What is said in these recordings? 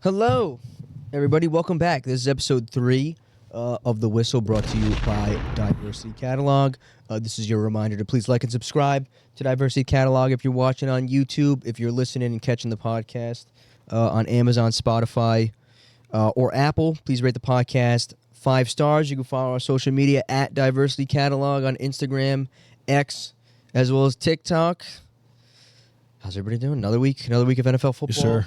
Hello, everybody. Welcome back. This is episode 3 of The Whistle, brought to you by Diversity Catalogue. This is your reminder to please like and subscribe to Diversity Catalogue if you're watching on YouTube, if you're listening and catching the podcast on Amazon, Spotify, or Apple. Please rate the podcast 5 stars. You can follow our social media at Diversity Catalogue on Instagram, X, as well as TikTok. How's everybody doing? Another week of NFL football. Yes, sir.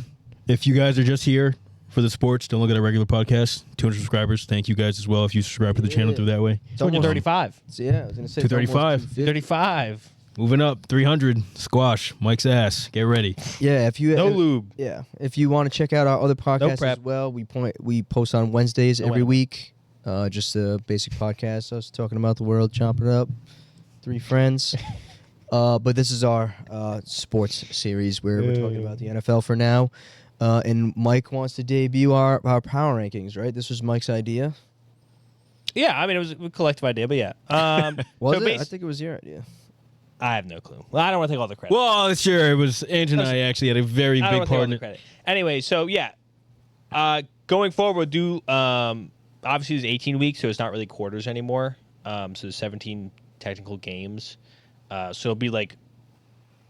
If you guys are just here for the sports, don't look at our regular podcast. 200 subscribers. Thank you guys as well if you subscribe to the channel through that way. 235. Yeah, I was going to say 235. 235. Moving up, 300. Squash. Mike's ass. Get ready. Yeah, if you No lube. Yeah, if you want to check out our other podcasts prep. as well, we post on Wednesdays every week. Just a basic podcast, us talking about the world, chopping it up. 3 friends. But this is our sports series where we're talking about the NFL for now. And Mike wants to debut our power rankings, right? This was Mike's idea. Yeah, I mean, it was a collective idea, but yeah. Was so it? I think it was your idea. I have no clue. Well, I don't want to take all the credit. Well, sure. It was Ange and I actually had a very I don't big wanna take all part in the it. credit. Anyway, so yeah. Going forward, we'll do, obviously it's 18 weeks, so it's not really quarters anymore. So there's 17 technical games. So it'll be like,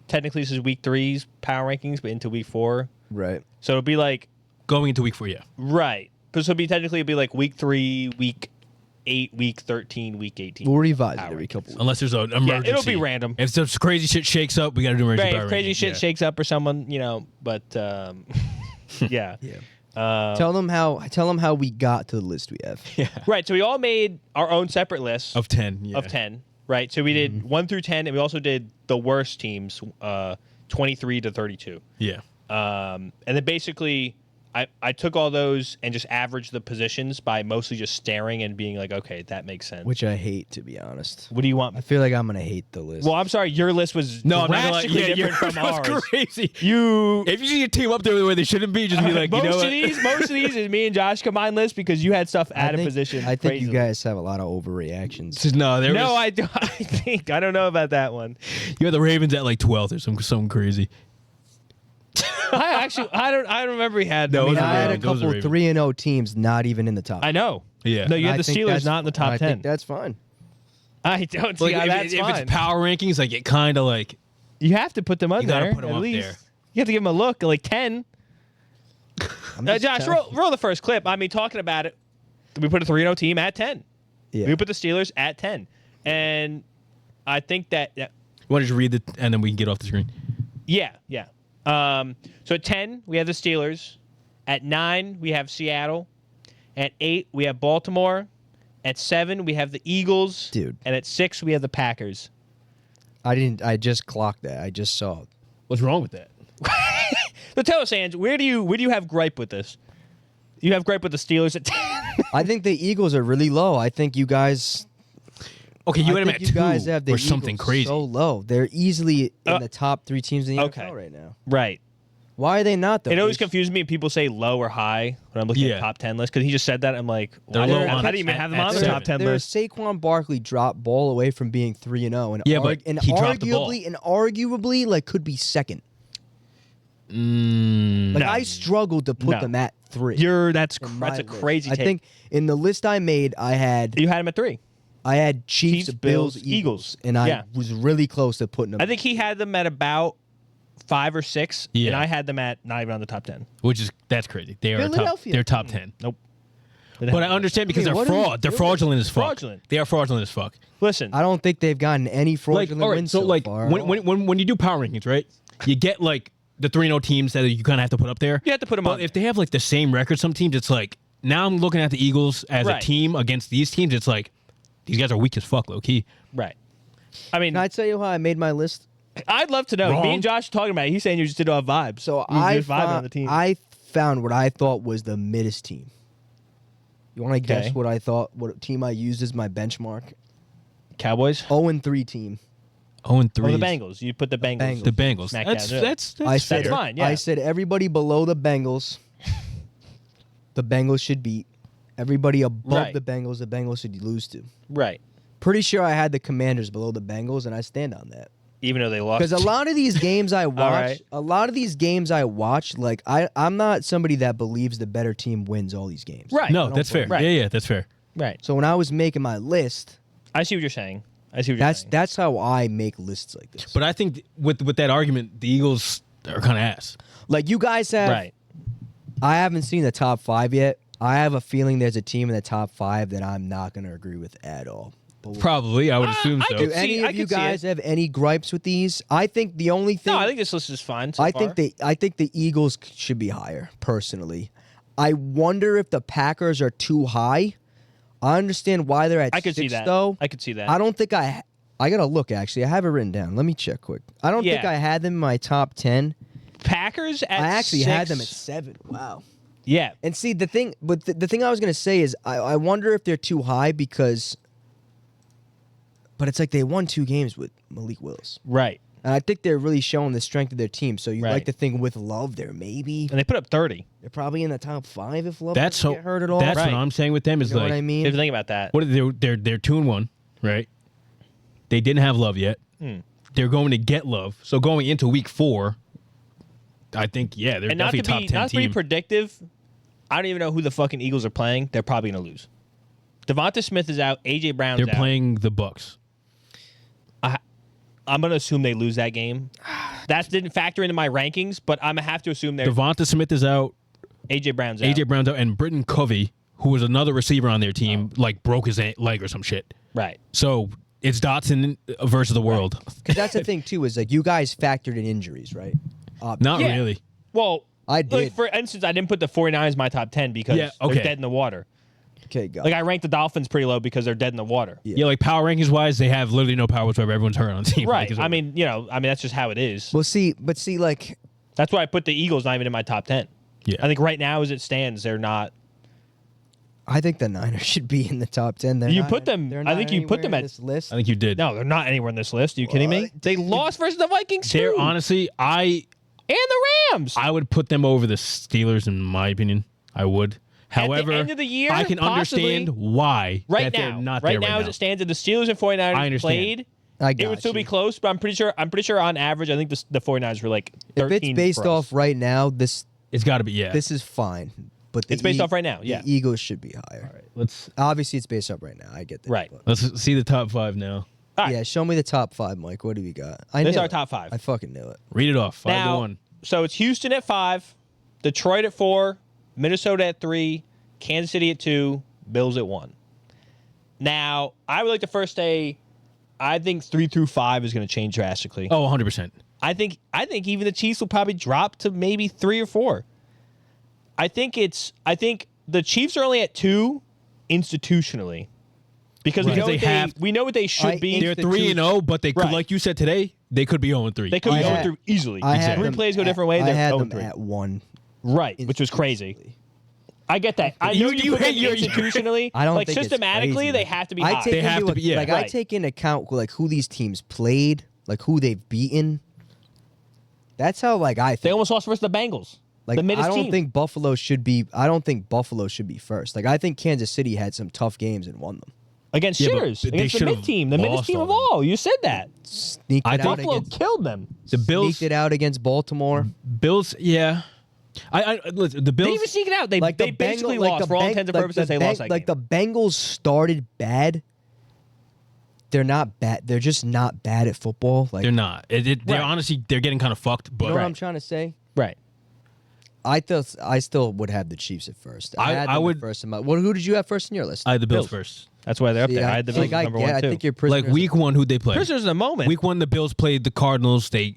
technically this is week 3's power rankings, but into week 4. Right. So it'll be like, Going into week 4, yeah. right. But so it'll be like week 3, week 8, week 13, week 18. We'll revise it Power every rankings. couple weeks. Unless there's an emergency. Yeah, it'll be random. If some crazy shit shakes up, we got to do emergency Right, power if crazy rankings, shit yeah. shakes up or someone, but yeah. Yeah. Tell them how we got to the list we have. Yeah. Right, so we all made our own separate lists Of 10, yeah. of 10, right? So we did 1 through 10, and we also did the worst teams, 23 to 32. Yeah. And then basically, I took all those and just averaged the positions by mostly just staring and being like, okay, that makes sense. Which I hate, to be honest. What do you want? I feel like I'm going to hate the list. Well, I'm sorry, your list was No, I'm not gonna lie. drastically Yeah, different from that was ours. crazy. You... If you see a team up there the way they shouldn't be, just be like, you know what? Most of these is me and Josh combined list because you had stuff out of position. I think crazily. you guys have a lot of overreactions. No, there No, was, I don't know about that one. you had the Ravens at like 12th or something crazy. I don't remember he had. No, I mean, Those are I had a Ravens, those are couple Ravens. 3-0 teams not even in the top. I know. Yeah. No, you And had I the think Steelers that's- not in the top I 10. think that's fine. I don't see Like, how that's if fine. it's power rankings, like it kind of like You have to put them on You there. gotta put them at up least. there. You have to give them a look, like 10. I'm just Josh, telling- roll the first clip. I mean, talking about it, we put a 3-0 team at 10. Yeah. We put the Steelers at 10. And I think that, why don't you read it and then we can get off the screen. yeah. So at 10, we have the Steelers. At 9, we have Seattle. At 8, we have Baltimore. At 7, we have the Eagles. Dude. And at 6, we have the Packers. I just clocked that. I just saw it. What's wrong with that? So tell us, Ange, where do you have gripe with this? You have gripe with the Steelers at 10? I think the Eagles are really low. I think you guys... Okay, you I had them think at you 2 guys have the or something Eagles crazy. so low. They're easily in the top 3 teams in the okay. NFL right now. Right. Why are they not, though? It always confuses me when people say low or high when I'm looking Yeah. at top 10 lists because he just said that. I'm like, They're why low did- on how do you even at- have them at on the 7. top 10 There's list? Saquon Barkley dropped ball away from being 3-0, and Yeah, but he dropped the ball. arguably like could be second. Like No. I struggled to put No. them at 3. That's in my a list. crazy I take. think in the list I made, I had You had him at 3. Chiefs, Chiefs, Bills, Bills, Eagles, and I Yeah. was really close to putting them. I think he had them at about 5 or 6, Yeah. and I had them at not even on the top 10. That's crazy. They are top, Philadelphia. they're top 10. Nope. But I understand because Wait, they're what are you fraud. They're doing? fraudulent as fuck. Fraudulent. They are fraudulent as fuck. Listen, I don't think they've gotten any fraudulent all right, wins so like far. when you do power rankings, right? You get like the 3-0 teams that you kind of have to put up there. you have to put them But on. if they have like the same record, some teams, it's like now I'm looking at the Eagles as Right. a team against these teams. It's like these guys are weak as fuck, low key. Right. I mean, Can I tell you how I made my list? I'd love to know. Wrong. Me and Josh are talking about it. He's saying you just didn't have vibes. So You I just vibing on the team. found what I thought was the middest team. You want to guess Okay. what team I used as my benchmark? Cowboys? 0-3 team. 0-3. Oh, the Bengals. You put the Bengals. Bengals. The Bengals. Smack That's down. that's I said fair. fine, yeah. I said everybody below the Bengals, the Bengals should beat. Everybody above Right. the Bengals should lose to. Right. Pretty sure I had the Commanders below the Bengals, and I stand on that. even though they lost. Because a lot of these games I watch, right. like I'm not somebody that believes the better team wins all these games. Right. No, that's fair. Right. Yeah, that's fair. Right. So when I was making my list, I see what you're saying. Saying. that's how I make lists like this. But I think with that argument, the Eagles are kind of ass. Like you guys have, right. I haven't seen the top 5 yet. I have a feeling there's a team in the top 5 that I'm not going to agree with at all. Probably, I would assume so. Do any of you guys have any gripes with these? I think the only thing. No, I think this list is fine. So I far. think the Eagles should be higher. Personally, I wonder if the Packers are too high. I understand why they're at I could 6, see that. though. I could see that. I don't think I gotta look. Actually, I have it written down. Let me check quick. I don't think Yeah. I had them in my top 10. Packers at I actually 6. had them at 7. Wow. Yeah. And see the thing, but the thing I was gonna say is I wonder if they're too high because. But it's like they won 2 games with Malik Willis. Right. And I think they're really showing the strength of their team. So you Right. like to think with Love, they're maybe. And they put up 30. They're probably in the top 5 if Love That's doesn't so. get hurt at all. That's Right. what I'm saying with them is You know like, what I mean? If you think about that. what are they're 2-1, right? They didn't have Love yet. They're going to get Love. So going into week 4, I think they're And not definitely to top be 10 not to be team. predictive, I don't even know who the fucking Eagles are playing. They're probably going to lose. Devonta Smith is out. AJ Brown's They're out. playing the Bucks. I'm going to assume they lose that game. That didn't factor into my rankings, but I'm going to have to assume they're Devonta Smith is out. AJ Brown's out. AJ Brown's out, and Britton Covey, who was another receiver on their team, like broke his leg or some shit. Right. So it's Dotson versus the world. Because that's the thing, too, is like you guys factored in injuries, right? Not Yeah. really. Well, I did. Like, for instance, I didn't put the 49ers in my top 10 because okay. they're dead in the water. Okay, go. Like, I ranked the Dolphins pretty low because they're dead in the water. Yeah, like power rankings wise, they have literally no power whatsoever. Everyone's hurt on the team. Right. Like, it's I over. mean, that's just how it is. Well, see, like, That's why I put the Eagles not even in my top 10. Yeah. I think right now, as it stands, they're not. I think the Niners should be in the top 10. They're You not- put them- they're I not think you put anywhere them in at- this list. I think you did. No, they're not anywhere in this list. Are you kidding me? They lost versus the Vikings, They're too. honestly, And the Rams. I would put them over the Steelers in my opinion. I would. However, end of the year, I can possibly. understand why Right that now. they're not right there now, right as it stands, if the Steelers and 49ers I understand. played, I it got would still be you. close, but I'm pretty sure on average, I think the 49ers were like 13 If it's based for us. off right now, this It's got to be this is fine. But It's based off right now, yeah. The Eagles should be higher. Let's Obviously, it's based off right now. I get that. Right. but- let's see the top 5 now. All right. Yeah, show me the top 5, Mike. What do we got? I This is knew our it. top 5. I fucking knew it. Read it off. 5 to Now, 1. so it's Houston at 5, Detroit at 4, Minnesota at 3, Kansas City at 2, Bills at 1. Now, I would like to first say, I think 3 through 5 is going to change drastically. Oh, 100%. I think even the Chiefs will probably drop to maybe 3 or 4. I think the Chiefs are only at 2 institutionally because Right. we know what they should be. They're 3-0, but they could, Right. like you said today, they could be 0-3. They could be I going had- through easily. I had 3 them plays go at- different ways. I They're had 0-3. them at 1. Right, which was crazy. I get that. I know you put them institutionally. I don't like think it's systematically crazy, they man. have to be I high. take They have into to be, yeah. Like I Right. take into account like who these teams played, like who they've beaten. That's how like I They think. almost lost versus the Bengals. Like the middest I don't team. think Buffalo should be. I don't think Buffalo should be first. Like I think Kansas City had some tough games and won them. Against Yeah, but shitters, they against the should've mid team, the middest lost team all of them. all. You said that. Sneaked I it out Buffalo against. killed them. The Bills, Sneaked it out against Baltimore. Bills, yeah. Listen, the They Bills. even sneaked it out. They Like they the basically Bengal- like lost the for all Beng- intents and like purposes. the They lost Beng- that Like game. the Bengals started bad. They're not bad. They're just not bad at football. Like They're not. They're Right. honestly, they're getting kind of fucked. But you know what I'm trying to say? Right. I still would have the Chiefs at first. I had them at would- first in my. Who did you have first in your list? I had the Bills Bills. first. That's why they're up there. I had the Bills like, number I 1 get, too. I think you're prisoners. Like week 1, who'd they play? Prisoners in the moment. Week 1, the Bills played the Cardinals. They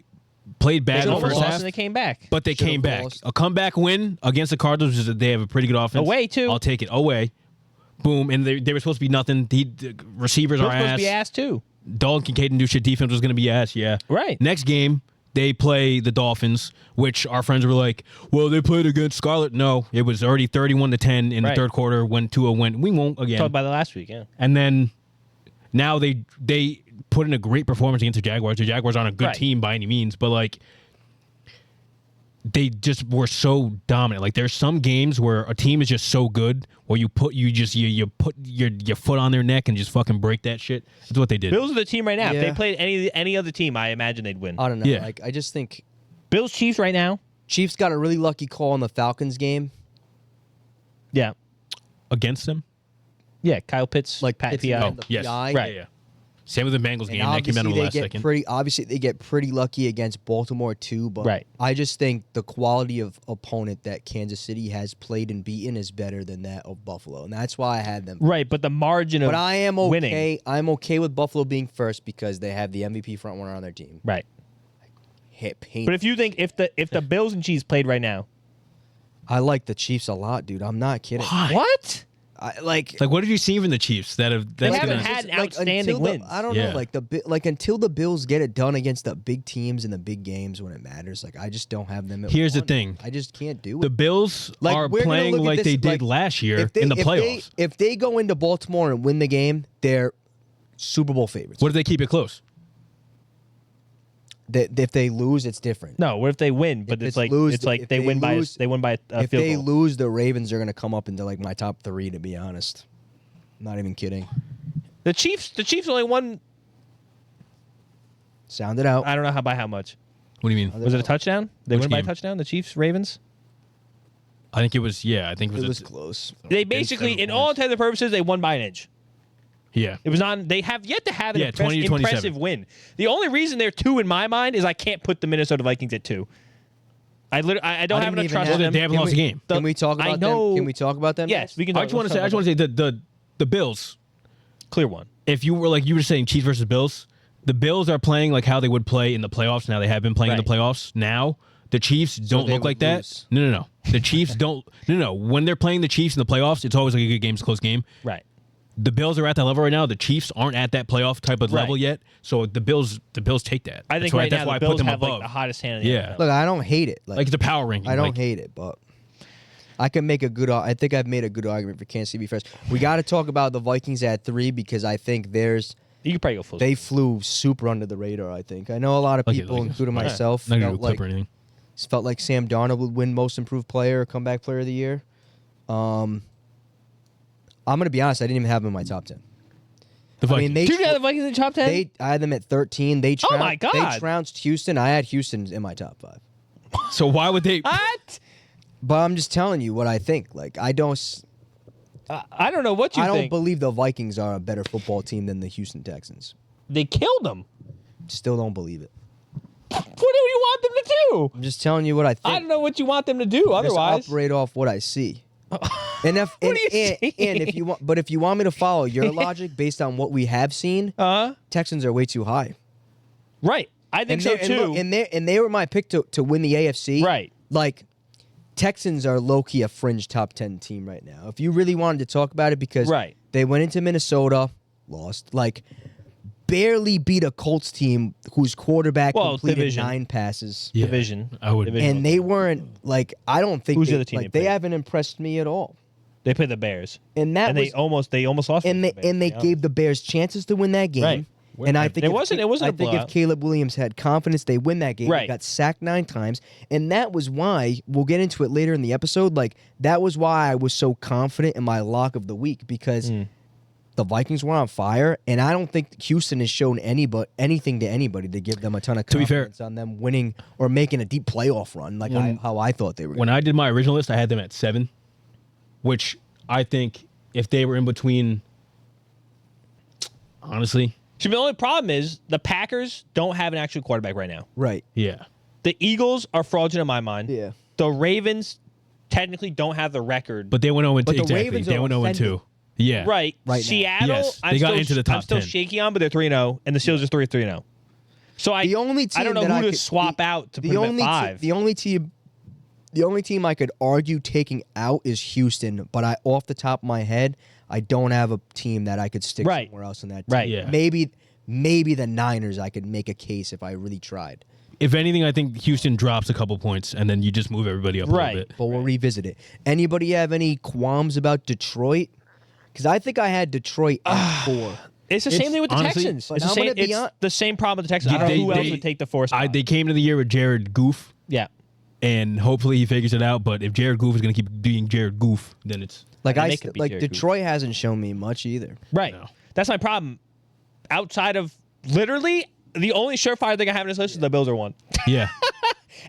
played They bad in the almost first lost half, and they came back. but they Should've came back. lost. A comeback win against the Cardinals. They have a pretty good offense. Away, too. I'll take it. Away. Boom. And they were supposed to be nothing. The receivers They're are supposed ass. to be ass too. Dalton Kincaid didn't do shit. Defense was going to be ass. Yeah. Right. Next game, they play the Dolphins, which our friends were like, well, they played against Scarlet. No, it was already 31-10 in the Right. third quarter when Tua went, we won't again. Talked about it last week. Yeah. And then now they put in a great performance against the Jaguars. The Jaguars aren't a good Right. team by any means, but like they just were so dominant. Like there's some games where a team is just so good where you put your foot on their neck and just fucking break that shit. That's what they did. Bills are the team right now. Yeah. If they played any other team, I imagine they'd win. I don't know. Yeah. Like I just think Bills Chiefs right now. Chiefs got a really lucky call in the Falcons game. Yeah. Against them? Yeah, Kyle Pitts, Like Pat Pitts PI. and Oh, the yes. PI. Right. Yeah. Same with the Bengals game. That came out in the last second. Obviously, they get pretty lucky against Baltimore too. But Right. I just think the quality of opponent that Kansas City has played and beaten is better than that of Buffalo, and that's why I had them. Right, but the margin of But I am okay. winning. I'm okay with Buffalo being first because they have the MVP front runner on their team. Right. Hit pain. But if you think if the Bills and Chiefs played right now, I like the Chiefs a lot, dude. I'm not kidding. what? I like. Like, what have you seen from the Chiefs that's haven't gonna? had Like, outstanding until wins. I don't Yeah. know, like until the Bills get it done against the big teams in the big games when it matters. Like I just don't have them. At Here's the one. thing. I just can't do The it. Bills Like, are we're gonna playing look at like this, they did like, last year If they- in the if playoffs. if they go into Baltimore and win the game, they're Super Bowl favorites. What if they keep it close? If they lose, it's different. No, what if they win? But If it's it's like lose- it's like if they they win by lose- a If field they goal. lose, the Ravens are gonna come up into like my top 3. To be honest, I'm not even kidding. The Chiefs only won. Sound it out. I don't know by how much. What do you mean? Was it a touchdown? They Which win by a game? touchdown. The Chiefs Ravens. I think it was. Yeah, I think it was. It was close. They basically, in all intents and purposes, they won by an inch. Yeah. It was on. They have yet to have an Yeah, 20 to 27. impressive win. The only reason they're 2 in my mind is I can't put the Minnesota Vikings at 2. I don't I have didn't enough even trust have- in them. They haven't lost a game. Can we talk I about know- them? Can we talk about them? Yes, we can. I just want to say the Bills. clear one. If you were saying Chiefs versus Bills, the Bills are playing like how they would play in the playoffs. Now they have been playing in the Right. playoffs. Now the Chiefs don't they look like would that. lose. No. The Chiefs don't. No. When they're playing the Chiefs in the playoffs, it's always like a good game, close game. Right. The Bills are at that level right now. The Chiefs aren't at that playoff type of Right. level yet. So the Bills take that. I think that's why, right that's now why the I Bills put them have above. like the hottest hand in the Yeah. NFL. Look, I don't hate it. Like it's a power ranking. I don't like, hate it, but I can make a good. I think I've made a good argument for Kansas City first. We got to talk about the Vikings at 3 because I think You could probably go full. they flew super under the radar. I think I know a lot of Okay, people, like- including Alright. myself, Not gonna do a felt clip like or anything. Sam Darnold would win Most Improved Player, or Comeback Player of the Year. I'm gonna be honest. I didn't even have him in my top 10. The I Vikings. mean, they Did you have the Vikings in the top 10? I had them at 13. They Oh my God. They trounced Houston. I had Houston in my top 5. so why would they? What? But I'm just telling you what I think. Like I don't know what you I don't think. believe the Vikings are a better football team than the Houston Texans. They killed them. Still don't believe it. What do you want them to do? I'm just telling you what I think. I don't know what you want them to do. Just Otherwise, operate off what I see. And if What are you and if you want, but if you want me to follow your logic based on what we have seen, Texans are way too high. right? I think so they're- too. And, look, and they were my pick to win the AFC. Right. Like Texans are low key a fringe top 10 team right now. If you really wanted to talk about it, because Right. they went into Minnesota, lost, like barely beat a Colts team whose quarterback completed division. 9 passes. Yeah, Division. I would. Division. And they weren't like I don't think Who's the they, other team like they they played? haven't impressed me at all. They played the Bears, And that and was they almost lost. and to they the Bears, and they to be gave the Bears chances to win that game. Right. And I think It wasn't a I think if blowout. Caleb Williams had confidence, they win that game. Right. He got sacked 9 times, and that was why we'll get into it later in the episode. Like that was why I was so confident in my lock of the week because the Vikings were on fire, and I don't think Houston has shown anything to anybody to give them a ton of To be fair- confidence on them winning or making a deep playoff run like how I thought they were. When I did my original list, I had them at 7, which I think if they were in between, honestly, See, the only problem is the Packers don't have an actual quarterback right now. Right. yeah. The Eagles are fraudulent in my mind. Yeah. The Ravens technically don't have the record. But they went 0 But the exactly. Ravens They are went 0 offended. 2. Yeah. right. Right now. Seattle, Yes, they got into the top I'm still 10. shaky on, but they're 3-0, and the Steelers are 3-0. So The only team I don't know that who I to could- swap out to put them at 5. The only team I could argue taking out is Houston, but off the top of my head, I don't have a team that I could stick Right. somewhere else in that team. Right. Yeah. Maybe the Niners I could make a case if I really tried. If anything, I think Houston drops a couple points, and then you just move everybody up a Right. little bit. But we'll revisit it. Anybody have any qualms about Detroit? Because I think I had Detroit at 4. It's the same thing with the honestly- Texans. But It's the I'm same. gonna be It's the same problem with the Texans. I don't know who else would take the 4 spot. They came into the year with Jared Goof, yeah. and hopefully he figures it out. But if Jared Goof is going to keep doing Jared Goof, then it's Like And they could beat Jared Goff. Detroit hasn't shown me much either. Right. No. That's my problem. Outside of literally the only surefire thing I have in this list is the Bills are 1. yeah.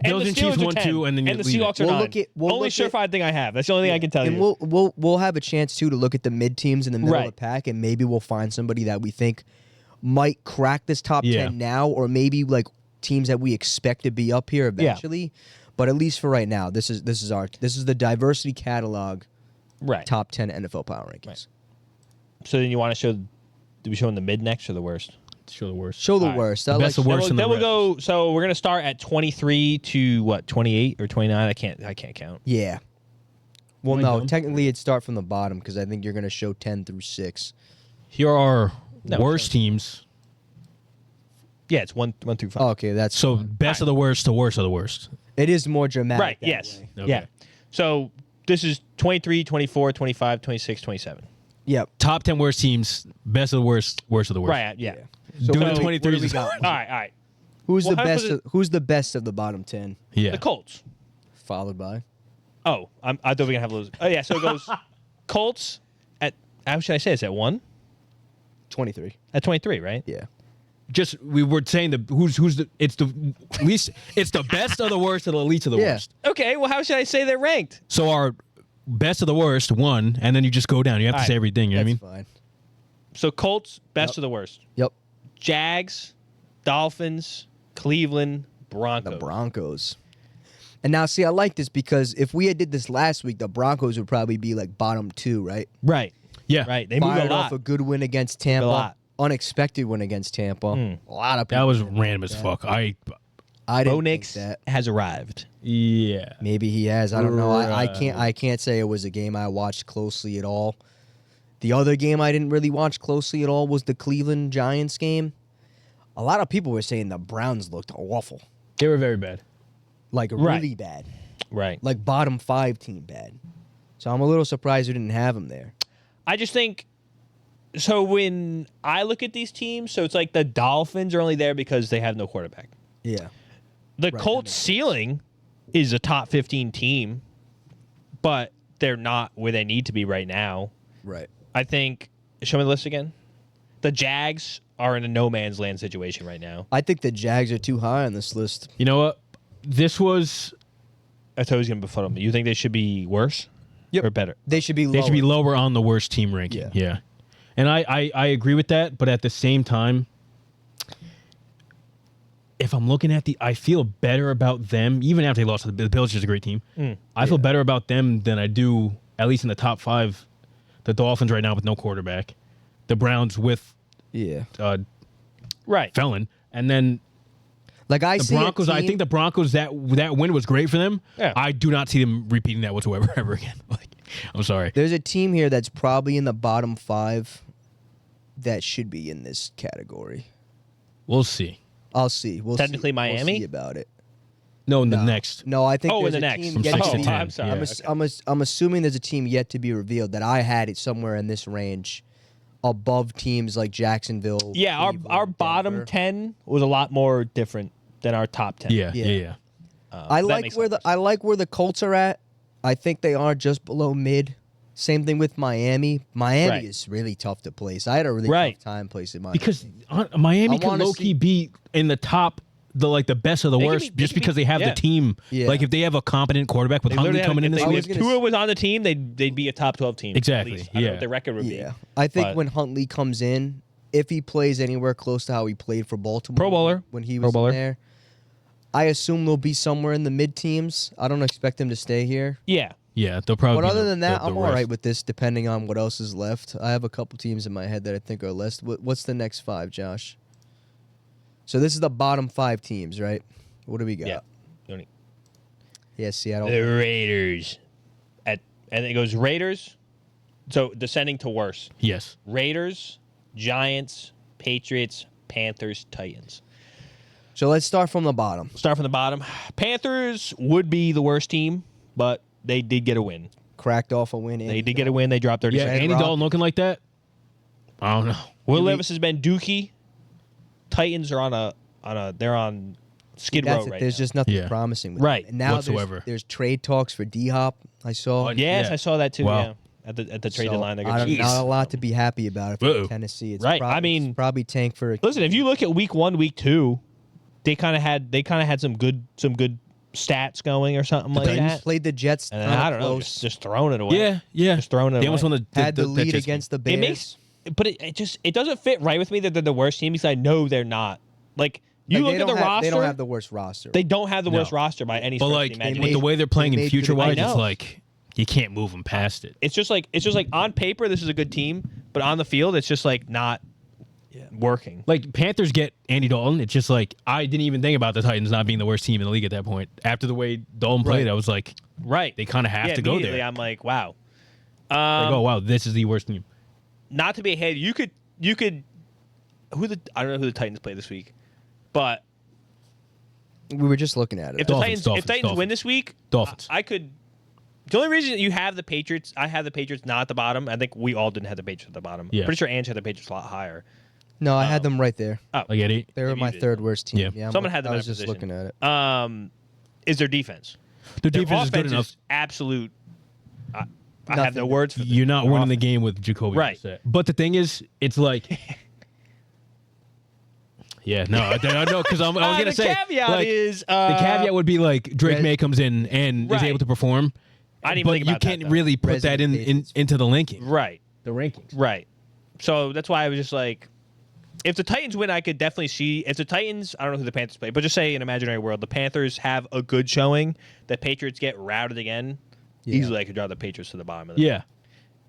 And Bills the and Steelers Chiefs are 1, 10, 2, and then you the leave it. Seahawks are We'll 9. look at- we'll only look at- surefire thing I have. That's the only thing I can tell And you. we'll have a chance too to look at the mid teams in the middle of Right. the pack, and maybe we'll find somebody that we think might crack this top Yeah. 10 now, or maybe like teams that we expect to be up here eventually. But at least for right now, this is the diversity catalog Right. top 10 NFL power rankings. Right. So then you want to show? Do we show them the mid next or the worst? Show the worst. Show the All right. worst. The I best like of worst. Then and we'll the go. So we're gonna start at 23 to what? 28 or 29? I can't count. Yeah. Well, Going no, down? technically it'd start from the bottom because I think you're going to show 10 through 6. Here are No, worst sorry. teams. Yeah, it's 1 through 5. Oh, okay, that's So best of the worst to worst of the worst. it is more dramatic. right. that Yes. way. Okay. Yeah. So this is 23, 24, 25, 26, 27. Yep. Top 10 worst teams. Best of the worst. Worst of the worst. Right. Yeah. So Doing what do we- 23 what do we is- got? All right. All right. Who's Well, the how best? was it- Who's the best of the bottom 10? Yeah. The Colts. Followed by Oh, I thought we were gonna have those. Oh yeah. So it goes Colts at. How should I say? It's at 1. 23. At 23, right? Yeah. Just we were saying who's the it's the least it's the best of the worst of the least of the Yeah. worst. Okay. Well, how should I say they're ranked? So our best of the worst 1, and then you just go down. You have to All say right. everything. You know That's what I mean? fine. So Colts, best Yep. of the worst. Yep. Jags, Dolphins, Cleveland, Broncos. The Broncos. And now, see, I like this because if we had did this last week, the Broncos would probably be like bottom 2, right? Right. Yeah. Right. They moved a Fired lot. off a good win against Tampa. lot. Unexpected win against Tampa. A lot of people That was didn't random think as that. fuck. I Bo didn't think Nix that. has arrived. Yeah. Maybe he has. I don't know. I Right. can't say it was a game I watched closely at all. The other game I didn't really watch closely at all was the Cleveland Giants game. A lot of people were saying the Browns looked awful. They were very bad. Like Right. really bad. Right. Like bottom 5 team bad. So I'm a little surprised we didn't have him there. I just think. So when I look at these teams, so it's like the Dolphins are only there because they have no quarterback. Yeah. The that Colts makes ceiling is a top 15 team, but they're not where they need to be right now. Right. I think. Show me the list again. The Jags are in a no man's land situation right now. I think the Jags are too high on this list. You know what? This was I thought he was going to befuddle me. You think they should be worse? Yep. Or better? They should be lower. they should be lower on the worst team ranking. Yeah. Yeah. And I agree with that, but at the same time, if I'm looking at I feel better about them, even after they lost to the Bills, which is a great team. I feel better about them than I do, at least in the top 5, the Dolphins right now with no quarterback, the Browns with Yeah. Right. Felon, and then Like I the see a Broncos. I team- think the Broncos that win was great for them. Yeah. I do not see them repeating that whatsoever ever again. Like, I'm sorry. there's a team here that's probably in the bottom 5 that should be in this category. We'll see. I'll see. We'll Technically see. Miami? We'll see about it. No, in the No. next. No, I think Oh, in there's the a next. team From yet 6 to to be- 10. I'm sorry. Yeah. I'm assuming there's a team yet to be revealed that I had it somewhere in this range, above teams like Jacksonville. Yeah, our Cleveland, bottom Denver. 10 was a lot more different than our top 10. Yeah, Yeah. yeah, yeah. I that like makes where sense. I like where the Colts are at. I think they are just below mid. Same thing with Miami. Miami Right. is really tough to place. I had a really Right. tough time placing Miami. Because Miami I can wanna low key see- be in the top, the best of the They could worst, be- just they could because be- they have yeah. the team. Yeah. Like if they have a competent quarterback with They Huntley literally coming in if, this they, week. if was gonna Tua was on the team, they'd be a top 12 team. at Exactly, least. I don't know yeah. what their record would yeah, be. I think But- when Huntley comes in, if he plays anywhere close to how he played for Baltimore, Pro bowler. when he Pro was bowler. in there, I assume they'll be somewhere in the mid teams. I don't expect them to stay here. Yeah. Yeah, they'll probably. But be other the- than that, the I'm all worst. right with this, depending on what else is left. I have a couple teams in my head that I think are less. What's the next 5, Josh? So this is the bottom 5 teams, right? What do we got? Yeah. You don't Yeah, Seattle. The Raiders. And it goes Raiders. So descending to worse. Yes. Raiders, Giants, Patriots, Panthers, Titans. So let's start from the bottom. Start from the bottom. Panthers would be the worst team, but they did get a win. Cracked off a win. They did get a win. They dropped 30 Yeah, seconds. Andy Rock. Dalton looking like that. I don't know. Will Levis has been dookie. Titans are they're on Skid That's row it. right There's now. just nothing Yeah. promising with Right. them. And now Whatsoever. there's trade talks for D-Hop, I saw. Yes, Yeah. I saw that too. Wow. Yeah, at the trade So, deadline. They're I don't, Jeez. not a lot to be happy about for Uh-oh. Tennessee. It's Right, Probably, I mean- it's probably tank for. Listen, if you look at week 1, week 2, they kind of had some good stats going or something like Titans that. Played the Jets. And then, kinda I don't know, close. just throwing it away. Yeah. Just throwing it They almost away. won the Had the that lead Jets game. against the Bears. It makes, but it doesn't fit right with me that they're the worst team because I know they're not. Like you Like, look they at the don't have- roster, They don't have the worst roster. they don't have the worst No. roster by any But stretch like of the they with imagination. the way they're playing they in made future good- wise, I it's know. like you can't move them past it. It's just like on paper this is a good team, but on the field it's just like not working. Like Panthers get Andy Dalton. It's just like I didn't even think about the Titans not being the worst team in the league at that point. After the way Dalton played, Right. I was like, Right. they kind of have Yeah, to go immediately there. I'm like, wow. Like, oh wow, this is the worst team. Not to be a hater, you could I don't know who the Titans play this week, but We were just looking at it. if the Dolphins, Titans win Dolphins. this week, Dolphins. I could. The only reason you have the Patriots, I have the Patriots not at the bottom. I think we all didn't have the Patriots at the bottom. Yeah. Pretty sure Ange had the Patriots a lot higher. No, I had them right there. Oh, Like Eddie. They were Maybe my you did. third worst team. Yeah. Someone had them I in was that just position. looking at it. Is their defense? Their Their defense is good offense enough. absolute. I have Nothing. no words for them. You're not Their winning the offense. game with Jacoby. Right. Brissett. But the thing is, it's like. Yeah, no, I know because I was gonna the say caveat like, is the caveat would be like Drake Res- May comes in and Right. is able to perform. I didn't even but think you about that, can't though. really put that Resident in Patriots. into the ranking. right, The rankings. right. So that's why I was just like, if the Titans win, I could definitely see. If the Titans, I don't know who the Panthers play, but just say in imaginary world, the Panthers have a good showing. The Patriots get routed again. Yeah. Easily, I could draw the Patriots to the bottom of the Yeah.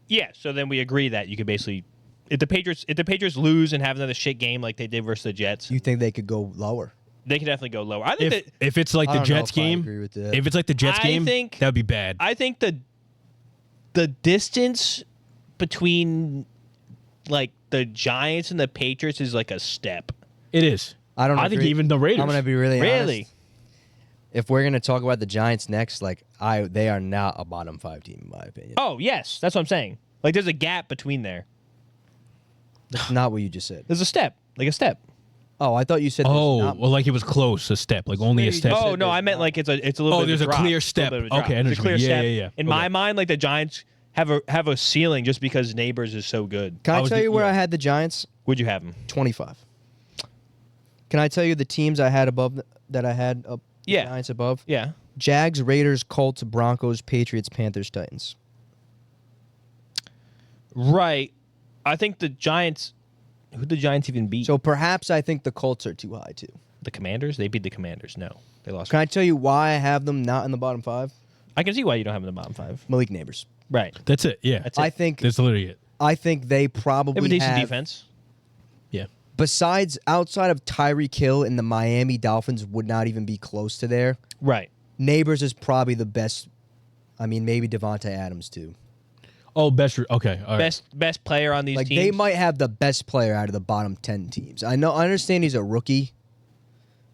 Yeah, so then we agree that you could basically, if the Patriots lose and have another shit game like they did versus the Jets, You think they could go lower? they could definitely go lower. I think If it's like I the don't know Jets if I game, agree with that. if it's like the Jets I game, think- that would be bad. I think the distance between like the Giants and the Patriots is like a step. It is. I don't. I think agree. even the Raiders. I'm gonna be really Really? honest. If we're gonna talk about the Giants next, they are not a bottom 5 team in my opinion. Oh yes, that's what I'm saying. Like there's a gap between there. That's not what you just said. There's a step, like a step. Oh, I thought you said. there's Oh, not- well, like it was close, a step, like only a Maybe step. just Oh said no, there's I meant not. like it's a little. Oh, bit of there's a drop. clear It's step. little bit of a drop. Okay, I know It's a what you clear mean. Yeah, step. yeah, yeah. In Okay. my mind, like the Giants have a ceiling just because Neighbors is so good. Can I was tell the- you where yeah. I had the Giants? Would you have them? 25. Can I tell you the teams I had above that I had up? the Yeah. Giants above. Yeah. Jags, Raiders, Colts, Broncos, Patriots, Panthers, Titans. Right. I think the Giants. Who the Giants even beat? So perhaps I think the Colts are too high too. The Commanders. They beat the Commanders. No, they lost. Can I tell you why I have them not in the bottom 5? I can see why you don't have them in the bottom 5. Malik Neighbors. Right. That's it. Yeah. That's it. I think That's literally it. they They have a probably decent have, defense. Yeah. besides outside of Tyreek Hill and the Miami Dolphins would not even be close to there. Right. Neighbors is probably the best. I mean, maybe Devontae Adams too. Oh, okay. All right. Best player on these Like teams. they might have the best player out of the bottom 10 teams. I understand he's a rookie.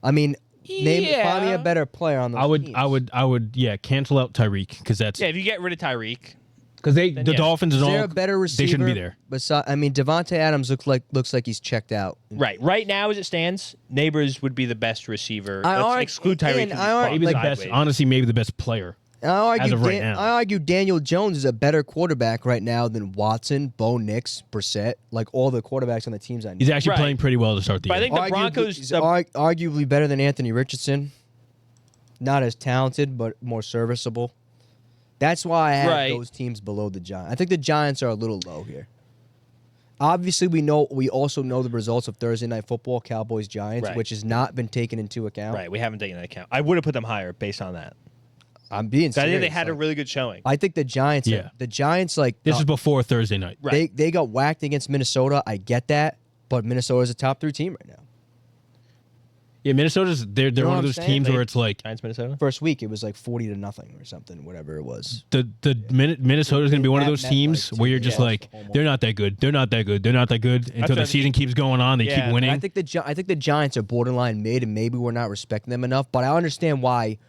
I mean, find me Yeah. a better player on those teams. I would, yeah, cancel out Tyreek because that's Yeah. If you get rid of Tyreek, because the yeah. Dolphins is Is there all a better receiver? they shouldn't be there. I mean, Devontae Adams looks like he's checked out. right. Right now, as it stands, Neighbors would be the best receiver. I Let's argue- exclude Tyreek. and from I this argue- part. Maybe the like- best. Sideways. Honestly, maybe the best player. And I now. argue Daniel Jones is a better quarterback right now than Watson, Bo Nix, Brissett, like all the quarterbacks on the teams I know. He's actually Right. playing pretty well to start the But I year. think the Broncos. He's arguably better than Anthony Richardson. Not as talented, but more serviceable. That's why I have Right. those teams below the Giants. I think the Giants are a little low here. Obviously, we also know the results of Thursday Night Football, Cowboys Giants, Right. which has not been taken into account. Right. We haven't taken that account. I would have put them higher based on that. I'm being 'Cause I serious. think they had a like, really good showing. I think the Giants. Yeah. The Giants This is before Thursday night. Right. they got whacked against Minnesota. I get that, but Minnesota is a top 3 team right now. Yeah, Minnesota's they're know one what of I'm those saying? teams where it's like Giants, Minnesota. First week, it was like 40-0 or something, whatever it was. Minnesota's going to be one of That those meant, teams like, where you're two just years like almost. they're not that good. They're not that good. They're not that good until what the I season mean. keeps going on. They Yeah, keep and winning. I think the Giants are borderline mid, and maybe we're not respecting them enough. But I understand why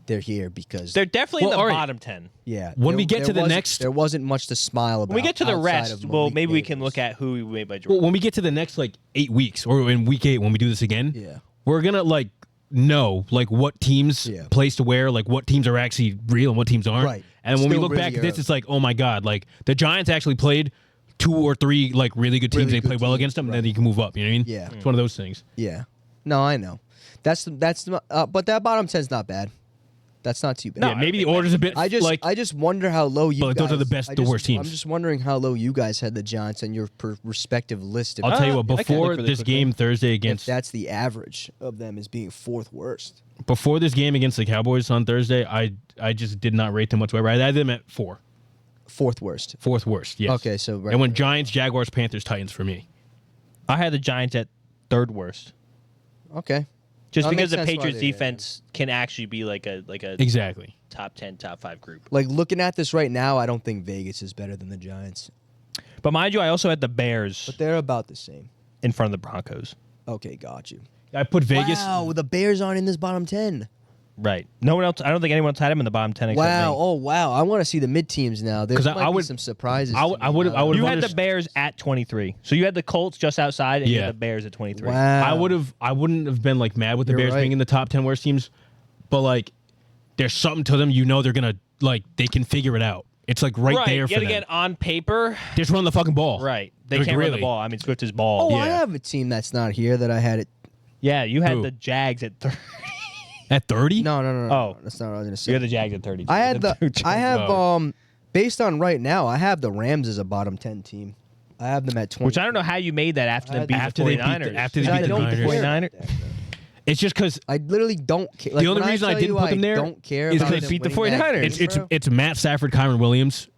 they're here because They're definitely Well, in the all right. bottom 10. yeah. When we there- get to there the wasn't- next- there wasn't much to smile about. When we get to the outside rest, of well, Malik maybe we can Neighbors. look at who we made by Well, Jordan. when we get to the next like 8 weeks or in week 8 when we do this again, Yeah. we're gonna like know like what teams Yeah. place to where, like what teams are actually real and what teams aren't. Right. And when we Still look back really at this, early. it's like, oh my god, like the Giants actually played 2 or 3 like really good teams. Really They good played well teams, against them, and right. then you can move up. You know what I mean? Yeah. It's one of those things. Yeah. No, I know. But that bottom 10's not bad. That's not too bad. Yeah, maybe the order's a bit I just wonder how low you But, like, guys. those are the best- the worst teams. I'm just wondering how low you guys had the Giants on your respective list. I'll tell you what. I can look Before really this quickly. game Thursday if against that's the average of them as being fourth worst. before this game against the Cowboys on Thursday, I just did not rate them whatsoever. I had them at 4, Fourth worst. 4th worst. Yes. Okay, so right. And when Giants, Jaguars, Panthers, Titans for me. I had the Giants at 3rd worst. Okay. Just That because makes the sense why Patriots they- defense can actually be like a Exactly. top 10, top 5 group. Like looking at this right now, I don't think Vegas is better than the Giants, But mind you, I also had the Bears but they're about the same. in front of the Broncos. Okay, got you. I put Vegas. Wow, the Bears aren't in this bottom 10. Right. No one else. I don't think anyone else had him in the bottom 10 except Wow. me. Oh, wow. I want to see the mid teams now. There 'Cause might I be would- some surprises. I to would- me I would've- now. I would've You had the underst- Bears at 23. So you had the Colts just outside, and you Yeah. had the Bears at 23. Wow. I wouldn't have been like mad with the You're Bears right. being in the top 10 worst teams, but like there's something to them. You know they're gonna like they can figure it out. It's like right there for Yet them. again, on paper, They just run the fucking ball. right. They Like, can't run really. the ball. I mean, Swift is ball. Oh, I Yeah. have a team that's not here that I had it. Yeah, you had Who? the Jags at 30. At 30? No. Oh. That's not what I was going to say. You had the Jags at 30. I had Oh. based on right now, I have the Rams as a bottom 10 team. I have them at 20. Which I don't know how you made that after they beat After the they beat 49ers. the- after they I beat the don't Niners. care about 49ers. that, though. It's just because I literally don't care. Like, the only when reason I tell didn't you put them there don't care is about because them they beat the winning that 49ers. game, bro. it's Matt Stafford, Kyron Williams.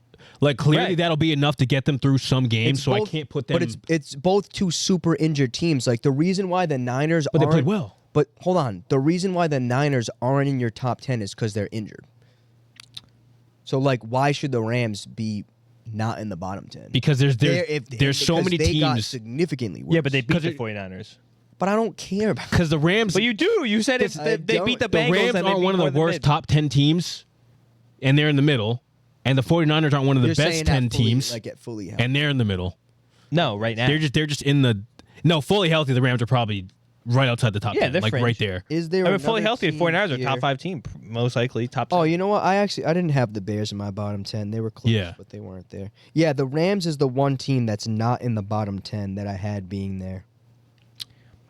Like clearly Right. that'll be enough to get them through some games. It's So I both- can't put them. But it's both two super injured teams. Like the reason why the Niners But they aren't, played well. But hold on, the reason why the Niners aren't in your top 10 is because they're injured. So like, why should the Rams be not in the bottom 10? Because there's so because many they got teams. significantly worse. Yeah, but they beat the it- 49ers. But I don't care about. Because the Rams, But you do. You said it's I they beat the don't. Bengals. the Rams and they aren't beat one of more the than worst mid. top 10 teams, and they're in the middle. And the 49ers aren't one of the You're best saying 10 that fully, teams, like at fully healthy. and they're in the middle. No, right now. They're just in the fully healthy. The Rams are probably right outside the top. Yeah, 10, they're like fringe. right there. Is there? I mean, fully another healthy. The team 49ers are here- top 5 team, most likely top 10. Oh, you know what? I didn't have the Bears in my bottom 10. They were close, Yeah. but they weren't there. Yeah, the Rams is the one team that's not in the bottom 10 that I had being there.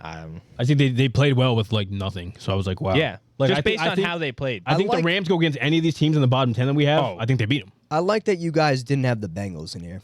I think they played well with like nothing. So I was like, wow. Yeah, Like just I think- based I on think- how they played. I think like- the Rams go against any of these teams in the bottom 10 that we have. Oh. I think they beat them I like that you guys didn't have the Bengals in here.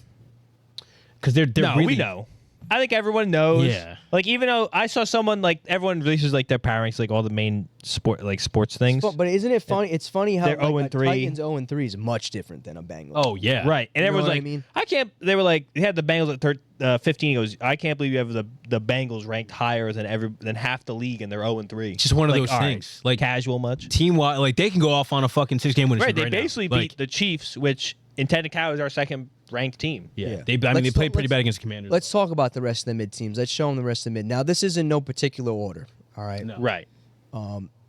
because they're No, really, we know. I think everyone knows. Yeah. Like even though I saw someone like everyone releases like their power ranks, like all the main sports things. But isn't it funny? It's funny how They're like, 0-3. a Titans 0-3 is much different than a Bengals. Oh yeah. Right, and You know everyone's what I like, mean? I can't. They were like, they had the Bengals at 15. He goes, I can't believe you have the Bengals ranked higher than half the league, and they're 0-3. It's just one of Like, those all right, things. Like casual much. team wise, like they can go off on a fucking 6-game winning Right, streak they right now. basically Like, beat the Chiefs, which in technicality is our second ranked team. Yeah. Yeah. I mean, they Let's played pretty let's- bad against Commanders. Let's talk about the rest of the mid teams. Let's show them the rest of the mid. Now, this is in no particular order. All right. No. Right.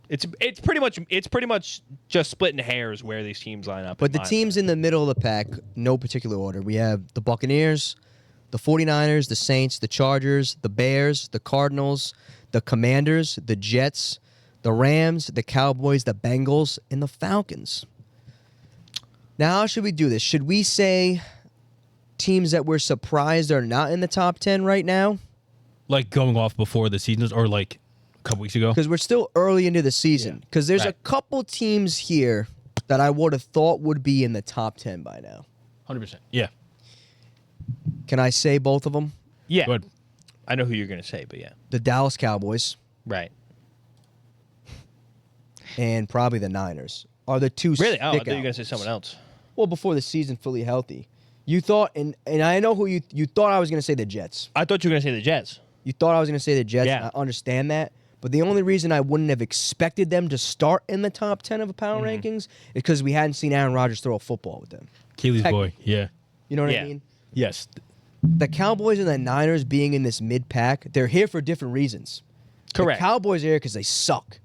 It's pretty much just splitting hairs where these teams line up. But in the my teams mind. in the middle of the pack, no particular order. We have the Buccaneers, the 49ers, the Saints, the Chargers, the Bears, the Cardinals, the Commanders, the Jets, the Rams, the Cowboys, the Bengals, and the Falcons. Now, how should we do this? Should we say teams that we're surprised are not in the top 10 right now? like going off before the seasons or like a couple weeks ago. Because we're still early into the season. Because there's a Right. couple teams here that I would have thought would be in the top 10 by now. 100%. Yeah. Can I say both of them? Yeah, Good. I know who you're gonna say, but yeah, The Dallas Cowboys right. and probably the Niners are the two Really? Oh, I thought you were stick-outs. gonna say someone else. Well, before the season fully healthy. You thought, and I know who you thought I was going to say the Jets. I thought you were gonna say the Jets. You thought I was going to say the Jets. Yeah. I understand that. But the only reason I wouldn't have expected them to start in the top 10 of a power Mm-hmm. rankings is because we hadn't seen Aaron Rodgers throw a football with them. Keely's Heck. boy. Yeah. You know what Yeah. I mean? Yes. The Cowboys and the Niners being in this mid-pack, they're here for different reasons. Correct. The Cowboys are here because they suck.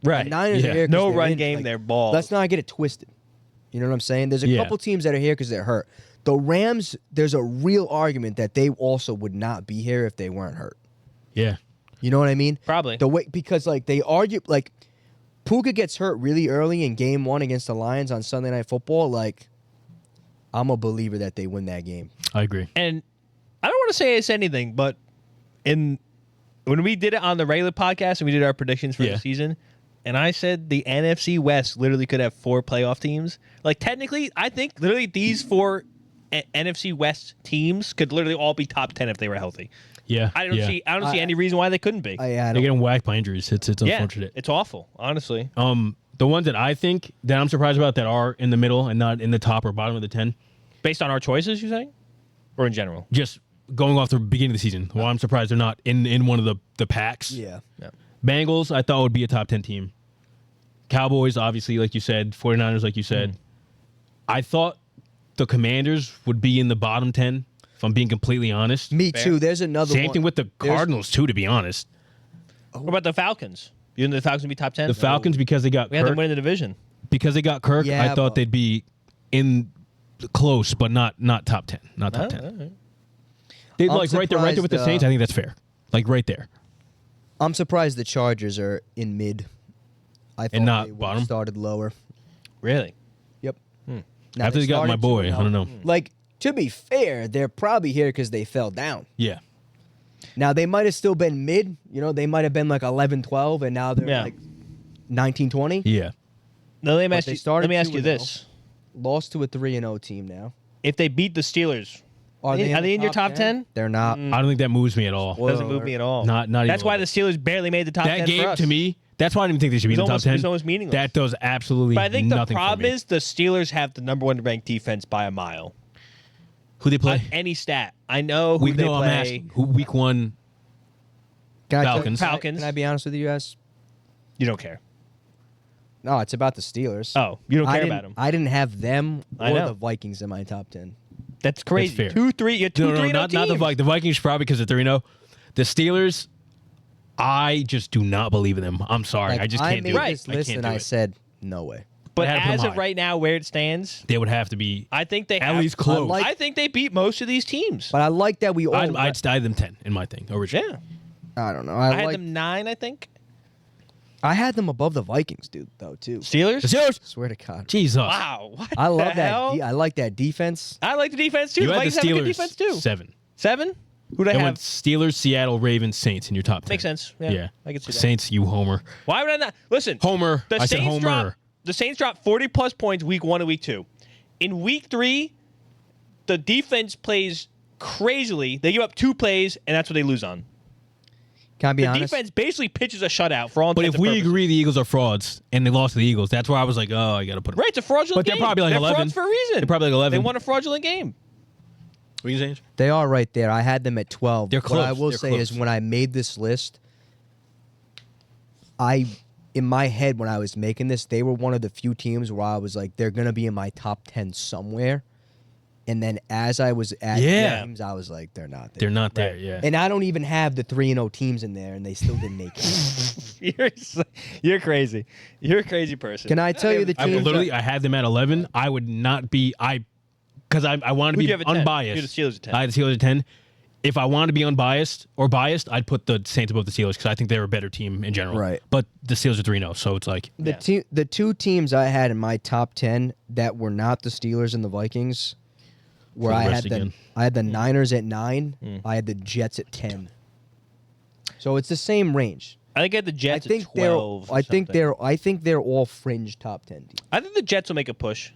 Right. The Niners Yeah. are here 'cause No they're run in- game, like, they're balls. Let's not get it twisted. You know what I'm saying? There's a Yeah. couple teams that are here because they're hurt. The Rams, there's a real argument that they also would not be here if they weren't hurt. Yeah. You know what I mean? Probably. The way because like they argue like Puka gets hurt really early in game 1 against the Lions on Sunday Night Football. Like I'm a believer that they win that game. I agree. And I don't want to say it's anything, but when we did it on the regular podcast and we did our predictions for the season, and I said the NFC West literally could have 4 playoff teams. Like technically, I think literally these 4 NFC West teams could literally all be top 10 if they were healthy. Yeah. I don't see any reason why they couldn't be. They're getting whacked by injuries. It's unfortunate. It's awful, honestly. The ones that I think that I'm surprised about that are in the middle and not in the top or bottom of the 10. Based on our choices, you're saying? Or in general? Just going off the beginning of the season. Well, I'm surprised they're not in one of the packs. Yeah. Bengals, I thought would be a top 10 team. Cowboys, obviously, like you said. 49ers, like you said. I thought the Commanders would be in the bottom 10, if I'm being completely honest. Me too. There's another Same one. thing with the Cardinals, too, to be honest. What about the Falcons? You think the Falcons would be top 10? The Falcons, because they got We had them Kirk. winning the division. Because they got Kirk, Yeah, I thought but- they'd be in close, but not top 10. Not top 10. All right. They I'm like right there with the surprised, Saints. I think that's fair. Like right there. I'm surprised the Chargers are in mid. I thought not they would've bottom? started lower. Really? Yep. Now After they got my started boy, 2-0. I don't know. Like to be fair, they're probably here because they fell down. Yeah. Now they might have still been mid. You know, they might have been like 11-12, and now they're like 19-20. Yeah. Now, let me But ask they you, started let me ask you 2-0. this. Lost to a 3-0 team now. If they beat the Steelers, are they in your top 10? They're not. I don't think that moves me at all. Well, Doesn't move me at all. Not even That's a why little the Steelers barely made the top 10 that for game us. to me, that's why I didn't think they should be in the top 10. It's almost meaningless. That does absolutely But I think the nothing for problem me. is the Steelers have the number 1 ranked defense by a mile. Who they play? On any stat. I know who We they know I'm play. asking. Who week 1? Can I tell- Falcons. Falcons. Can I be honest with you guys? You don't care. No, it's about the Steelers. Oh, you don't I care didn't- about them. I didn't have them I or know. the Vikings in my top 10. That's crazy. fair. 2-3. You're 2-3 No, not the Vikings. The Vikings probably because of 3-0. The Steelers, I just do not believe in them. I'm sorry. Like, I just can't made do it. this list can't and do I it. said no way. But I had to put as them of high. right now, where it stands, They would have to be I think they at have, least close. like- I think they beat most of these teams. But I like that we all. I'd style them 10 in my thing originally. Yeah. I don't know. I I had like. them 9, I think. I had them above the Vikings, dude. Though too. Steelers? The Steelers? Swear to God. Jesus. Wow. What I love the that. hell? I like that defense. I like the defense too. You The had the Vikings have a good Steelers defense too. 7. 7? Who'd I They have? went Steelers, Seattle, Ravens, Saints in your top 10. Makes sense. Yeah. I can see that. Saints, you homer. Why would I not? Listen. Homer. The I said Saints homer. The Saints dropped 40 plus points week 1 and week 2. In week 3, the defense plays crazily. They give up 2 plays, and that's what they lose on. Can I be The honest? defense basically pitches a shutout for all But intents if and we purposes. agree the Eagles are frauds and they lost to the Eagles, that's why I was like, oh, I got to put them. Right, it's a fraudulent But they're game. probably like They're 11. frauds for a reason. They're probably like 11. They won a fraudulent game. What are you saying? They are right there. I had them at 12. They're What I close. will They're say close. is when I made this list, in my head when I was making this, they were one of the few teams where I was like, they're gonna be in my top 10 somewhere. And then as I was at Yeah. games, I was like, they're not there. They're not there, Right. yeah. And I don't even have the 3-0 teams in there, and they still didn't make it. You're crazy. You're a crazy person. Can I tell you the I teams? literally, I had them at 11. I would not be, because I wanted to Who'd be you have at 10? unbiased. You had the Steelers at 10. I had the Steelers at 10. If I wanted to be unbiased or biased, I'd put the Saints above the Steelers because I think they're a better team in general. Right. But the Steelers are 3-0, so it's like, The two teams I had in my top 10 that were not the Steelers and the Vikings, where For the I rest had again. I had the Niners at 9, I had the Jets at 10. So it's the same range. I think I had the Jets I think at 12. I think they're all fringe top 10 teams. I think the Jets will make a push.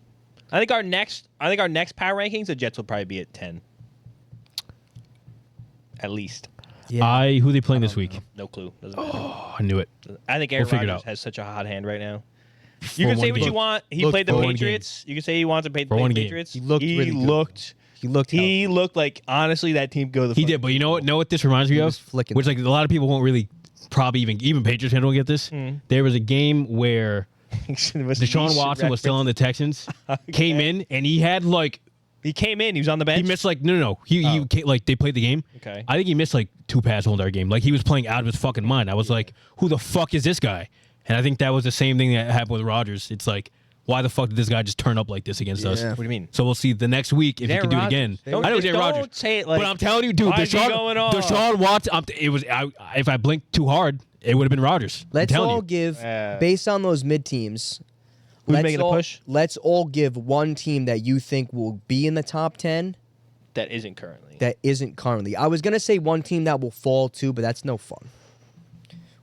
I think our next power rankings, the Jets will probably be at 10. At least. Yeah. who they playing this week? No clue. Doesn't matter. Oh, I knew it. I think Aaron figure it Rodgers out. has such a hot hand right now. For You can say one what game. you want. He Look, played the for one Patriots. You can say he wants to play For one the game. Patriots. He looked really good. He looked like honestly that team go the. He fuck- did, but you know what this reminds me He of? was flicking Which like a lot of people won't really, probably even Patriots fans don't get this. There was a game where Deshaun Watson was still on the Texans, came in and he had like He came in. He was on the bench. he missed like no. He like they played the game. Okay. I think he missed like 2 passes the whole entire game. Like he was playing out of his fucking mind. I was like, who the fuck is this guy? And I think that was the same thing that happened with Rodgers. It's like, why the fuck did this guy just turn up like this against us? Yeah. What do you mean? So we'll see the next week if he can do it again. I know it's Aaron Rodgers. Don't say it like. But I'm telling you, dude, why is he going off? Deshaun Watson. If I blinked too hard, it would have been Rodgers. Let's I'm telling all you. give, based on those mid teams, Who's let's making a all- push? Let's all give one team that you think will be in the top 10 That isn't currently. that isn't currently. I was going to say one team that will fall too, but that's no fun.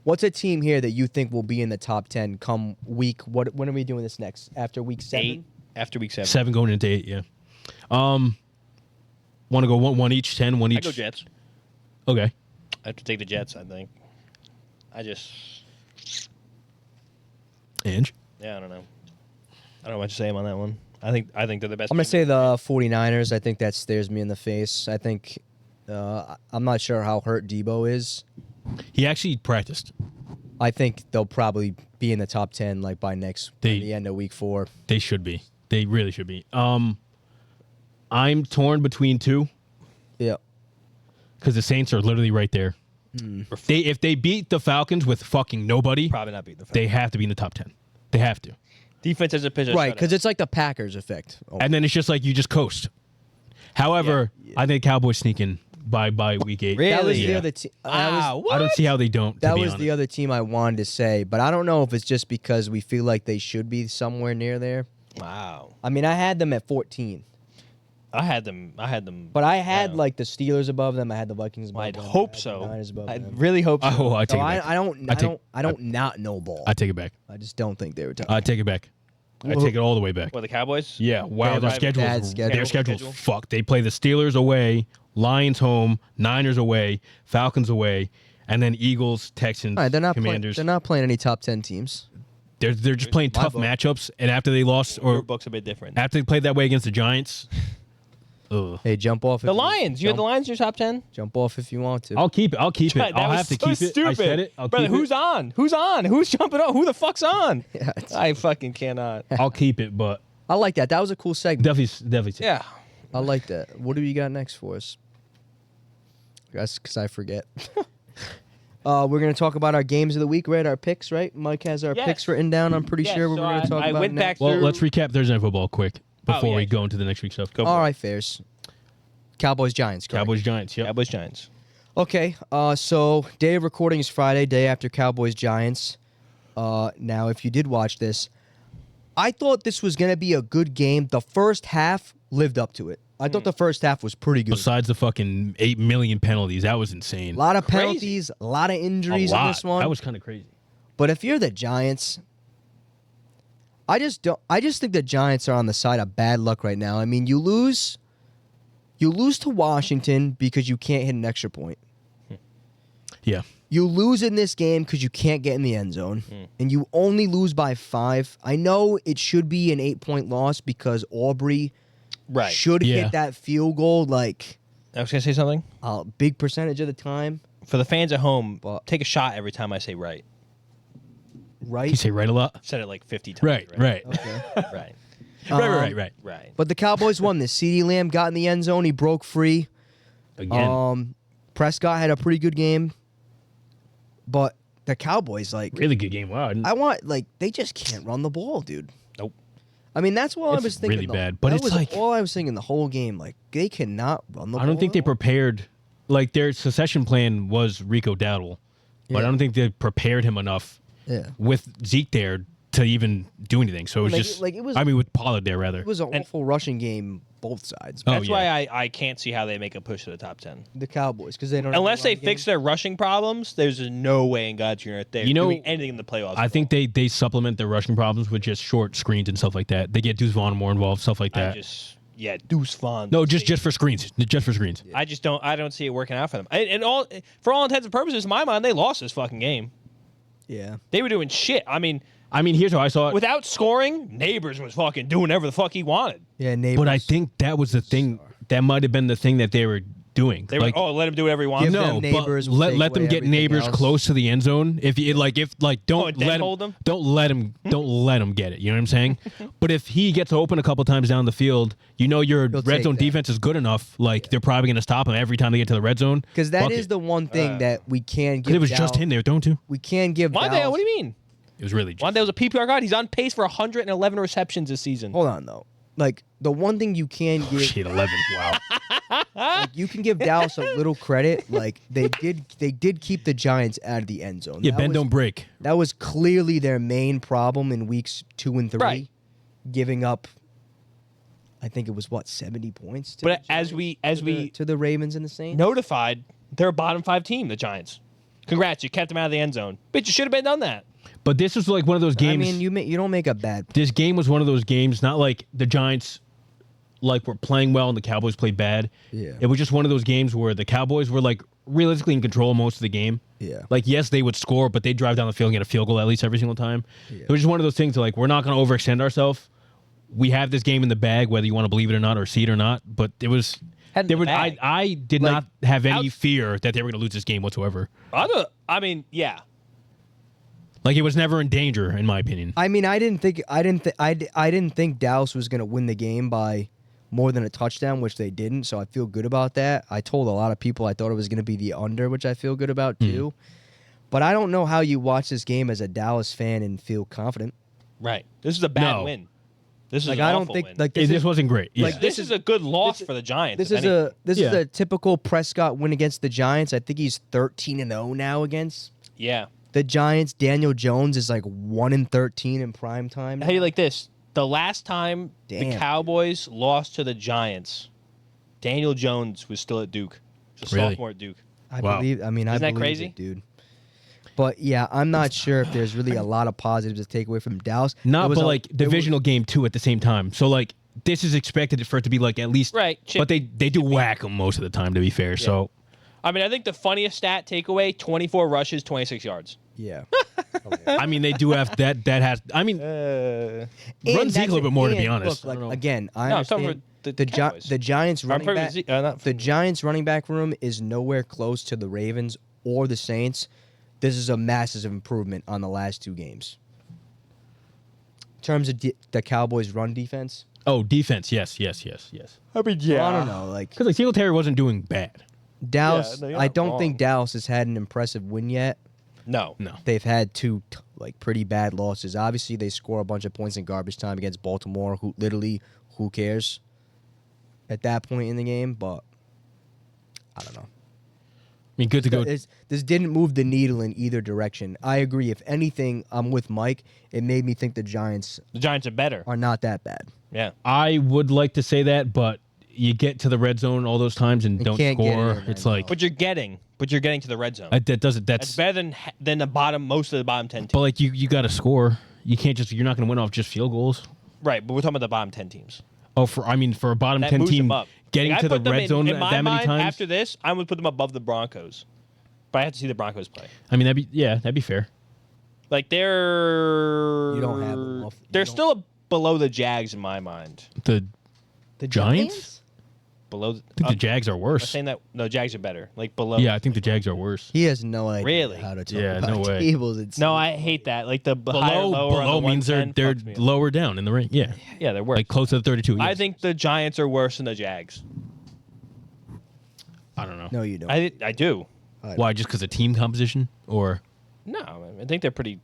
What's a team here that you think will be in the top 10 come week? When are we doing this next? After week 7? 8 after week 7. 7 going into 8, yeah. Want to go one each, 10, one I each? go Jets. Okay. I have to take the Jets, I think. Ange? Yeah, I don't know. I don't know what to say on that one. I think they're the best. I'm going to team. say the 49ers. I think that stares me in the face. I think I'm not sure how hurt Debo is. He actually practiced. I think they'll probably be in the top 10 like by the end of week 4. They should be. They really should be. I'm torn between 2 Yeah. because the Saints are literally right there. If they beat the Falcons with fucking nobody, Probably not beat the Falcons. they have to be in the top 10. They have to. Defense has a pitch. Right, because it's like the Packers effect. Oh, And then it's just like you just coast. However, I think Cowboys sneak in by week 8. Really? that was the Yeah. other team. what? I don't see how they don't. That was the other team I wanted to say, but I don't know if it's just because we feel like they should be somewhere near there. Wow. I mean, I had them at 14, I had them. but I had like the Steelers above them. I had the Vikings above I'd them. hope I had so. the Niners above I them. really hope so. Oh, I So take it back. I don't not know ball. I take it back. I just don't think they were top. I take it back. I take it all the way back. What, the Cowboys? Yeah, wow, Bad their bad schedule's schedule. their schedule's Schedule. fucked. They play the Steelers away, Lions home, Niners away, Falcons away, and then Eagles, Texans, All right, they're not playing. Commanders. They're not playing any top 10 teams. They're just playing My tough book. matchups, and after they lost Your or book's a bit different. after they played that way against the Giants, ugh. Hey, jump off. The Lions. You had the Lions in your top 10? Jump off if you want to. I'll keep it. I'll keep it. That I'll was have to so keep stupid. it. I said it. I'll Brother, keep who's it. on? Who's on? Who's jumping on? Who the fuck's on? Yeah, it's- I fucking cannot. I'll keep it, but I like that. That was a cool segment. definitely. Yeah. I like that. What do you got next for us? That's because I forget. We're going to talk about our games of the week, right? Our picks, right? Mike has our Yes. picks written down. I'm pretty Yes, sure we're so going to talk I about went next. back Well, through- let's recap Thursday Night Football quick before yeah, we sure. go into the next week's stuff. Go for All it. right, Fairs. Cowboys, Giants. Correct? Cowboys, Giants. Yep. Cowboys, Giants. Okay, so day of recording is Friday, day after Cowboys, Giants. Now, if you did watch this, I thought this was going to be a good game. The first half lived up to it. I thought the first half was pretty good. Besides the fucking 8 million penalties, that was insane. A lot of Crazy. penalties, a lot of injuries A in lot. this one. That was kind of crazy. But if you're the Giants, I just think the Giants are on the side of bad luck right now. I mean, you lose to Washington because you can't hit an extra point. Yeah. You lose in this game because you can't get in the end zone, and you only lose by 5. I know it should be an 8-point loss because Aubrey Right. should Yeah. hit that field goal like I was going to say something. a big percentage of the time, For the fans at home, But- take a shot every time I say right. right? You say right a lot? I've said it like 50 times. Right. Okay. Right. Right. But the Cowboys won this. CeeDee Lamb got in the end zone. He broke free. Again. Prescott had a pretty good game. But the Cowboys, Really good game. Wow. they just can't run the ball, dude. Nope. I mean, that's what I It's was thinking. really bad, but that it's was like- all I was thinking the whole game. Like, they cannot run the ball. I don't think they at all. prepared. Like, their succession plan was Rico Dowdle. But Yeah. I don't think they prepared him enough Yeah. with Zeke there to even do anything. So it was Like, just. it was- I mean, with Pollard there, rather. It was an awful rushing game, both sides. Oh, That's yeah. why I can't see how they make a push to the top 10. The Cowboys, because they don't. have Unless a they run fix game. their rushing problems, there's no way in God's earth they're You know, doing anything in the playoffs. I think they supplement their rushing problems with just short screens and stuff like that. They get Deuce Vaughn more involved, stuff like that. Deuce Vaughn. No, just for screens. Just for screens. I don't see it working out for them. For all intents and purposes, in my mind, they lost this fucking game. Yeah. They were doing shit. I mean, Here's how I saw it. without scoring, Neighbors was fucking doing whatever the fuck he wanted. Yeah, neighbors. But I think that was the thing. That might have been the thing that they were doing. They were like, let him do whatever he wants. Give no, them Neighbors, but we'll let take let them away get everything Neighbors else. close to the end zone. If don't and let him hold him? don't let him get it. You know what I'm saying? But if he gets open a couple times down the field, your He'll red take zone that. defense is good enough. Like they're probably going to stop him every time they get to the red zone. Because that Fuck is it. the one thing that we can give. It was just him there, don't you? We can give. Why the hell? Dallas- What do you mean? It was really just. One day was a PPR guide. He's on pace for 111 receptions this season. Hold on though. Like the one thing you can give, Shit, 11. Wow. like, you can give Dallas a little credit. Like they did keep the Giants out of the end zone. Yeah, That bend was- don't break. That was clearly their main problem in weeks 2 and 3, Right. giving up. I think it was 70 points. To But the as Giants, we to the Ravens and the Saints. notified, they're a bottom 5 team, the Giants. Congrats, you kept them out of the end zone. But you should have been done that. But this was like one of those games. I mean, you don't make a bad. This game was one of those games, not like the Giants like were playing well and the Cowboys played bad. Yeah. It was just one of those games where the Cowboys were like realistically in control most of the game. Yeah. Like, yes, they would score, but they'd drive down the field and get a field goal at least every single time. Yeah. It was just one of those things that, like, we're not going to overextend ourselves. We have this game in the bag, whether you want to believe it or not or see it or not. But it was. Had in There the was bag. I did Like, not have any out- fear that they were going to lose this game whatsoever. I mean, yeah. Like, it was never in danger, in my opinion. I mean, I didn't think Dallas was going to win the game by more than a touchdown, which they didn't. So I feel good about that. I told a lot of people I thought it was going to be the under, which I feel good about too. But I don't know how you watch this game as a Dallas fan and feel confident. Right. This is a bad No. win. This is Like an I don't awful think win. like This this is wasn't great. Yeah. like, this is a good loss for the Giants. this if is anything. is Yeah. a typical Prescott win against the Giants. I think he's 13-0 now against Yeah. the Giants. Daniel Jones is like 1-13 in prime time. How do you like this? The last time the Damn. Cowboys lost to the Giants, Daniel Jones was still at Duke. He was a Really? sophomore at Duke. I Wow. believe. I mean, I Isn't that believe crazy? it, dude. But yeah, I'm not sure if there's really a lot of positives to take away from Dallas. Not, It was but a- like it was- divisional game too at the same time. So like this is expected for it to be like at least Right, But they do whack them most of the time to be fair. So I mean, I think the funniest stat takeaway: 24 rushes, 26 yards. Yeah. I mean they do have that has. I mean And run Zeke that's a little bit more to be and honest. Look, I don't know. like again, I No, I'm talking understand about the Cowboys. the Giants I'm running probably back. not The Giants running back room is nowhere close to the Ravens or the Saints. This is a massive improvement on the last 2 games. In terms of the Cowboys' run defense, Oh, defense, yes. I mean, yeah. I don't know. Like Because like Singletary wasn't doing bad. Dallas, no, you're I not don't wrong. think Dallas has had an impressive win yet. No. No. They've had 2 like pretty bad losses. Obviously, they score a bunch of points in garbage time against Baltimore. Who cares at that point in the game? But I don't know. I mean, good to go. This didn't move the needle in either direction. I agree. If anything, I'm with Mike. It made me think the Giants The Giants are better. are not that bad. Yeah. I would like to say that, but you get to the red zone all those times and They don't can't get score. in, I It's know. like But you're getting to the red zone. that doesn't. That's That's better than the bottom, most of the bottom 10 teams. but like you got to score. You can't just. You're not going to win off just field goals. Right, but we're talking about the bottom 10 teams. Oh, for a bottom That 10 moves team them up. getting Like, I to the put them red zone in my that many mind, times. After this, I would put them above the Broncos. But I have to see the Broncos play. I mean, that'd be fair. Like they're You don't have enough- you They're don't- still below the Jags in my mind. The The Giants? Below. I think the Jags are I'm worse. saying that no Jags are better. Like below. Yeah, I think the Jags are worse. He has no idea Really? how to talk Yeah, about no way. tables. It's No, I hate that. Like the higher, Below lower on the means they're 110 fucks me up. lower down in the ring. Yeah, Yeah, they're worse. like close to the 32. I yes. think the Giants are worse than the Jags. I don't know. no, you don't. I do. Why? Just because of team composition, or No, I think they're pretty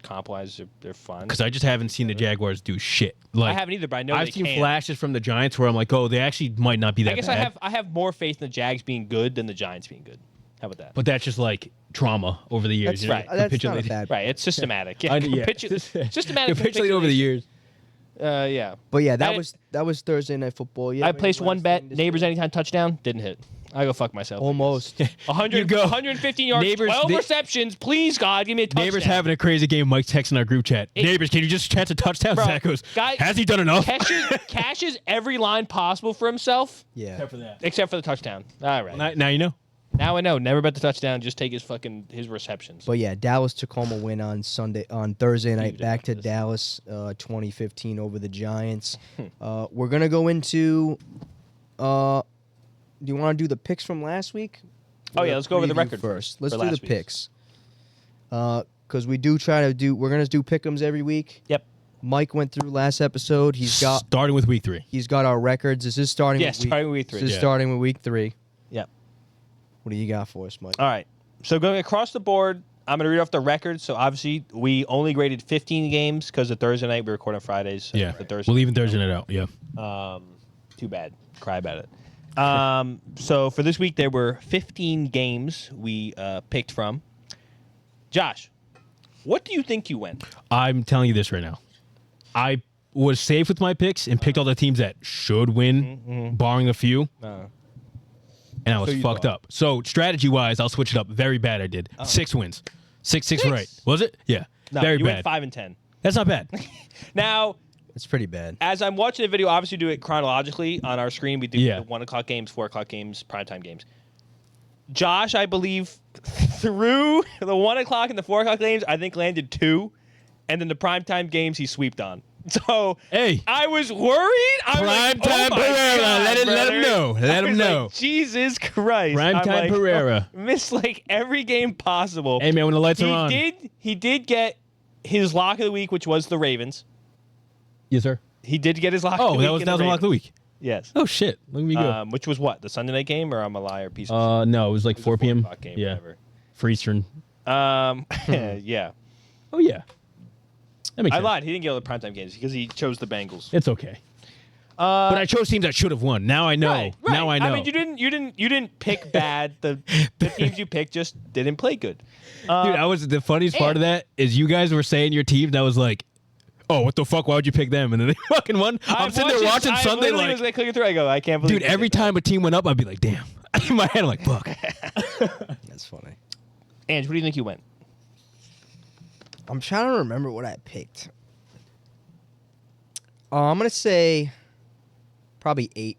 comp-wise. They're fun. because I just haven't seen the Jaguars do shit. Like I haven't either, but I know I've they seen can. flashes from the Giants where I'm like, oh, they actually might not be that I guess bad. I have more faith in the Jags being good than the Giants being good. How about that? But that's just like trauma over the years. That's you know, right. That's not a capitulated. bad. Right, it's systematic. Yeah, I- yeah. systematic. Capitulated over the years. Yeah. But yeah, I- that was Thursday Night Football. Yeah, I placed one bet. Neighbors anytime touchdown didn't hit. I go fuck myself. almost. 100, You go. 115 yards, Neighbors- 12 they- receptions. Please, God, give me a touchdown. Neighbors having a crazy game. Mike's texting our group chat. Neighbors, can you just chance a touchdown? Bro, Zach goes, guy- has he done enough? Cashes every line possible for himself, Yeah. for that. except for the touchdown. All right. Now you know. Now I know. Never bet the touchdown. Just take his receptions. But yeah, Dallas took home a win on Thursday night, Dude, back to this- Dallas, 2015 over the Giants. We're gonna go into. Do you want to do the picks from last week? Oh, Or yeah, let's go over the preview record first. for Let's do the last week's. picks. Because we do try to do. We're gonna do pick'ems every week. Yep. Mike went through last episode. He's got Starting with week 3. our records. This is starting. Yeah, with week, starting with week 3. This is Yeah. starting with week 3. Yep. What do you got for us, Mike? All right. So going across the board, I'm going to read off the records. So, obviously, we only graded 15 games because of Thursday night. We record on Fridays. So Yeah. the Thursday We're leaving Thursday night out. Yeah. Too bad. Cry about it. So, for this week, there were 15 games we picked from. Josh, what do you think you went? I'm telling you this right now. I was safe with my picks and picked all the teams that should win, barring a few. And I was you fucked thought. up. So strategy-wise, I'll switch it up. Very bad I did. 6 wins. 6 right. Was it? Yeah. No, Very you bad. went 5 and 10. That's not bad. Now, It's pretty bad. as I'm watching the video, obviously do it chronologically on our screen. We do Yeah. the 1 o'clock games, 4 o'clock games, primetime games. Josh, I believe, through the 1 o'clock and the 4 o'clock games, I think landed 2. And then the primetime games he sweeped on. So Hey. I was worried. I was like, Primetime oh my Pereira. God, Let him brother. know. Let I him was know. like, Jesus Christ. I'm Primetime like, Pereira. missed like every game possible. Hey, man, when the lights are on. He did get his lock of the week, which was the Ravens. Yes, sir. He did get his lock of the Oh, week. that was in the unlock of the Ravens. week. Yes. Oh, shit. Look at me go. Which was what? The Sunday night game, or I'm a liar piece of shit? No, it was like It was 4 a 4 p.m. o'clock game, Yeah. whatever. For Eastern. Yeah. Oh, yeah. That makes I sense. lied. He didn't get all the primetime games because he chose the Bengals. It's okay. But I chose teams that should have won. Now I know. Right. Now I know. I mean, you didn't pick bad. The teams you picked just didn't play good. Dude, I was the funniest part of that is you guys were saying your team, and I was like, "Oh, what the fuck? Why would you pick them?" And then they fucking won. I'm sitting there watching Sunday, I was like, clicking through. I go, I can't believe. dude. Every time a team went up, I'd be like, "Damn." In my head, I'm like, "Fuck." That's funny. Ange, what do you think you went? I'm trying to remember what I picked. I'm gonna say probably 8.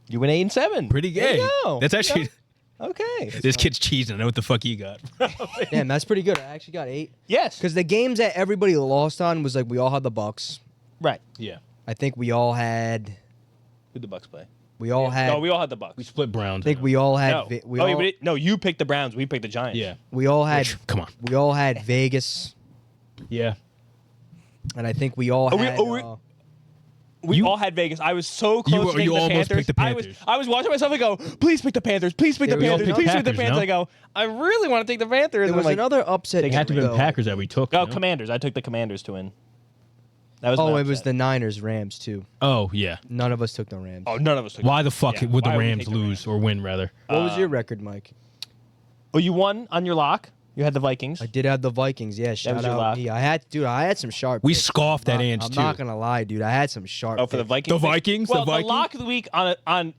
You went 8 and 7. Pretty There gay. you go. That's actually Okay. this kid's cheesing. I know what the fuck you got. Damn, that's pretty good. I actually got 8 Yes. because the games that everybody lost on was like we all had the Bucks. Right. Yeah, I think we all had. Who'd the Bucks play? We all had. No, we all had the Bucks. we split Browns. I think we all had. No. We Oh, all, no, you picked the Browns. We picked the Giants. Yeah. we all had. Come on. We all had Vegas, Yeah. and I think we all Oh, we- had. oh, we- We You- all had Vegas. I was so close to picking the almost Panthers. picked the Panthers. I was watching myself and go, please pick the Panthers. Please pick the There we go. Panthers. Pick Please pick the Packers, Panthers. no? I go, I really want to take the Panthers. there And was I'm like, another upset. It had to have been though. the Packers that we took. Oh, no? Commanders. I took the Commanders to win. That was Oh, my it was upset. the Niners Rams too. Oh yeah. None of us took the Rams. Oh, none of us took Why the fuck Yeah, would the why would we Rams take the lose Rams? or win rather? What was your record, Mike? Oh, you won on your lock? You had the Vikings? I did have the Vikings. Yeah, shout was your out lock? me. I had some sharp. We picks. scoffed at Ange I'm too. not gonna lie, dude. I had some sharp. Oh, for the picks. Vikings? The Vikings? Well, The Vikings? lock of the week on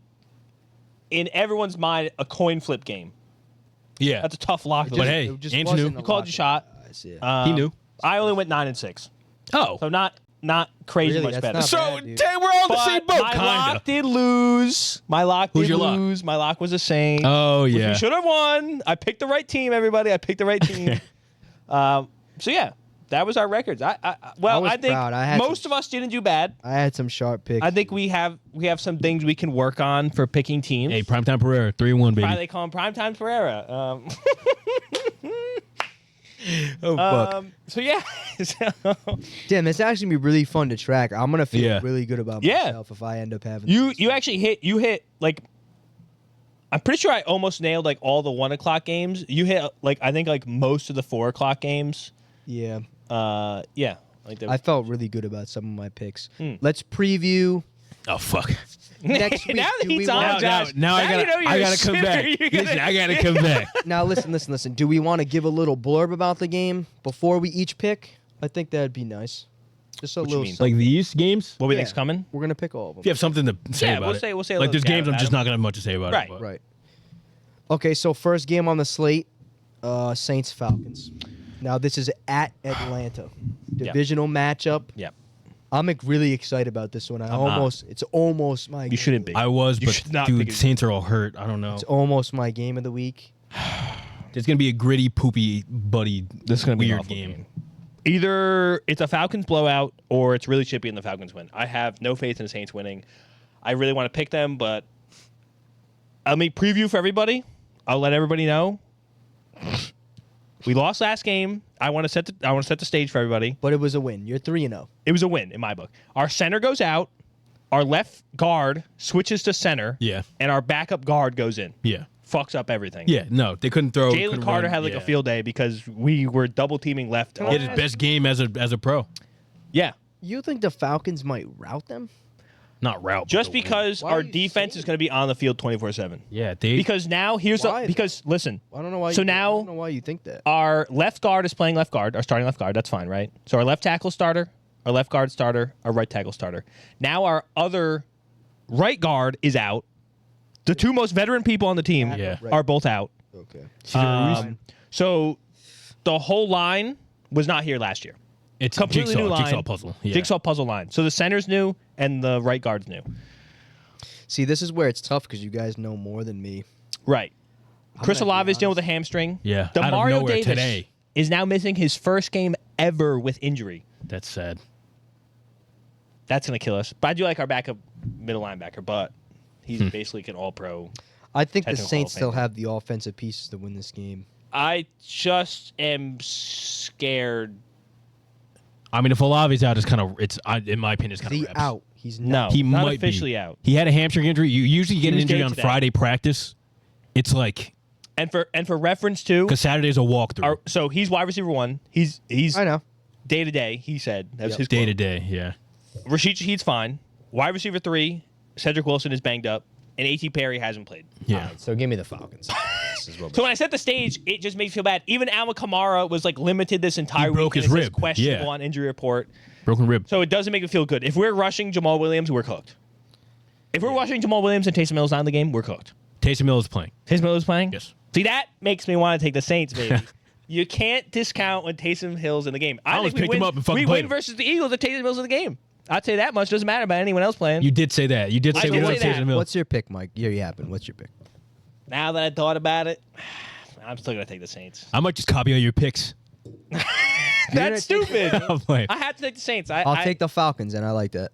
in everyone's mind, a coin flip game. Yeah. That's a tough lock. But hey, It just Ange wasn't knew. a You called lot your shot. of guys, yeah. He knew. I only went 9 and 6. Oh. So not crazy Really? much That's better. not So bad, dude. we're all in the But same boat, my kinda. lock did lose. My lock Who's did your lock? lose. My lock was the Saints. Oh which yeah. We should have won. I picked the right team, everybody. I picked the right team. So yeah, that was our records. I was think proud. I had most some- of us didn't do bad. I had some sharp picks. I think we have some things we can work on for picking teams. Hey, primetime Pereira, 3-1, baby. Why they call him Primetime Pereira. Oh fuck! So yeah. So, Damn, it's actually gonna be really fun to track. I'm gonna feel Yeah. really good about Yeah. myself if I end up having you actually hit like. I'm pretty sure I almost nailed like all the 1 o'clock games. You hit like I think like most of the 4 o'clock games. Yeah, Yeah. Like that. I felt really good about some of my picks. Hmm. Let's preview Oh fuck. next week. Now that Do we he's want- on, Josh. Now I Now gotta you know you're I a gotta come sinner. back. You gotta- Listen, I gotta come back. Now listen. Do we want to give a little blurb about the game before we each pick? I think that'd be nice. Just a What you little. mean? Like these games? What we Yeah. think's coming? We're gonna pick all of them. If you have something to say Yeah, about we'll it. say- we'll say a like little there's games I'm about just it. not gonna have much to say about Right. it. but- Right. Okay, so first game on the slate, Saints Falcons. Now this is at Atlanta, divisional matchup. Yep. I'm really excited about this one. It's almost my. You game shouldn't of the be. week. I was, You but should not pick dude, it. Saints are all hurt. I don't know. It's almost my game of the week. It's gonna be a gritty, poopy, buddy. This is gonna be an weird awful game. Either it's a Falcons blowout or it's really chippy and the Falcons win. I have no faith in the Saints winning. I really want to pick them, but I'll make preview for everybody. I'll let everybody know. We lost last game. I want to set the stage for everybody. But it was a win. You're 3-0. It was a win in my book. Our center goes out. Our left guard switches to center. Yeah. And our backup guard goes in. Yeah. fucks up everything. Yeah, no, they couldn't throw. Jalen couldn't Carter run, had like yeah. a field day because we were double teaming left. He had his best game as a pro. Yeah. You think the Falcons might rout them? Not route. but Just the win. because Why are our you defense saying is going to be on the field 24/7. Yeah, they. Because now here's Why, the because listen, I don't know why. So I now- don't know why you think that. our left guard is playing left guard, our starting left guard. That's fine, right? So our left tackle starter, our left guard starter, our right tackle starter. Now our other right guard is out. The two most veteran people on the team Yeah. are both out. Okay. So the whole line was not here last year. It's Completely jigsaw, new line. jigsaw puzzle. Yeah. Jigsaw puzzle line. So the center's new and the right guard's new. See, this is where it's tough because you guys know more than me. Right. Chris gonna be Olave is dealing with honest. a hamstring. Yeah, out of Mario nowhere Davis today. is now missing his first game ever with injury. That's sad. That's going to kill us. But I do like our backup middle linebacker, but he's basically an all-pro. I think the Technical Saints Hall of still Famer. have the offensive pieces to win this game. I just am scared. I mean, if Olave's out, it's kind of in my opinion, it's kind Is of he out? He's No, not. He not might officially be. out. He had a hamstring injury. You usually get an was injury game on today. Friday practice. It's like And for reference too, because Saturday's a walkthrough. so he's wide receiver 1. He's I know. day to day. He said that was Yep. his Day quote. to day, yeah. Rashid Shaheed's fine. Wide receiver 3, Cedric Wilson is banged up, and A.T. Perry hasn't played. Yeah. So give me the Falcons. This is what So when I set the stage, it just makes me feel bad. Even Alvin Kamara was like limited this entire He broke week. his and it says rib. questionable Yeah. on injury report. Broken rib. So it doesn't make me feel good. If we're rushing Jamal Williams, we're cooked. If we're rushing Jamal Williams and Taysom Hill's not in the game, we're cooked. Taysom Hill is playing. Taysom Hill is playing? Yes. See, that makes me want to take the Saints, baby. You can't discount when Taysom Hill's in the game. I always think we picked him win- up and fucking We played win him. versus the Eagles if Taysom Hill's in the game. I'd say that much. Doesn't matter about anyone else playing. You did say that. You did I say did we say love that. Taysom Hill. What's your pick, Mike? You're yapping. What's your pick? Now that I thought about it, I'm still going to take the Saints. I might just copy all your picks. That's stupid. I'm playing. I have to take the Saints. I'll take the Falcons, and I like that.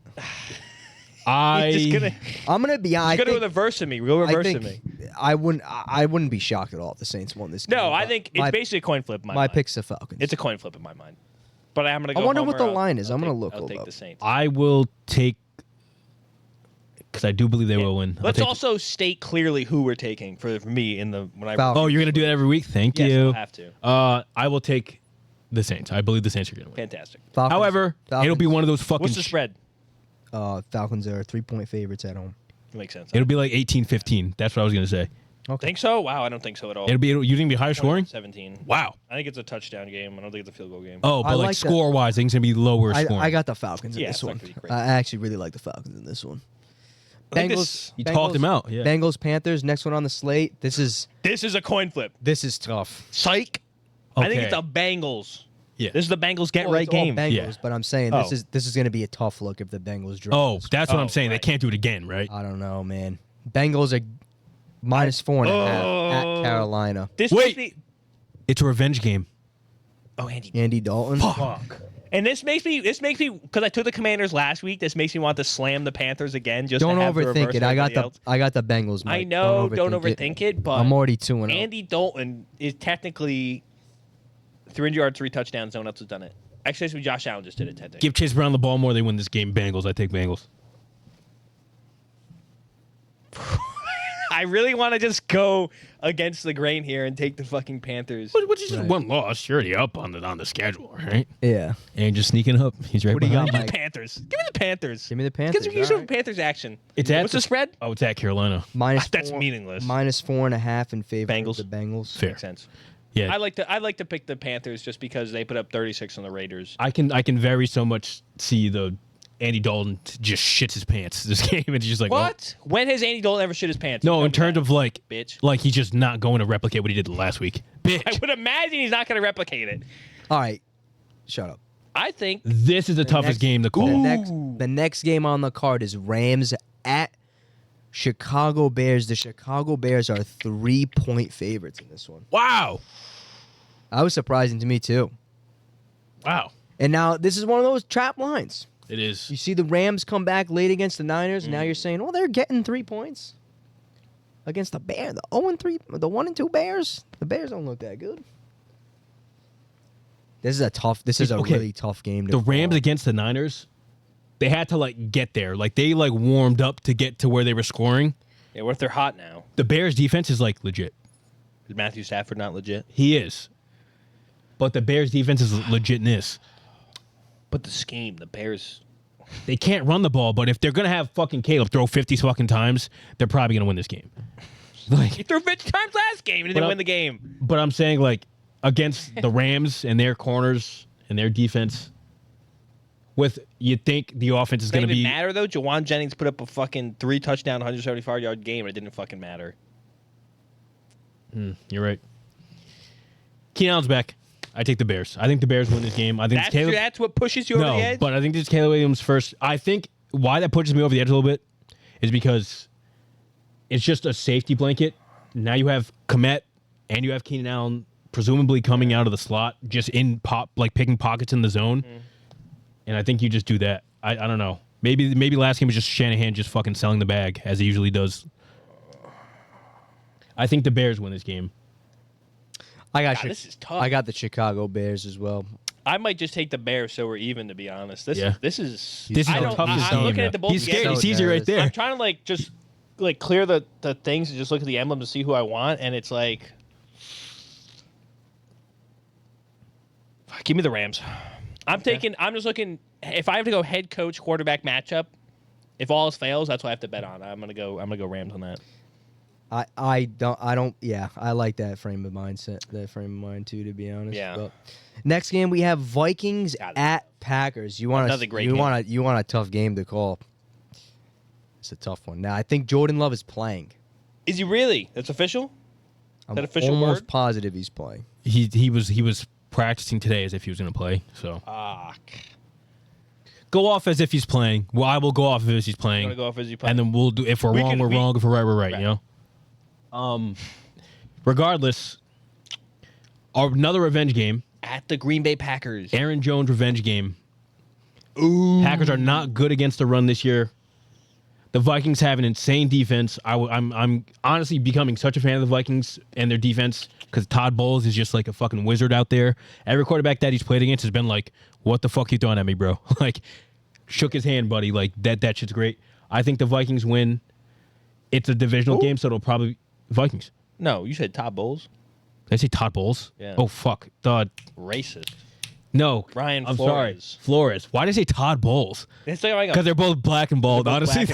Just gonna I'm gonna be. I go to think, reverse of me. Go I reverse think of me. I wouldn't be shocked at all if the Saints won this game. No, I but think it's my, basically a coin flip. In my my mind. pick's the Falcons. It's a coin flip in my mind. But I'm gonna. I Go wonder what Homer. the line is. I'm gonna take- look I'll it take up. the Saints. I will take because I do believe they will win. I'll Let's take- also state clearly who we're taking for me in the when I. Falcons. Oh, you're gonna do that every week? Thank Yes, you. I'll have to. I will take the Saints. I believe the Saints are gonna win. Fantastic. Falcons, However, it'll be one of those fucking. What's the spread? Falcons are 3-point favorites at home. Makes sense. It'll be like 18-15. That's what I was gonna say. Okay. Think so? Wow, I don't think so at all. You think it'll be higher scoring? 17. Wow. I think it's a touchdown game. I don't think it's a field goal game. Oh, I but like like that. score wise, I think it's gonna be lower scoring. I got the Falcons in Yeah, this it's not one. gonna be crazy. I actually really like the Falcons in this one. I think Bengals. this- You talked him out, yeah. Bengals, Panthers. Next one on the slate. This is a coin flip. tough. Psych. I think Okay. it's the Bengals. Yeah. This is the Bengals get Well, right it's all game. Bengals, Yeah. but I'm saying Oh. this is going to be a tough look if the Bengals drop. Oh, that's what Oh, I'm saying. They right. can't do it again, right? I don't know, man. Bengals are -4.5 at Carolina. This Wait. makes me. It's a revenge game. Oh, Andy. Andy Dalton. Fuck. And this makes me because I took the Commanders last week. This makes me want to slam the Panthers again. Just Don't to have the overthink reverse it. of I got everybody the else. I got the Bengals. Mike. I know. Don't overthink it. But I'm already 2-0. Andy Dalton is technically 300 yards, 3 touchdowns. No one else has done it. Actually, Josh Allen just did it. Technically. Give Chase Brown the ball more. They win this game. Bengals. I take Bengals. I really want to just go against the grain here and take the fucking Panthers. Which is just Right. one loss. You're already up on the schedule, right? Yeah. And just sneaking up. He's right What do you behind got, Give me Mike? the Panthers. Give me the Panthers. Give me the Because Panthers. we use all some right. Panthers action. It's at What's the spread? Oh, it's at Carolina. That's -4 meaningless. -4.5 in favor Bengals. of the Bengals. Fair. Makes sense. Yeah. I like to pick the Panthers just because they put up 36 on the Raiders. I can very so much see the Andy Dalton just shits his pants this game. It's just like What? When has Andy Dalton ever shit his pants? Oh. No, Tell in me terms that, of like bitch. he's just not going to replicate what he did last week. Bitch. I would imagine he's not going to replicate it. All right. Shut up. I think This is the toughest next- game to call. The next game on the card is Rams at Chicago Bears. The Chicago Bears are 3-point favorites in this one. Wow. That was surprising to me too. Wow. And now this is one of those trap lines. It is. You see the Rams come back late against the Niners, and now you're saying, "Oh, they're getting 3 points against the Bears, the 0-3, the 1-2 Bears. The Bears don't look that good." This is a Okay. really tough game. To The Rams call. against the Niners, they had to get there. Like they warmed up to get to where they were scoring. yeah, what if they're hot now? The Bears' defense is like legit. Is Matthew Stafford not legit? He is. But the Bears' defense is legitness. But the scheme, the Bears. They can't run the ball, but if they're gonna have fucking Caleb throw 50 fucking times, they're probably gonna win this game. He threw 50 times last game and didn't win the game. But I'm saying, like, against the Rams and their corners and their defense, you'd think the offense is Does it gonna even be matter though? Jawan Jennings put up a fucking 3-touchdown, 175-yard game, and it didn't fucking matter. You're right. Keenan Allen's back. I take the Bears. I think the Bears win this game. I think it's Caleb. That's what pushes you over the edge? But I think it's Caleb Williams first. I think why that pushes me over the edge a little bit is because it's just a safety blanket. Now you have Kmet and you have Keenan Allen presumably coming out of the slot, just picking pockets in the zone. And I think you just do that. I don't know. Maybe last game was just Shanahan just fucking selling the bag as he usually does. I think the Bears win this game. This is tough. I got the Chicago Bears as well. I might just take the Bears so we're even, to be honest. This is the toughest game. I'm looking at the both He's scared. games. He sees you right there. I'm trying to just clear the things and just look at the emblem to see who I want, and it's like, give me the Rams. I'm just looking. If I have to go head coach quarterback matchup, if all else fails, that's what I have to bet on. I'm gonna go Rams on that. I like that frame of mind too, to be honest. Yeah. But next game we have Vikings at Packers. You want a tough game to call. It's a tough one. Now I think Jordan Love is playing. Is he really? That's official? I'm that official almost word? positive he's playing. He was practicing today as if he was going to play. So go off as if he's playing. Well, I will go off as if he's playing. Go off as he's playing. And then we'll do. If we're wrong, we're wrong. If we're right, we're right. You know. Regardless, another revenge game at the Green Bay Packers. Aaron Jones revenge game. Ooh. Packers are not good against the run this year. The Vikings have an insane defense. I'm honestly becoming such a fan of the Vikings and their defense because Todd Bowles is just like a fucking wizard out there. Every quarterback that he's played against has been like, "What the fuck you throwing at me, bro?" Like, shook his hand, buddy. Like that shit's great. I think the Vikings win. It's a divisional game, so it'll probably Vikings. No, you said Todd Bowles. Did I say Todd Bowles? Yeah. Oh fuck, Racist. No, Ryan I'm Flores. sorry, Flores. Why did I say Todd Bowles? Because they're both black and bald. Honestly,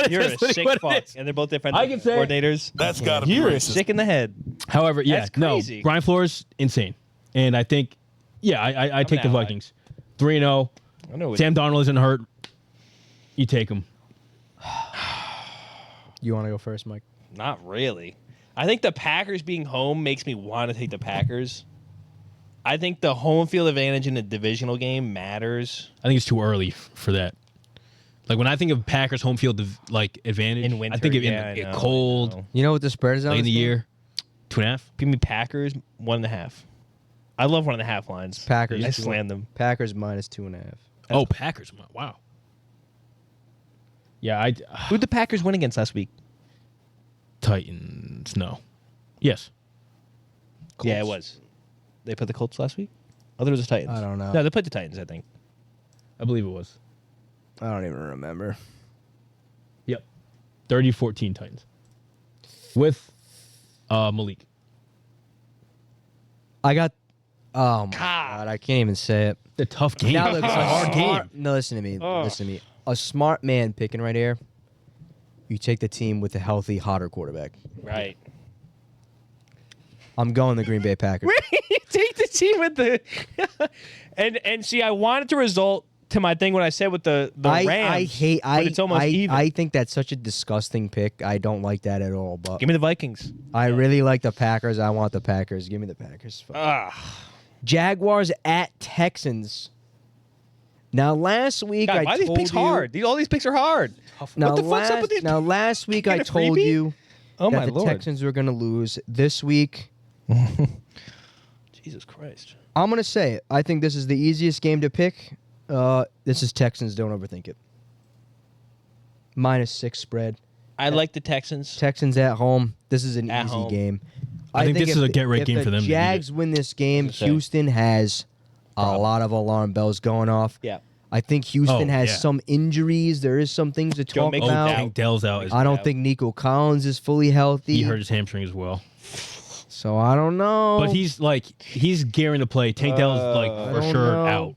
you're a sick fuck, and they're both defensive I can say coordinators. That's gotta be You're racist. sick in the head. However, yeah, That's crazy. no, Brian Flores, insane, and I think, I take the Vikings, 3-0. I know. Sam Darnold isn't hurt. You take him. You want to go first, Mike? Not really. I think the Packers being home makes me want to take the Packers. I think the home field advantage in a divisional game matters. I think it's too early for that. Like when I think of Packers home field advantage, In winter, I think of yeah, in I know, cold, I know. You know what the spread is on late in the this game? year, 2.5. Give me Packers 1.5. I love 1.5 lines. Packers. I slam them. Packers minus 2.5. Oh, Packers! Wow. Yeah, Who'd the Packers win against last week? Titans. No. Yes. Colts. Yeah, it was. They put the Colts last week? Oh, there was the Titans. I don't know. No, they played the Titans, I think. I believe it was. I don't even remember. Yep. 30-14 Titans. With Malik. I got. Oh my god! I can't even say it. The tough game. Now look, It's a hard game. No, listen to me. Listen to me. A smart man picking right here. You take the team with a healthy, hotter quarterback. Right. I'm going the Green Bay Packers. You take the team with the and see, I wanted to result to my thing when I said with the Rams. But it's almost even. I think that's such a disgusting pick. I don't like that at all. But Give me the Vikings. I really like the Packers. I want the Packers. Give me the Packers. Jaguars at Texans. Now last week God, I why are told these picks you. hard? All these picks are hard. Now, what the fuck's up with these? Now last week I Get a told freebie? you Oh that my the lord. Texans were going to lose. This week Jesus Christ. I'm going to say it. I think this is the easiest game to pick. This is Texans. Don't overthink it. -6 spread. I like the Texans. Texans at home. This is an At easy home. game. I think this if is a the- get-right game if for them. the Jags win this game, That's what I'm saying. Houston has a lot of alarm bells going off. Yeah. I think Houston has yeah. some injuries. There is some things to talk Mixon's about. out. Tank Dell's out. I don't think Nico Collins is fully healthy. He hurt his hamstring as well. So I don't know. But he's gearing to play. Tank Dell's for don't sure know. out.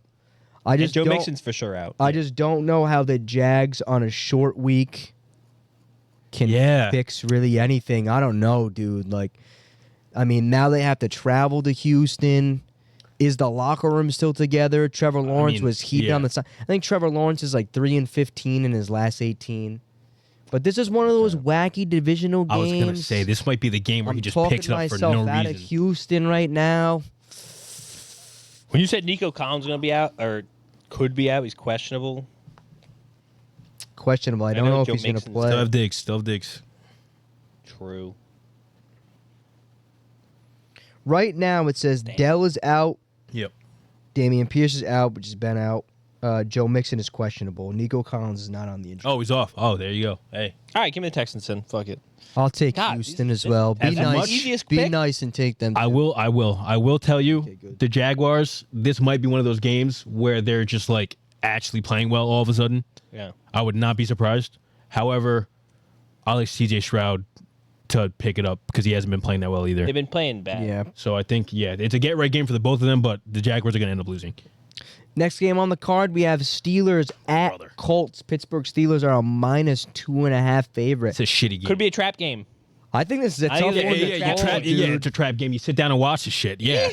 I just Joe don't, Mixon's for sure out. I just don't know how the Jags on a short week can fix really anything. I don't know, dude. Now they have to travel to Houston. Is the locker room still together? Trevor Lawrence was heating on the side. I think Trevor Lawrence is 3-15 in his last 18. But this is one of those wacky divisional games. I was gonna say this might be the game where he just picks it up for no I'm talking myself out of reason. Houston right now. When you said Nico Collins is going to be out or could be out, he's questionable. Questionable. I don't know if Joe he's going to Mixon's play. Still have Diggs. True. Right now it says Dell is out. Yep. Damian Pierce is out, which has been out. Joe Mixon is questionable. Nico Collins is not on the injury. Oh, he's off. Oh, there you go. Hey. All right, give me the Texans then. Fuck it. I'll take God, Houston these- as well. Be that's the nice. easiest Be pick. nice and take them. I too. will tell you, Okay, good. the Jaguars, this might be one of those games where they're just actually playing well all of a sudden. Yeah. I would not be surprised. However, I like CJ Stroud to pick it up because he hasn't been playing that well either. They've been playing bad. Yeah. So I think, it's a get-right game for the both of them, but the Jaguars are going to end up losing. Next game on the card, we have Steelers at Brother. Colts. Pittsburgh Steelers are a -2.5 favorite. It's a shitty game. Could be a trap game. I think this is a I tough think one it's- to call, dude. it's a trap game. You sit down and watch the shit. Yeah.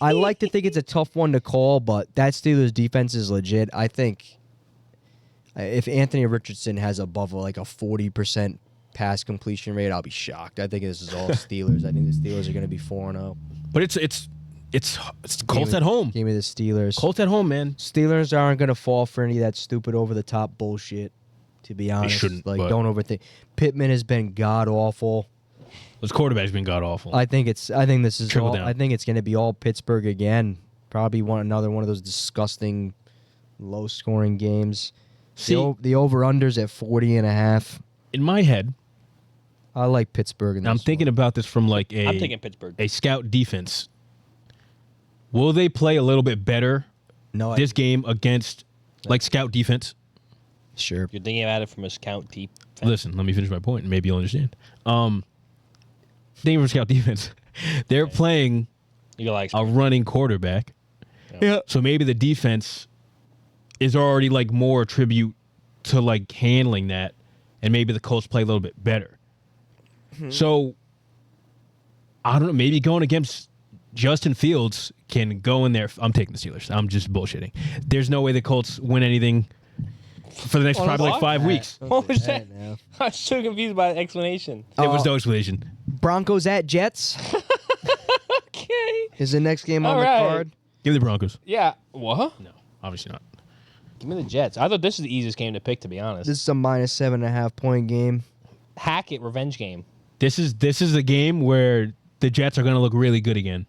I like to think it's a tough one to call, but that Steelers defense is legit. I think if Anthony Richardson has above a 40% pass completion rate, I'll be shocked. I think this is all Steelers. I think the Steelers are going to be 4-0. But it's Colts at home. Give me the Steelers. Colts at home, man. Steelers aren't going to fall for any of that stupid over-the-top bullshit, to be honest. shouldn't, but- Don't overthink. Pittman has been god-awful. Those quarterbacks been god awful. I think this is Trickle all, down. I think it's going to be all Pittsburgh again. Probably another one of those disgusting low-scoring games. See- The over-unders at 40.5. In my head, I like Pittsburgh. In I'm this thinking one. about this from I'm thinking Pittsburgh. a scout defense. Will they play a little bit better no, this game against scout defense? sure. You're thinking about it from a scout deep. Listen, let me finish my point, and maybe you'll understand. Thinking from scout defense, they're playing You like a running quarterback. Yeah. So maybe the defense is already more tribute to handling that, and maybe the Colts play a little bit better. So I don't know. Maybe going against Justin Fields can go in there. I'm taking the Steelers. I'm just bullshitting. There's no way the Colts win anything for the next probably what? 5 weeks. What was that? Now. I'm so confused by the explanation. It was no explanation. Broncos at Jets Okay. is the next game on All the right. card. Give me the Broncos. Yeah. What? No, obviously not. Give me the Jets. I thought this was the easiest game to pick, to be honest. This is a -7.5 point game. Hackett revenge game. This is a game where the Jets are going to look really good again,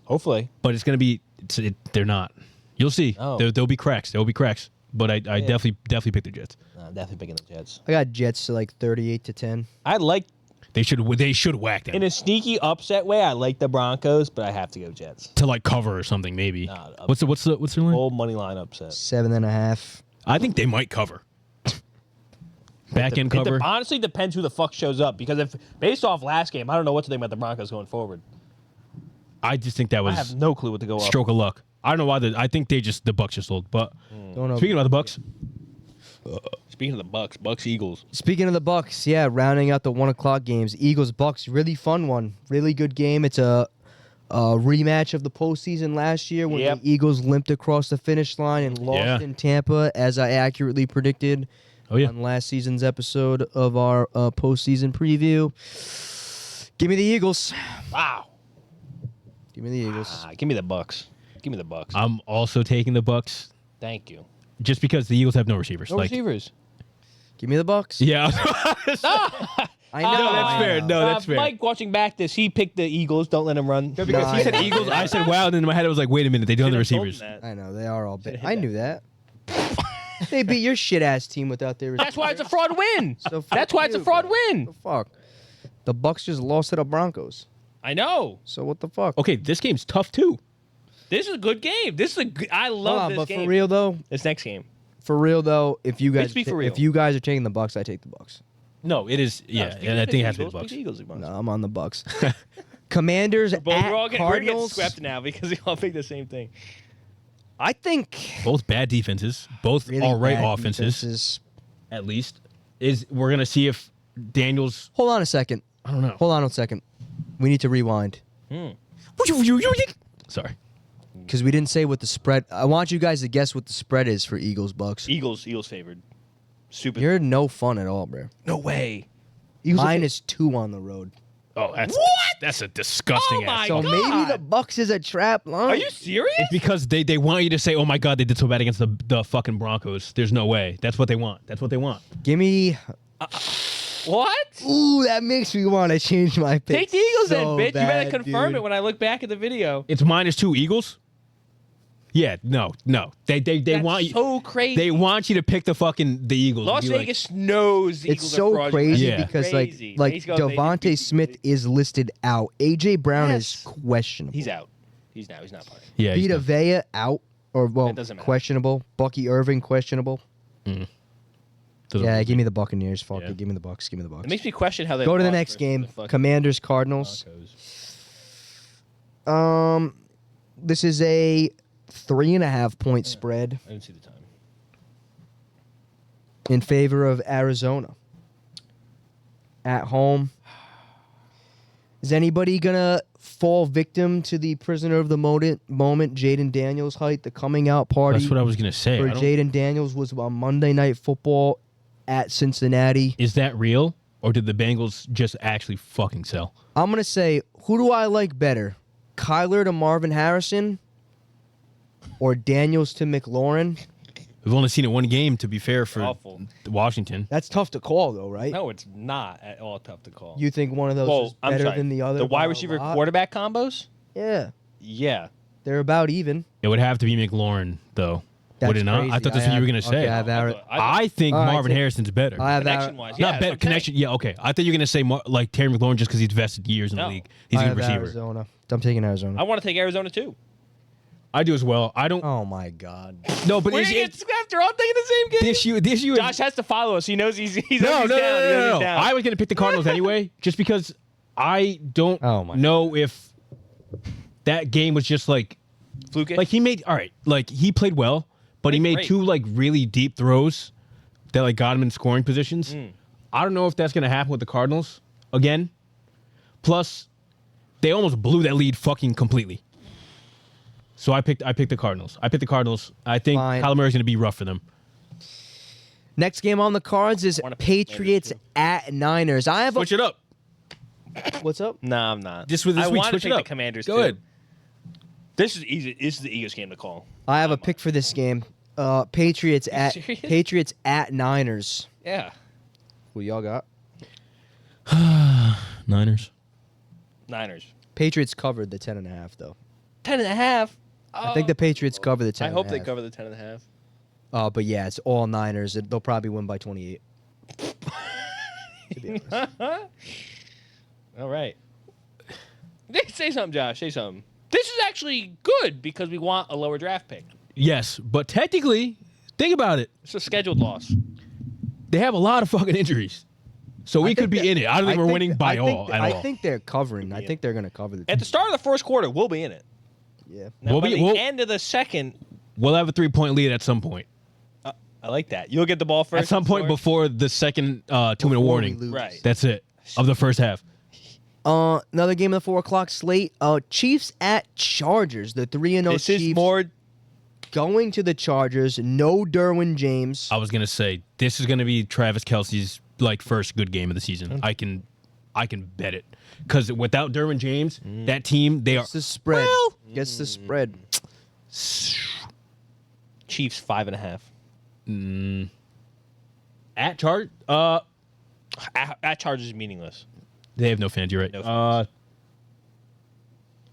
Hopefully. but it's going to be they're not. You'll see. Oh. There'll be cracks. There'll be cracks. But I definitely pick the Jets. I'm definitely picking the Jets. I got Jets to 38-10. I like, They should whack them in a sneaky upset way, I like the Broncos, but I have to go Jets. to cover or something maybe. Nah, what's the line? Old money line upset. 7.5. I think they might cover. Back end cover. It honestly depends who the fuck shows up, because if based off last game, I don't know what to think about the Broncos going forward. I just think that I was have no clue what to go off. stroke of luck. I don't know why. I think the Bucks just sold. But Don't know. speaking about the Bucks, Speaking of the Bucks Eagles. Speaking of the Bucks, yeah, rounding out the 1:00 games, Eagles Bucks, really fun one, really good game. It's a rematch of the postseason last year when Yep. the Eagles limped across the finish line and lost Yeah. in Tampa, as I accurately predicted oh yeah, on last season's episode of our postseason preview. Give me the Eagles. Wow. Give me the Eagles. Give me the Bucks. Give me the Bucks. I'm also taking the Bucks Thank you. just because the Eagles have no receivers. No receivers. Give me the Bucks. Yeah. I know. No, that's I fair. know. No, that's fair. Mike, watching back this, he picked the Eagles. Don't let him run. Because No, he said I know. Eagles, I said wow, and then in my head I was like, wait a minute, they don't have the Should've told receivers. him that. I know they are all bad. hit I that. knew that. They beat your shit ass team without their. That's why it's a fraud win. So fuck That's why it's a you, fraud bro. win. What the fuck? The Bucks just lost to the Broncos. I know. So what the fuck? Okay, this game's tough too. This is a good game. I love this but game. for real though, This next game. if you guys Let's be for real. if you guys are taking the Bucks, I take the Bucks. No, it is. Yeah, and I think it has to be the Bucks. Eagles. No, I'm on the Bucks. Commanders We're all at getting Cardinals. swept now because we all pick the same thing. I think Both bad defenses, both really all right bad offenses. defenses. At least we're gonna see if Daniels. Hold on a second. I don't know. Hold on a second. We need to rewind Sorry. because we didn't say what the spread. I want you guys to guess what the spread is for Eagles Bucks. Eagles favored. Super. You're no fun at all, bro. No way. Eagles -2 on the road. Oh, that's What? That's a disgusting Oh my ass. So God. maybe the Bucks is a trap line. Are you serious? It's because they want you to say, "Oh my God, they did so bad against the fucking Broncos." There's no way. That's what they want. That's what they want. Give me. What? Ooh, that makes me want to change my pick. Take the Eagles so then, bitch. You better bad, confirm dude. it when I look back at the video. It's -2 Eagles. Yeah, no. They That's want you. so crazy. They want you to pick the Eagles. Las Be like, Vegas knows the It's Eagles are so fraudulent. crazy Yeah. because Crazy. like Based on they Devontae just- Smith is listed out. AJ Brown Yes. is questionable. He's out. He's not playing. yeah, he's Vita done. Vea out or It doesn't matter. questionable. Bucky Irving questionable. Doesn't Yeah, really- give me the Buccaneers. Fuck Yeah. it. Give me the Bucks. Give me the Bucks. It makes me question how they Go to the lost next versus game. the fucking Commanders Cardinals. Broncos. This is a 3.5 point spread I didn't see the time. in favor of Arizona. At home. Is anybody gonna fall victim to the prisoner of the moment, Jaden Daniels height? The coming out party That's what I was gonna say. for I don't- Jaden Daniels was on Monday Night Football at Cincinnati. Is that real, or did the Bengals just actually fucking sell? I'm gonna say, who do I like better, Kyler to Marvin Harrison, or Daniels to McLaurin? We've only seen it one game, to be fair, for Awful. Washington. That's tough to call, though, right? No, it's not at all tough to call. You think one of those is I'm better sorry. than the other? The by wide a receiver lot? quarterback combos? Yeah, Yeah. they're about even. It would have to be McLaurin, though. That's Would it not? crazy. I thought that's what you were gonna say. Okay, I have I think All right, Marvin take- Harrison's better. I have Connection-wise. Not Yeah, that's better what I'm connection. Yeah, okay. I thought you were gonna say like Terry McLaurin just because he's vested years in the No. league. He's I a have good receiver. Arizona. I'm taking Arizona. I want to take Arizona too. I do as well. I don't. Oh my God. No, but We're it's, gonna get swept. They're all taking the same game. this year. Josh has to follow us. He knows he's no, knows he's down. He knows he's down. I was gonna pick the Cardinals anyway, just because I don't Oh my know if that game was just like Fluke. he made all right. Like he played well, but he Played made great. two like really deep throws that like got him in scoring positions. I don't know if that's gonna happen with the Cardinals again. Plus, they almost blew that lead fucking completely. So I picked the Cardinals. I think Fine. Kyler Murray's gonna be rough for them. Next game on the cards is wanna pick Patriots at Niners. I have a. Switch it up. What's up? No, I'm not. This week, I want to switch it take the up. Commanders Go too. ahead. This is easy. This is the Eagles game to call. I have a pick for this game. Patriots serious? at Niners. Yeah. Who y'all got? Niners. Niners. Patriots covered the 10.5 though. 10.5. I think the Patriots cover the 10. I hope they cover the 10.5. But yeah, it's all Niners. They'll probably win by 28. To be honest. All right. Say something, Josh. Say something. This is actually good because we want a lower draft pick. Yes, but technically, think about it. It's a scheduled loss. They have a lot of fucking injuries, so we I could think be in it. I don't think we're winning by I think all. that- At I all. think they're covering. I think they're going to cover the. At the start of the first quarter, we'll be in it. Yeah. Now, We'll by be- the we'll- end of the second, We'll have a 3-point lead at some point. I like that. You'll get the ball first. At some point score. before the second 2-minute Before we warning. lose. Right. That's it of the first half. Another game of the 4 o'clock slate. Chiefs at Chargers. The 3-0 This Chiefs is more. going to the Chargers. No Derwin James. I was gonna say this is gonna be Travis Kelce's like first good game of the season. I can bet it because without Derwin James, that team they are. Gets the spread. Well- Gets the spread. Chiefs 5.5. At Charge, At Chargers is meaningless. they have no fans. You're right. No fans.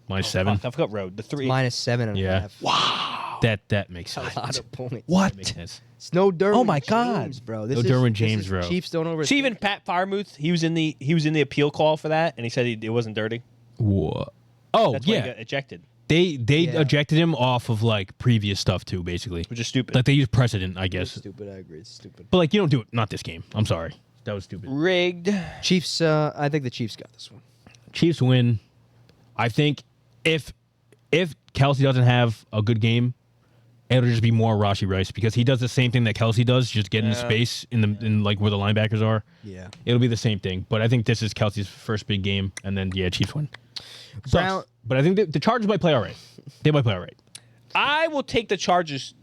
Minus 7. Fuck, I forgot road. The 3. Minus 7.5. Yeah. Wow. That makes sense. A lot of points. That makes sense. It's no Derwin. Oh my God. James, bro. No Derwin James, bro. Chiefs don't over. See, even Pat Firemuth, he was in the appeal call for that, and he said it wasn't dirty. What? Oh That's why he yeah, got ejected. They Yeah. ejected him off of like previous stuff too, basically. Which is stupid. Like they used precedent, I It's guess. stupid. I agree. It's stupid. But like you don't do it. Not this game. I'm sorry. That was stupid. Rigged. Chiefs. I think the Chiefs got this one. Chiefs win. I think if Kelsey doesn't have a good game, it'll just be more Rashi Rice because he does the same thing that Kelsey does, just get into space in like where the linebackers are. Yeah. It'll be the same thing. But I think this is Kelsey's first big game, and then Chiefs win. Brown. But I think the Chargers might play all right. They might play all right. I will take the Chargers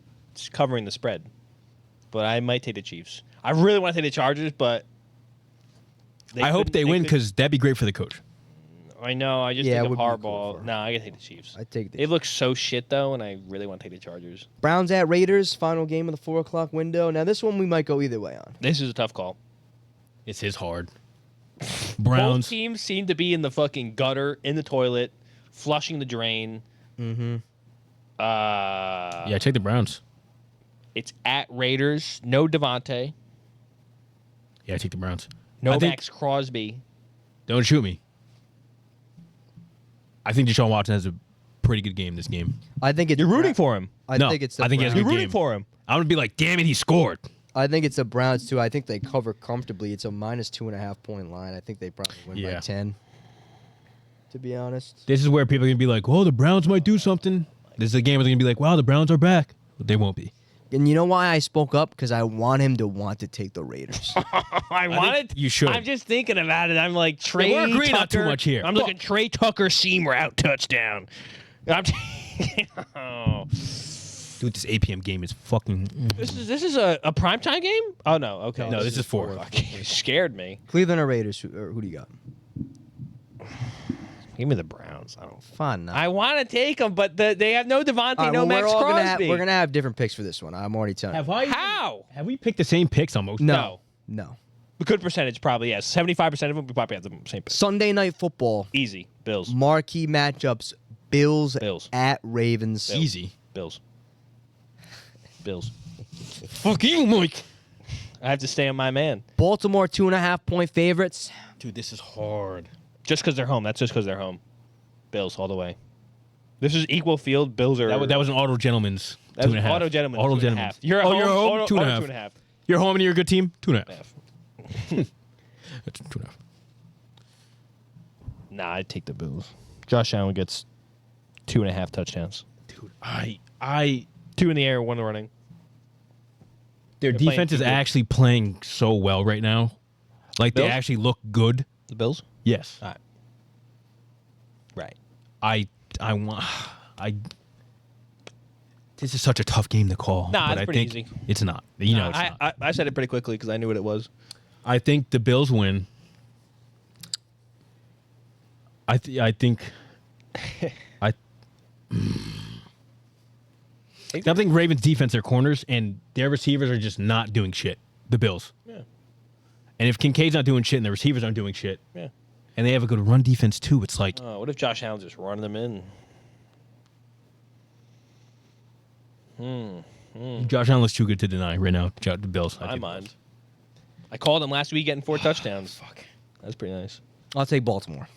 covering the spread, but I might take the Chiefs. I really want to take the Chargers, but I hope they win because that'd be great for the coach. I know. I just Yeah, think it of would be Harbaugh. cool for- No, I gotta take the Chiefs. I take the It looks so shit though, and I really want to take the Chargers. Browns at Raiders. Final game of the 4:00 window. Now this one we might go either way on. This is a tough call. This is hard. Both Browns. teams seem to be in the fucking gutter, in the toilet, flushing the drain. Mm-hmm. Yeah, check the Browns. It's at Raiders. No Devontae. Yeah, take the Browns. No I think- Max Crosby. Don't shoot me. I think Deshaun Watson has a pretty good game this game. I think it's You're rooting for him. I No, think it's the I think he has a Browns. good You're rooting game. for him. I'm gonna be like, damn it, he scored. I think it's the Browns too. I think they cover comfortably. It's a -2.5 point line. I think they probably win by Yeah. 10. To be honest. This is where people are gonna be like, oh, the Browns might do something. This is a game where they're gonna be like, wow, the Browns are back. But they won't be. And you know why I spoke up? Because I want him to want to take the Raiders. I wanted. you should. I'm just thinking about it. I'm like Trey we're agreeing Tucker. not too much here. I'm looking Trey Tucker seam route touchdown. I'm oh. Dude, this 8 p.m. game is fucking. This is a primetime game? Oh no. Okay. No, this is 4. You scared me. Cleveland or Raiders? Who do you got? Give me the Browns. I don't. Fun. I want to take them, but they have no Devontae, All right, no well, Max Crosby. we're gonna have different picks for this one. I'm already telling you. How? Have we picked the same picks almost? No. No. A good percentage, probably. Yes, 75% of them we probably have the same pick. Sunday night football. Easy. Bills. Marquee matchups. Bills, Bills. at Ravens. Bills. Easy. Bills. Bills. Fuck you, Mike. I have to stay on my man. Baltimore 2.5 point favorites. Dude, this is hard. Just because they're home. That's just because they're home. Bills all the way. This is equal field. Bills are. That was an auto gentleman's. That was auto gentleman. Auto 2.5. gentleman's. You're at oh, home. you're home. Auto, 2.5. 2.5. You're home and you're a good team. 2.5. That's 2.5. Nah, I'd take the Bills. Josh Allen gets 2.5 touchdowns. Dude, I 2 in the air, 1 running. their They're playing defense is too good. actually playing so well right now. Like Bills? they actually look good. The Bills? Yes. All right. Right. I want. This is such a tough game to call. Nah, but it's I pretty think easy. it's not. You know, it's I, not. I said it pretty quickly because I knew what it was. I think the Bills win. I think. I think Ravens defense, their corners and their receivers are just not doing shit. The Bills. Yeah. And if Kincaid's not doing shit and the receivers aren't doing shit, Yeah. and they have a good run defense too, it's like What if Josh Allen's just running them in? Josh Allen looks too good to deny right now. The Bills. I My think. mind. I called him last week getting 4 touchdowns. Fuck. That's pretty nice. I'll take Baltimore.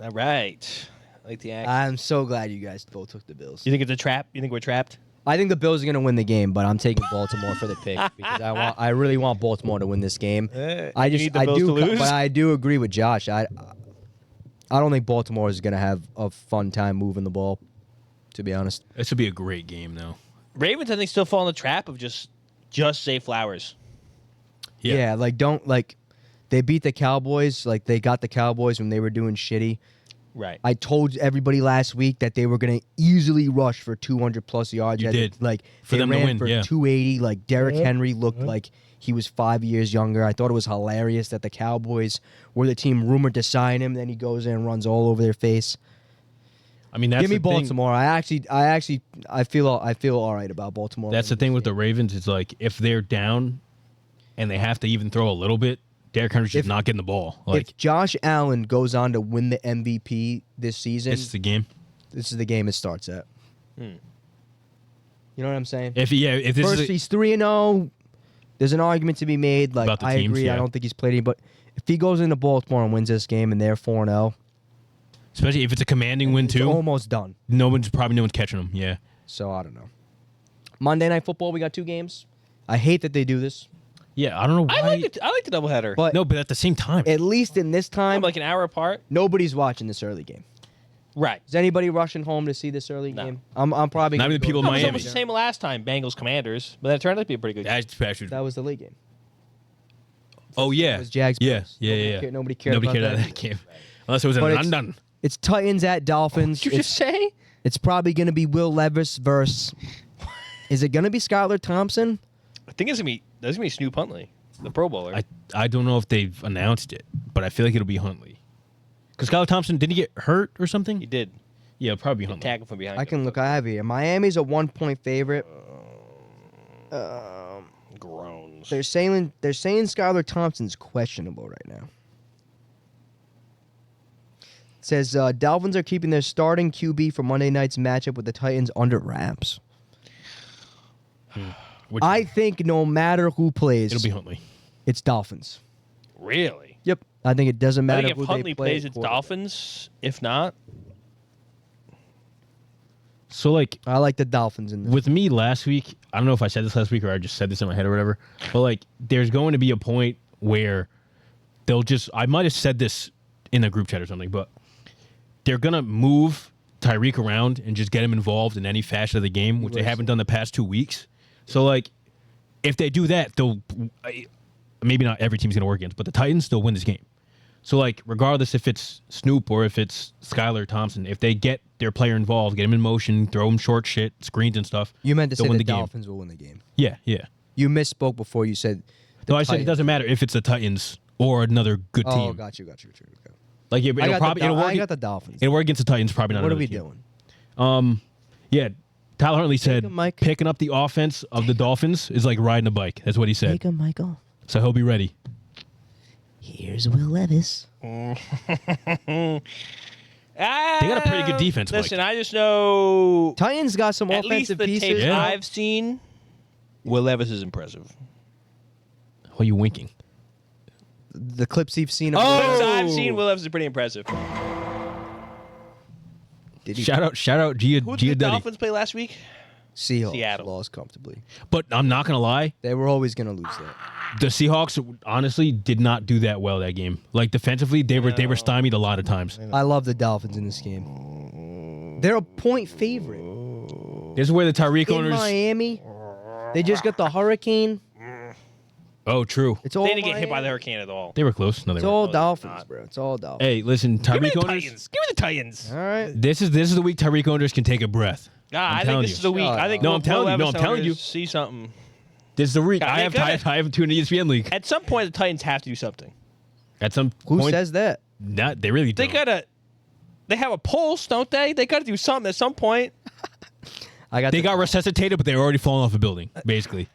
All right. I like the action. I'm so glad you guys both took the Bills. You think it's a trap? You think we're trapped? I think the Bills are going to win the game, but I'm taking Baltimore for the pick because I really want Baltimore to win this game. I you just need the I Bills do to lose? but I do agree with Josh. I don't think Baltimore is going to have a fun time moving the ball, to be honest. This would be a great game though. Ravens, I think, still fall in the trap of just say Flowers. Yeah, they beat the Cowboys, like they got the Cowboys when they were doing shitty. Right. I told everybody last week that they were going to easily rush for 200 plus yards. You As did. Like For they them to ran win, for yeah. 280. Like Derrick Henry looked like he was 5 years younger. I thought it was hilarious that the Cowboys were the team rumored to sign him. Then he goes in and runs all over their face. I mean, that's Give me the thing. Baltimore. I feel all right about Baltimore. That's the winning thing this with the game. Ravens. It's like if they're down and they have to even throw a little bit, Derrick Henry's just not getting the ball. Like If Josh Allen goes on to win the MVP this season, this is the game. this is the game it starts at. You know what I'm saying? If this First, is he's 3-0. There's an argument to be made. Like About the I teams, agree. yeah. I don't think he's played any, but if he goes into Baltimore and wins this game and they're 4-0, Especially if it's a commanding win It's too. almost done. No one's catching them. Yeah. So I don't know. Monday Night Football, we got 2 games. I hate that they do this, Yeah, I don't know why. I like the doubleheader. but No, but at the same time, at least in this time, Like an hour apart. nobody's watching this early game. Right. Is anybody rushing home to see this early No. game? I'm probably Not gonna even go people in to- It was Miami. almost the same last time, Bengals Commanders, but that turned out to be a pretty good game. that's actually. That was the late game. Oh yeah. It was Jags. Yeah, Bills. yeah. Nobody cared Nobody about cared about that game. Unless it was But an it's- undone. It's Titans at Dolphins. Did you just say? It's probably going to be Will Levis versus. Is it going to be Skylar Thompson? I think that's gonna be Snoop Huntley, the Pro Bowler. I don't know if they've announced it, but I feel like it'll be Huntley. Because Skylar Thompson didn't he get hurt or something? He did. Yeah, probably Huntley. Tag him from behind. I can look. I have here. Miami's a 1-point favorite. Groans. They're saying Skylar Thompson's questionable right now. It says Dolphins are keeping their starting QB for Monday night's matchup with the Titans under wraps. Which- I think no matter who plays, it'll be Huntley. it's Dolphins. Really? Yep. I think it doesn't I matter think who if Huntley they play. plays, it's quarterback. Dolphins. If not, So like I like the Dolphins in this. with me last week, I don't know if I said this last week or I just said this in my head or whatever, but like there's going to be a point where I might have said this in a group chat or something, but they're going to move Tyreek around and just get him involved in any fashion of the game, which they haven't done the past 2 weeks. So like if they do that, they'll maybe not every team's going to work against, but the Titans still win this game. So like regardless if it's Snoop or if it's Skylar Thompson, if they get their player involved, get him in motion, throw him short shit, screens and stuff. You meant to they'll say win the the game. Dolphins will win the game. Yeah, yeah. You misspoke before you said. No, I said it Titans. doesn't matter if it's the Titans or another good team. Oh, got you. Okay. Like it'll probably it'll work. I got the Dolphins. It'll work against the Titans. Probably not. What are another we team. doing? Yeah, Tyler Huntley said him, Mike. picking up the offense of the Dolphins is like riding a bike. That's what he said. Take him, Michael. So he'll be ready. Here's Will Levis. They got a pretty good defense, Mike. Listen, I just know Titans got some at least offensive the pieces. tapes Yeah. I've seen, Will Levis is impressive. Why are you winking? The clips you've seen. Of The Will clips Levis. I've seen, Will Levis is pretty impressive. Did he Shout out Gia Who did the Duddy. Dolphins play last week? Seahawks Seattle. lost comfortably. But I'm not gonna lie, They were always going to lose that. the Seahawks honestly did not do that well that game. Like defensively, they were stymied a lot of times. I love the Dolphins in this game. They're a point favorite. This is where the Tyreek In owners. Miami, they just got the hurricane. Oh, true. It's all They didn't get hit by Miami. the hurricane at all. They were close. No, they It's were. all they're Dolphins, not. bro. It's all Dolphins. Hey, listen, Give me Tyreek the owners. Titans. Give me the Titans. All right. This is the week Tyreek owners can take a breath. I think telling this you. is the week. Shut I think up. No, Will I'm telling you. No, Levis I'm telling you. owners See something. This is the week. God, I they have gotta- two in the ESPN league. At some point, the Titans have to do something. At some Who point, says that? not they really They don't. gotta. They have a pulse, don't they? They gotta do something at some point. I got They the got resuscitated, but they were already falling off a building. Basically,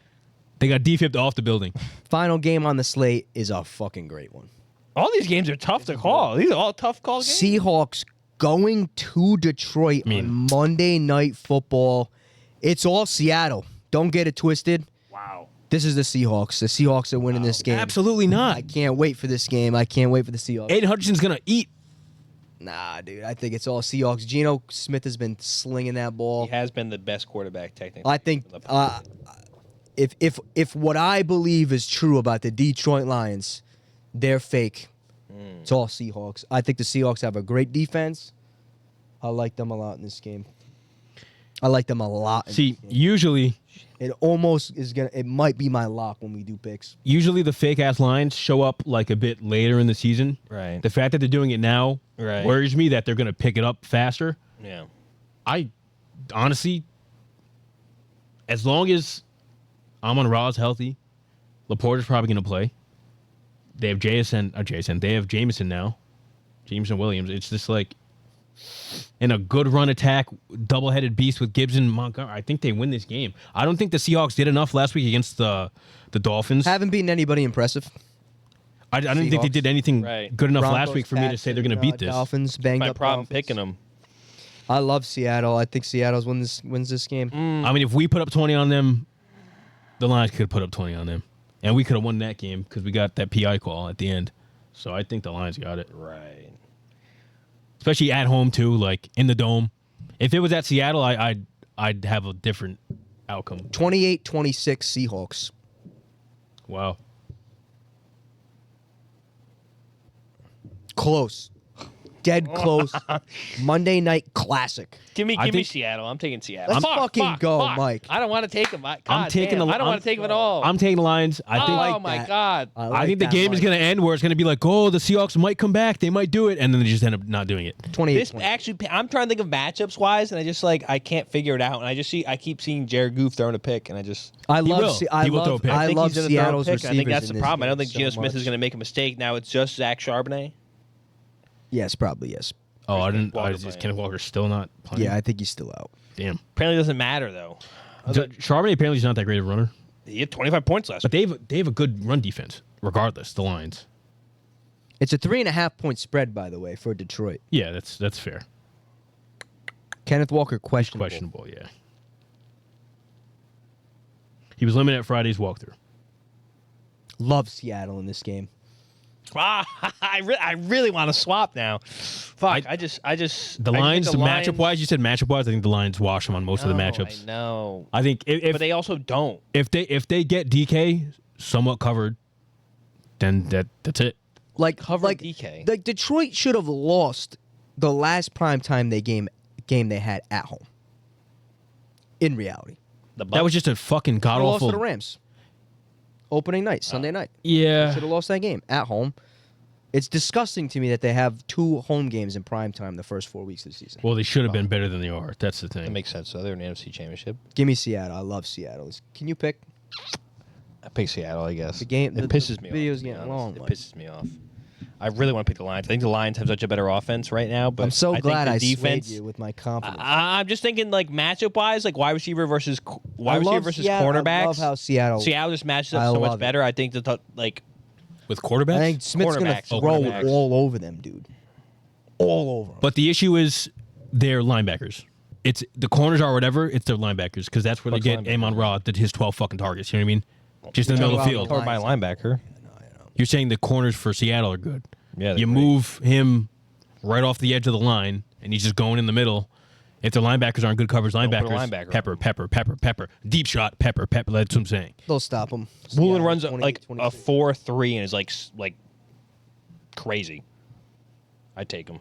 they got defibbed off the building. final game on the slate is a fucking great one. All these games are tough to call. These are all tough call games. Seahawks going to Detroit mean- on Monday Night Football. It's all Seattle. Don't get it twisted. Wow. This is the Seahawks. The Seahawks are winning this game. Absolutely not. I can't wait for this game. I can't wait for the Seahawks. Aiden Hutchinson's gonna eat. Nah, dude. I think it's all Seahawks. Geno Smith has been slinging that ball. He has been the best quarterback technically. I think if what I believe is true about the Detroit Lions, they're fake. It's all Seahawks. I think the Seahawks have a great defense. I like them a lot in this game. I like them a lot. in See, this game. usually It almost is gonna. It might be my lock when we do picks. the fake ass lines show up like a bit later in the season. Right. The fact that they're doing it now Right. worries me that they're gonna pick it up faster. Yeah. I honestly, as long as Amon Ra's healthy, Laporta's probably gonna play. They have They have Jameson now, Jameson Williams. It's just like in a good run attack, double-headed beast with Gibson and Montgomery. I think they win this game. I don't think the Seahawks did enough last week against the Dolphins. Haven't beaten anybody impressive. I didn't think they Seahawks. did anything Right. good enough last Broncos, week for me to Pats, say they're going to and, beat this. Dolphins banged My up. problem Dolphins. picking them. I love Seattle. I think Seattle's wins this game. I mean, if we put up 20 on them, the Lions could put up 20 on them. And we could have won that game because we got that PI call at the end. So I think the Lions got it. Right. especially at home too, like in the dome. If it was at Seattle, I'd have a different outcome. 28-26 Seahawks. Wow. Close. Dead close. Monday night classic. Give me think- Seattle. I'm taking Seattle. Let's fucking go, Mike. I don't want to take them. I'm taking I don't I'm- want to take them at all. I'm taking the Lions. I think. oh like my that. god. I think the game is going to end where it's going to be like, oh, the Seahawks might come back. They might do it. And then they just end up not doing it. 28. This actually, I'm trying to think of matchups wise, and I just I can't figure it out. And I keep seeing Jared Goff throwing a pick, and I just I will. love. He will throw a pick. I think love he's gonna throw a Seattle's pick. receivers. I think that's in the this problem. I don't game think so Geno Smith much. is going to make a mistake. Now it's just Zach Charbonnet. Yes, probably yes. Oh, I didn't. Walker Is playing. Kenneth Walker still not playing? Yeah, I think he's still out. Damn. Apparently, it doesn't matter though. Charbonnet apparently is not that great of a runner. He had 25 points last But week. they have a good run defense, regardless, the Lions. It's a 3.5 point spread, by the way, for Detroit. Yeah, that's fair. Kenneth Walker questionable. Questionable, yeah. He was limited at Friday's walkthrough. Love Seattle in this game. I really want to swap now. Fuck. I just. The Lions, matchup-wise, you said matchup-wise, I think the Lions wash them on most of the matchups. I know. I think But they also don't. if they get DK somewhat covered, then that's it. Like DK. Like Detroit should have lost the last primetime game they had at home. In reality, That was just a fucking god they lost to awful. the Rams. Opening night, Sunday night. Yeah. Should have lost that game at home. It's disgusting to me that they have 2 home games in prime time the first 4 weeks of the season. Well, they should have been better than they are. That's the That thing. makes sense. So they're in the NFC Championship. Give me Seattle. I love Seattle. Can you pick? I pick Seattle, I guess. The game- It the pisses me off. video's to be getting honest. long, It Mike. pisses me off. I really want to pick the Lions. I think the Lions have such a better offense right now, but I'm so glad think I the defense. swayed you with my confidence. I'm just thinking matchup wise, like wide receiver versus I love Seattle. cornerbacks. I love how Seattle just matches I up so much love it. better. I think With quarterbacks? I think Smith's going to Cornerbacks. throw Cornerbacks. all over them, dude. All over them. But the issue is their linebackers. It's the corners are whatever. It's their linebackers because that's where Bucks they get linebacker. Amon Ra did his 12 fucking targets. You know what I mean? Just in the middle of the field. covered by a linebacker. You're saying the corners for Seattle are good. Yeah, You move him right off the edge of the line, and he's just going in the middle. If their linebackers aren't good coverage put a linebackers, linebacker pepper, deep shot, pepper. That's what I'm saying. They'll stop them. Woolen runs like a 4-3 and is like crazy. I'd take him.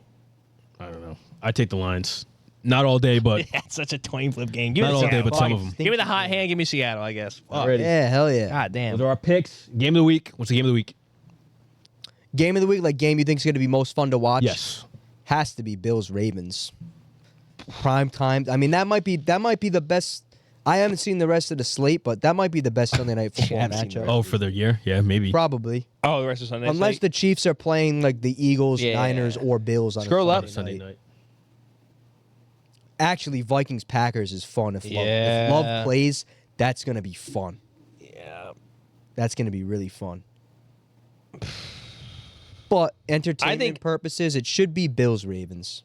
I don't know. I take the Lions. Not all day, but That's such a coin flip game. Give not me all day, Seattle. but some of them. Give me the hot hand. Give me Seattle. I guess. Fuck. Ready. Yeah, hell yeah. God damn. Those are our picks. Game of the week. What's the game of the week? Game of the week, like game you think is going to be most fun to watch? Yes. Has to be Bills Ravens. Prime time. I mean, that might be the best. I haven't seen the rest of the slate, but that might be the best Sunday night football haven't seen the matchup. rest. Oh, for the year? Yeah, maybe. Probably. Oh, the rest of Sunday. Unless slate? the Chiefs are playing like the Eagles, Yeah. Niners, or Bills on Scroll a up. Sunday Sunday night. night. Actually, Vikings Packers is fun. If Yeah. Love plays, that's going to be fun. Yeah. That's going to be really fun. But entertainment purposes, it should be Bills Ravens.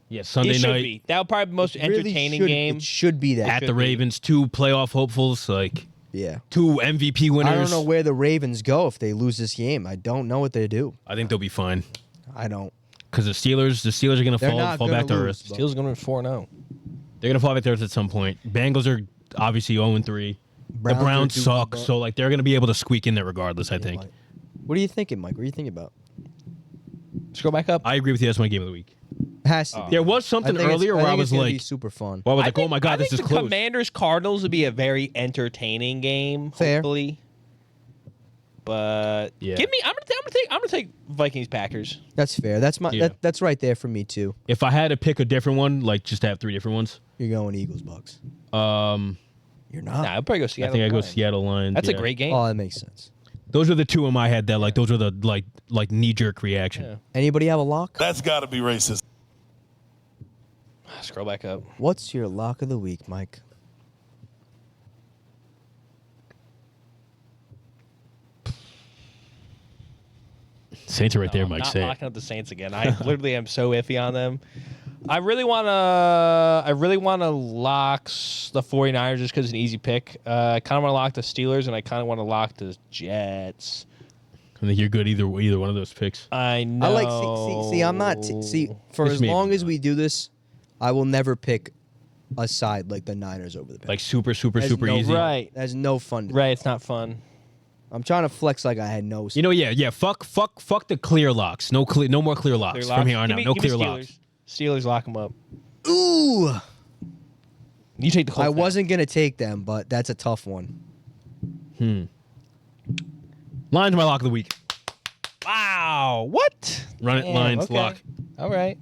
Yeah, Sunday It should night be. That would probably be the most Really entertaining should- game. It should be that. at should the be. Ravens. 2 playoff hopefuls, like Yeah. 2 MVP winners. I don't know where the Ravens go if they lose this game. I don't know what they do. I think they'll be fine I don't. because the Steelers are going to They're fall not back to gonna earth. lose. Steelers going to 4-0. They're going to fall back to earth at some point. Bengals are obviously 0-3. Browns The Browns are suck, due- so like they're going to be able to squeak in there regardless. I think. Mike. What are you thinking, Mike? What are you thinking about? Scroll back up. I agree with you. That's my game of the week. Has to be. There was I something think it's- earlier where I think was it's gonna be like, super fun. well, I was I like, oh think- my god, I this think is the close. Commanders Cardinals would be a very entertaining game. Fair. Hopefully. But Yeah. give me. I'm gonna take Vikings Packers. That's fair. That's my. Yeah. That's right there for me too. If I had to pick a different one, like just to have 3 different ones, You're going Eagles Bucks. You're not. Nah, I'd probably go I Seattle. think I go Lions. Seattle Lions. That's yeah. a great game. Oh, that makes sense. Those are the 2 in my head that like those are the like knee jerk reaction. Yeah. Anybody have a lock? That's got to be racist. Scroll back up. What's your lock of the week, Mike? Saints are right there, I'm Mike. not Say it. locking up the Saints again. I literally am so iffy on them. I really wanna lock the 49ers just because it's an easy pick. I kind of want to lock the Steelers and I kind of want to lock the Jets. I think you're good either one of those picks. I know. I like see. I'm not see for Just as maybe long as not. we do this, I will never pick a side like the Niners over the Panthers. Like super There's no- easy. Right. There's no fun. Right. It's not fun. I'm trying to flex like I had no. You know, yeah. Fuck the clear locks. No more clear locks from here on out. No clear locks. Steelers lock them up. Ooh, You take the Colts. I now. wasn't gonna take them, but that's a tough one. Lions my lock of the week. Wow. What? Run it, Damn, Lions okay. lock. All right.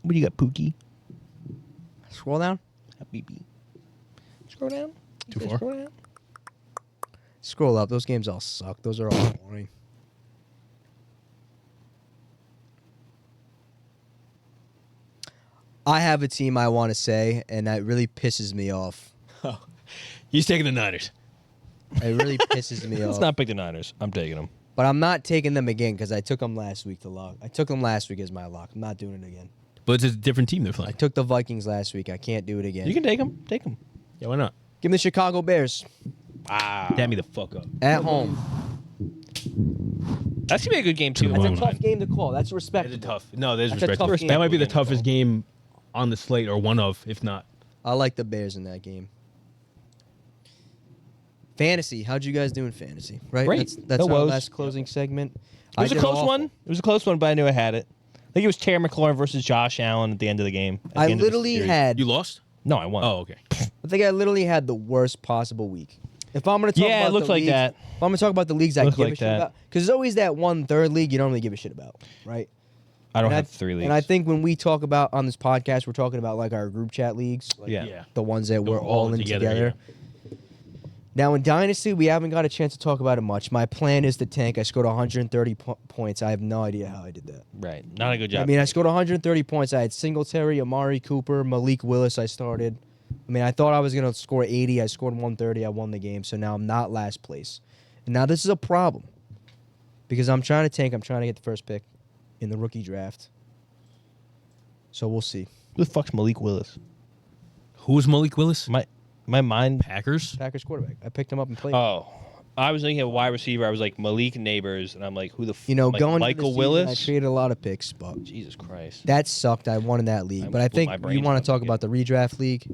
What do you got, Pookie? Scroll down. BB. Scroll down. Too far? Scroll down. Scroll up. Those games all suck. Those are all boring. I have a team I want to say, and that really pisses me off. He's taking the Niners. It really pisses me Let's off. not pick the Niners. I'm taking them. But I'm not taking them again because I took them last week to lock. I took them last week as my lock. I'm not doing it again. But it's a different team they're I playing. took the Vikings last week. I can't do it again. You can take them. Take them. Yeah, why not? Give me the Chicago Bears Wow. Damn me the fuck up. at home. That's gonna be a good game too. That's That's a Wow. tough game to call. That's respect. That's a tough. No, there's That's a respect. tough game. That might be the Game to call. toughest game on the slate, or one of, if not. I like the Bears in that game. Fantasy. How'd you guys do in fantasy? Right. Great. That's No our woes. last closing segment. It was a did close awful. one. It was a close one, but I knew I had it. I think it was Terry McLaurin versus Josh Allen at the end of the game. At the I end of the literally series. had. You lost? No, I won. Oh, okay. I think I literally had the worst possible week. If I'm going to talk Yeah, it about looks the like leagues, that. If I'm going to talk about the leagues I Looks give like a shit that. about, because there's always that 1/3 league you don't really give a shit about, right? I don't And have 3 leagues. And I think when we talk about on this podcast, we're talking about like our group chat leagues, like Yeah. the ones that we're all all in together, together. Now in Dynasty, we haven't got a chance to talk about it much. My plan is to tank. I scored 130 points. I have no idea how I did that. right. Not a good job. I mean, I scored 130 points. I had Singletary, Amari Cooper, Malik Willis. I started. I mean, I thought I was going to score 80. I scored 130. I won the game. So now I'm not last place. And now this is a problem because I'm trying to tank. I'm trying to get the first pick in the rookie draft. So we'll see. Who the fuck's Malik Willis? Who's Malik Willis? My mind. Packers? Packers quarterback. I picked him up and played. Oh, I was thinking of wide receiver. I was like Malik Neighbors, and I'm like, who the? You know, like going Michael into the season, I Willis. traded a lot of picks, but Jesus Christ. that sucked. I won in that league. I But I almost blew think my you brains want out to talk again. about the redraft league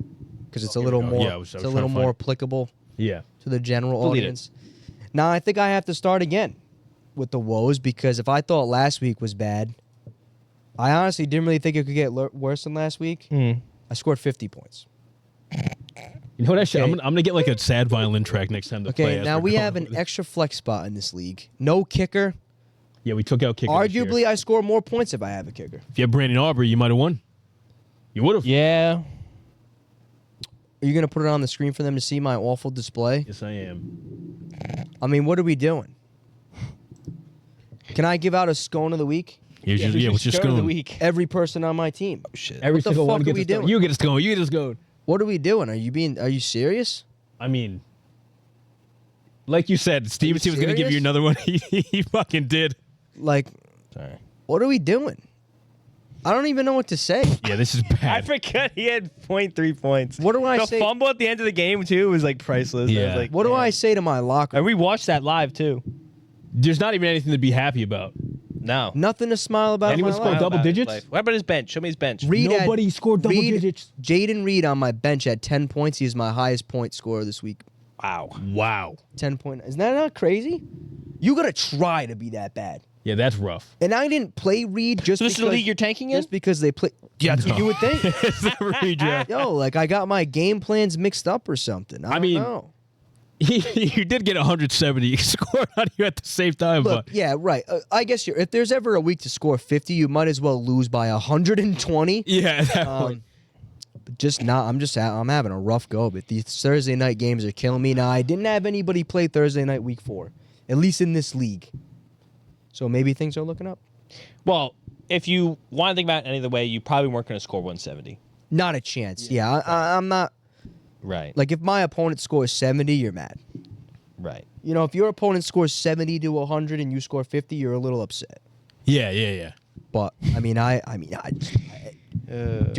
because it's a here we little go. more. Yeah, I was it's a trying little to more find- applicable Yeah. to the general Delete it. audience. Now I think I have to start again with the woes because if I thought last week was bad, I honestly didn't really think it could get worse than last week. I scored 50 points. You know what I should? Okay. I'm gonna get like a sad violin track next time to play. Okay, as now we're we going have an over this. extra flex spot in this league. No kicker. Yeah, we took out kicker. this year. Arguably, I score more points if I have a kicker. If you had Brandon Aubrey, you might have won. You would have. Yeah. Are you going to put it on the screen for them to see my awful display? Yes, I am. I mean, what are we doing? Can I give out a scone of the week? Here's your, yeah, what's your Start of the scone? week. Every person on my team. Shit. Every What the single fuck one are gets we a scone. doing? You get a scone. You get a scone. What are we doing? Are you serious? I mean, like you said, Stevenson was going to give you serious? another one. He fucking did. Like, Sorry. what are we doing? I don't even know what to say. Yeah, this is I bad. forgot he had 0.3 points. What do I the say? fumble at the end of the game too was like priceless. I Yeah. was like, What do man. I say to my locker? And we watched that live too. There's not even anything to be happy about. No. Nothing to smile about. Anyone in my score life. double About his digits? life. What about his bench? Show me his bench. Reed had- Nobody scored double Reed- digits. Jaden Reed on my bench at 10 points. He is my highest point scorer this week. Wow. Wow. 10 point. Isn't that not crazy? You got to try to be that bad. Yeah, that's rough. And I didn't play Reed just So this is the because, league you're tanking in? just because they play. Yeah, that's what you would think. It's the redraft. Yo, like I got my game plans mixed up or something. I don't mean, know. You did get 170 scored on you at the same time, Look, but yeah, right. I guess if there's ever a week to score 50, you might as well lose by 120. yeah, at that point. But just not. I'm having a rough go. But these Thursday night games are killing me. Now I didn't have anybody play Thursday night week 4, at least in this league. So maybe things are looking up. Well, if you want to think about it any other way, you probably weren't going to score 170. Not a chance. Yeah, I'm not. Right. Like if my opponent scores 70, you're mad. Right. You know, if your opponent scores 70 to 100 and you score 50, you're a little upset. Yeah. But I mean, do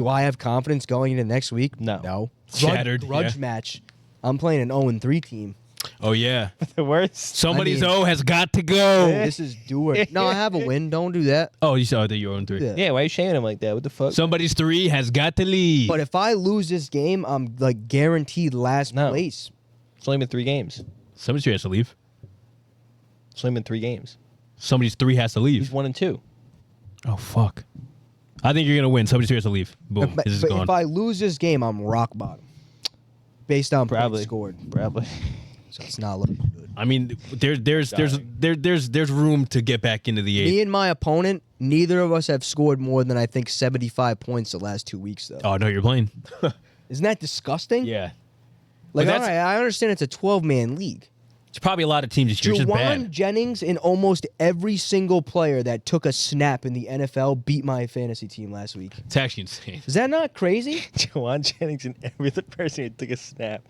I have confidence going into next week? No. No. Shattered, Grudge yeah. match. I'm playing an 0-3 team. Oh yeah. The worst. Somebody's I mean- O has got to go. This is do it. No, I have a win. Don't do that. Oh, you saw that you're on 3. Yeah. Yeah, why are you shaming him like that? What the fuck? Somebody's 3 has got to leave. But if I lose this game, I'm like guaranteed last No. place. It's only been 3 games. Somebody's 3 has to leave. It's only been 3 games. Somebody's 3 has to He's leave. 1 and 2. Oh fuck. I think you're gonna win. Somebody's 3 has to leave. Boom. But This is but gone. if I lose this game, I'm rock bottom. Based on Probably. points scored. Probably. So it's not looking good. I mean, there's room to get back into the 8. Me and my opponent, neither of us have scored more than I think 75 points the last 2 weeks, though. Oh no, you're playing. Isn't that disgusting? Yeah. Like, But all that's- right, I understand it's a 12-man league. It's probably a lot of teams this year. It's just Juwan bad. Jennings and almost every single player that took a snap in the NFL beat my fantasy team last week. It's actually insane. Is that not crazy? Juwan Jennings and every other person who took a snap.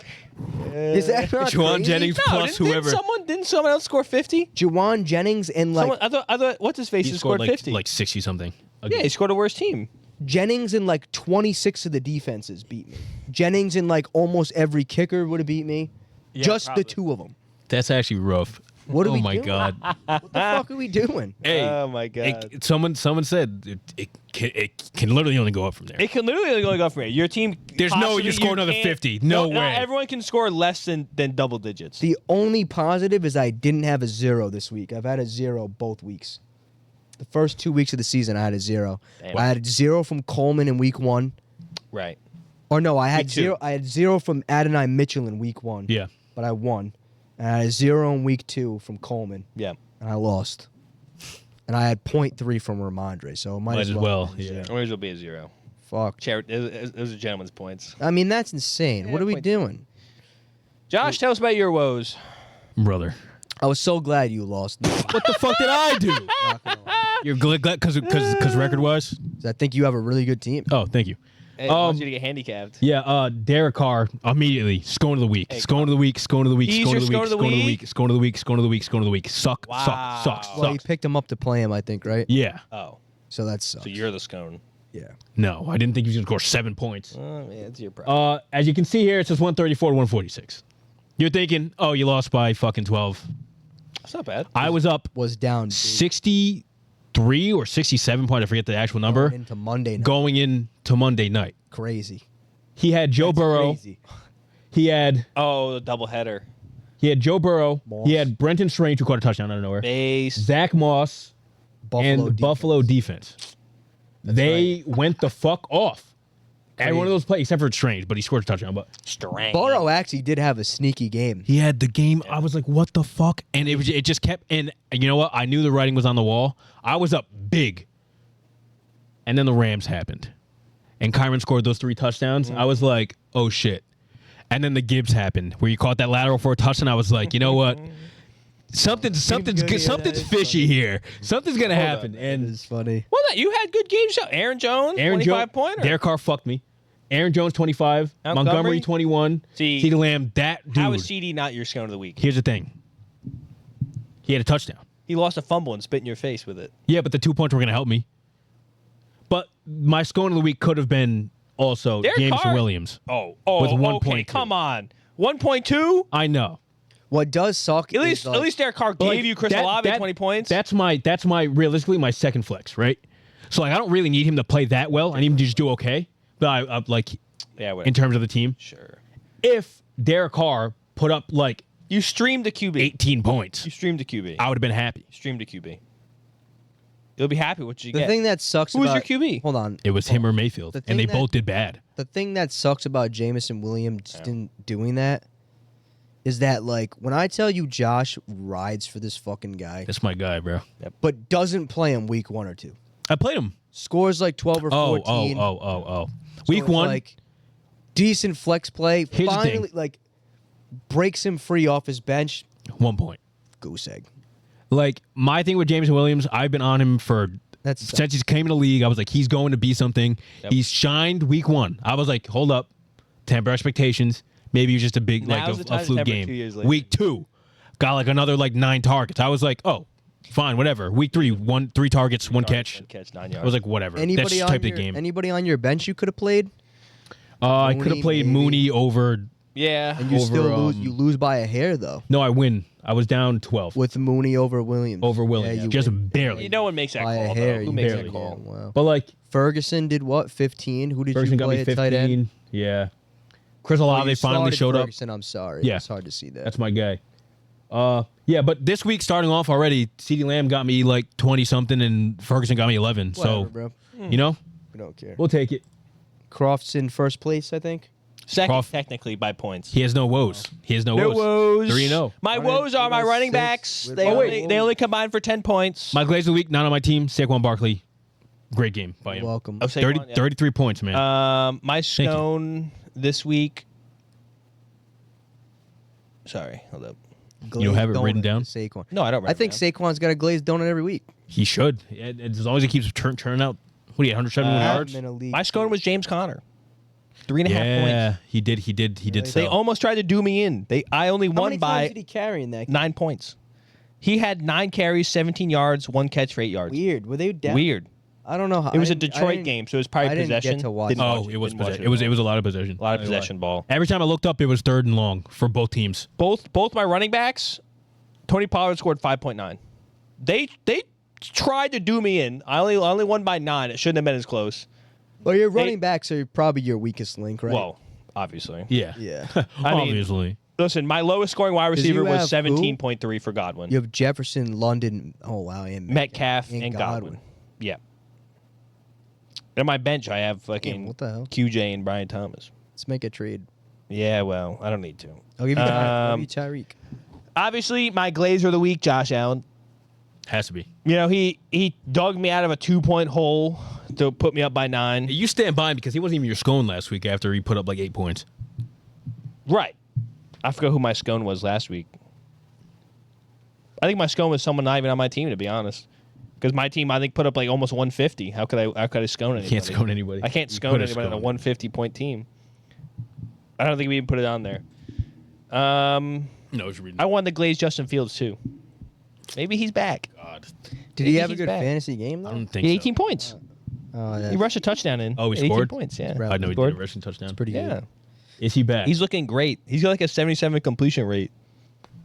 Is that not Juwan crazy? Jennings plus whoever. Didn't someone else score 50? Juwan Jennings and like I thought what's his face He has scored scored 50. like 60 something. Yeah, he scored a worse team. Jennings and like 26 of the defenses beat me. Jennings and like almost every kicker would have beat me. Yeah, Just probably. the 2 of them. That's actually rough. What are oh we my doing? god. What the fuck are we doing? Hey. Oh my god. Someone said it can literally only go up from there. It can literally only go from here. Your team. There's no possibly you score another can't- 50. No way. Not everyone can score less than double digits. The only positive is I didn't have a 0 this week. I've had a 0 both weeks. The first 2 weeks of the season, I had a 0. Damn. I had 0 from Coleman in week 1. Right. Or no, I had Week 2. 0. I had 0 from Adonai Mitchell in week 1. Yeah. But I won. And I had a 0 in week 2 from Coleman, Yeah. and I lost. And I had 0.3 from Ramondre, so it might as well. be a yeah. zero. Or it will be a 0. Fuck. Those are gentlemen's points. I mean, that's insane. Yeah, What are we 0.3. doing? Josh, tell us about your woes. Brother. I was so glad you lost. What the fuck did I do? Not gonna lie. You're glad because record wise? 'Cause I think you have a really good team. Oh, thank you. Hey, I want you to get handicapped. Yeah, Derek Carr immediately. Scone of the week. Hey, Scone of the week. Scone of the week. He's Scone your of the week. scone of the Scone of the week? week. Scone of the week. Scone of the week. Scone of the week. Sucks. Wow. Well, you Sucks. picked him up to play him, I think, right? Yeah. Oh, So that sucks. so you're the scone. Yeah. No, I didn't think he was gonna score 7 points. Yeah, it's your problem. As you can see here, it says 134 to 146. You're thinking, oh, you lost by fucking 12. That's not bad. I was up Was down big 63 or 67 points. I forget the actual number. into Monday night. Going into Monday night, Crazy. he had Joe That's Burrow. Crazy. He had Oh, the doubleheader. Joe Burrow. Moss. He had Brenton Strange who caught a touchdown out of nowhere. Base. Zach Moss and defense. Buffalo defense. They went the fuck off. Every one of those plays, except for Strange, but he scored a touchdown. But Strang. Burrow actually did have a sneaky game. he had the game. I was like, what the fuck? And it just kept. And you know what? I knew the writing was on the wall. I was up big. And then the Rams happened. And Kyron scored those 3 touchdowns. I was like, oh shit. And then the Gibbs happened, where you caught that lateral for a touchdown. I was like, you know what? Something's fishy here. Something's gonna happen. And It's funny. Well, you had good games. Aaron Jones, 25 pointer. Derek Carr fucked me. Aaron Jones 25, Montgomery 21. See, CeeDee Lamb, that dude. How is CD not your scone of the week? Here's the thing. He had a touchdown. He lost a fumble and spit in your face with it. Yeah, but the 2 points were gonna help me. But my scone of the week could have been also Derek Jameson Carr- Williams. Oh, With okay. 1.2. Come on, 1.2. I know. What does suck At is least Derek Carr gave you Chris Olave 20 points. That's my realistically my second flex, right? So like I don't really need him to play that well. I need him to just do okay. But I like yeah, in terms of the team. sure. If Derek Carr put up like You streamed the QB. 18 points, You streamed the QB. I would have been happy. Streamed the QB. You'll be happy with what you the get. thing that sucks Who was about your QB? Hold on. It was him or Mayfield, The and thing they that- both did bad. The thing that sucks about Jameson Williams doing that is that, like, when I tell you Josh rides for this fucking guy, That's my guy, bro. but doesn't play him week 1 or 2, I played him. scores like 12 or 14. Oh. so Week it's 1, like decent flex play. Here's the Finally, thing. like, breaks him free off his bench. 1 point. Goose egg. Like my thing with Jameson Williams, I've been on him for That's since he came in the league. I was like, he's going to be something. Yep. He's shined week 1. I was like, hold up, temper expectations. Maybe it was just a big Now's the like time a to fluke temper game. 2 years later. Week 2, got like another like 9 targets. I was like, oh, fine, whatever. Week 3, 3 targets, 1 catch. 1 catch, 9 yards. I was like, whatever. That's anybody just on type your of game. anybody on your bench you could have played? I could have Mooney, played maybe. Mooney over Yeah. And you Over, still lose. You lose by a hair though. No, I win. I was down 12 With Mooney over Williams. over Williams, you just win. barely. No one makes that By a call. hair. Though. Who you makes barely that call? Wow. But like Ferguson did what? 15. Who did Ferguson you got play me at tight end? 15. Yeah. Chris Oh, Olave you finally started showed up. Ferguson, I'm sorry. Yeah. It's hard to see that. That's my guy. Yeah, but this week starting off already, CeeDee Lamb got me like 20 something, and Ferguson got me 11. Whatever, so bro. you know, We don't care. we'll take it. Croft's in first place, I think. Second, Croft- technically, by points. He has no woes. He has no No woes. woes. 3-0. My One woes and- are my one running six. backs. With They my only, woes. they only combined for 10 points. My Glaze of the week, not on my team. Saquon Barkley, great game by him. Welcome. Oh, Saquon, 30, yeah. 33 points, man. My you. scone this week. Sorry, hold up. You don't have it Glazed written donut down? to Saquon. No, I don't. I think Saquon's got a glazed donut every week. He should. As long as he keeps turning out. What do you 171 yards? I'm in a league. my scone was James Conner. 3.5 Yeah, points. he did They They sell. almost tried to do me in. I only How won many by times did he carry in that game? 9 points. He had 9 carries, 17 yards, 1 catch for 8 yards. Weird. Were they down? Weird. I don't know how. It was I a didn't- I Detroit didn't- game, so it was probably I didn't get possession. to watch Didn't it. watch Oh, it was didn't watch possession. It was a lot of possession. a lot of Tell you what. possession ball. Every time I looked up, it was 3rd and long for both teams. Both my running backs, Tony Pollard scored 5.9. They tried to do me in. I only won by 9. It shouldn't have been as close. Well, your running backs are probably your weakest link, right? Well, obviously. Yeah. Yeah. I mean, Obviously. Listen, my lowest scoring wide receiver you was have who? 17.3 for Godwin. You have Jefferson, London. Oh wow, and Metcalf and Godwin. Yeah. And my bench, I have fucking what the hell? QJ and Brian Thomas. Let's make a trade. Yeah, well, I don't need to. I'll give you, I'll give you Tyreek. Obviously, my Glazer of the week, Josh Allen. Has to be. You know, he dug me out of a 2-point hole to put me up by 9. You stand by him because he wasn't even your scone last week after he put up like 8 points. Right. I forgot who my scone was last week. I think my scone was someone not even on my team, to be honest. Because my team, I think, put up like almost 150. How could I scone anybody? Can't scone anybody. I can't You scone put a anybody on a scone. 150-point team. I don't think we even put it on there. No, it's reading. I won the Glaze Justin Fields, too. Maybe he's back. God. Did Maybe he have a he's good back. fantasy game I though? don't think He so. had 18 points. Oh, He that's rushed a touchdown in. Oh, he 18 scored? points, yeah. Right. I know he scored. did a rushing touchdown. pretty Yeah. good. Is he back? He's looking great. He's got like a 77 completion rate.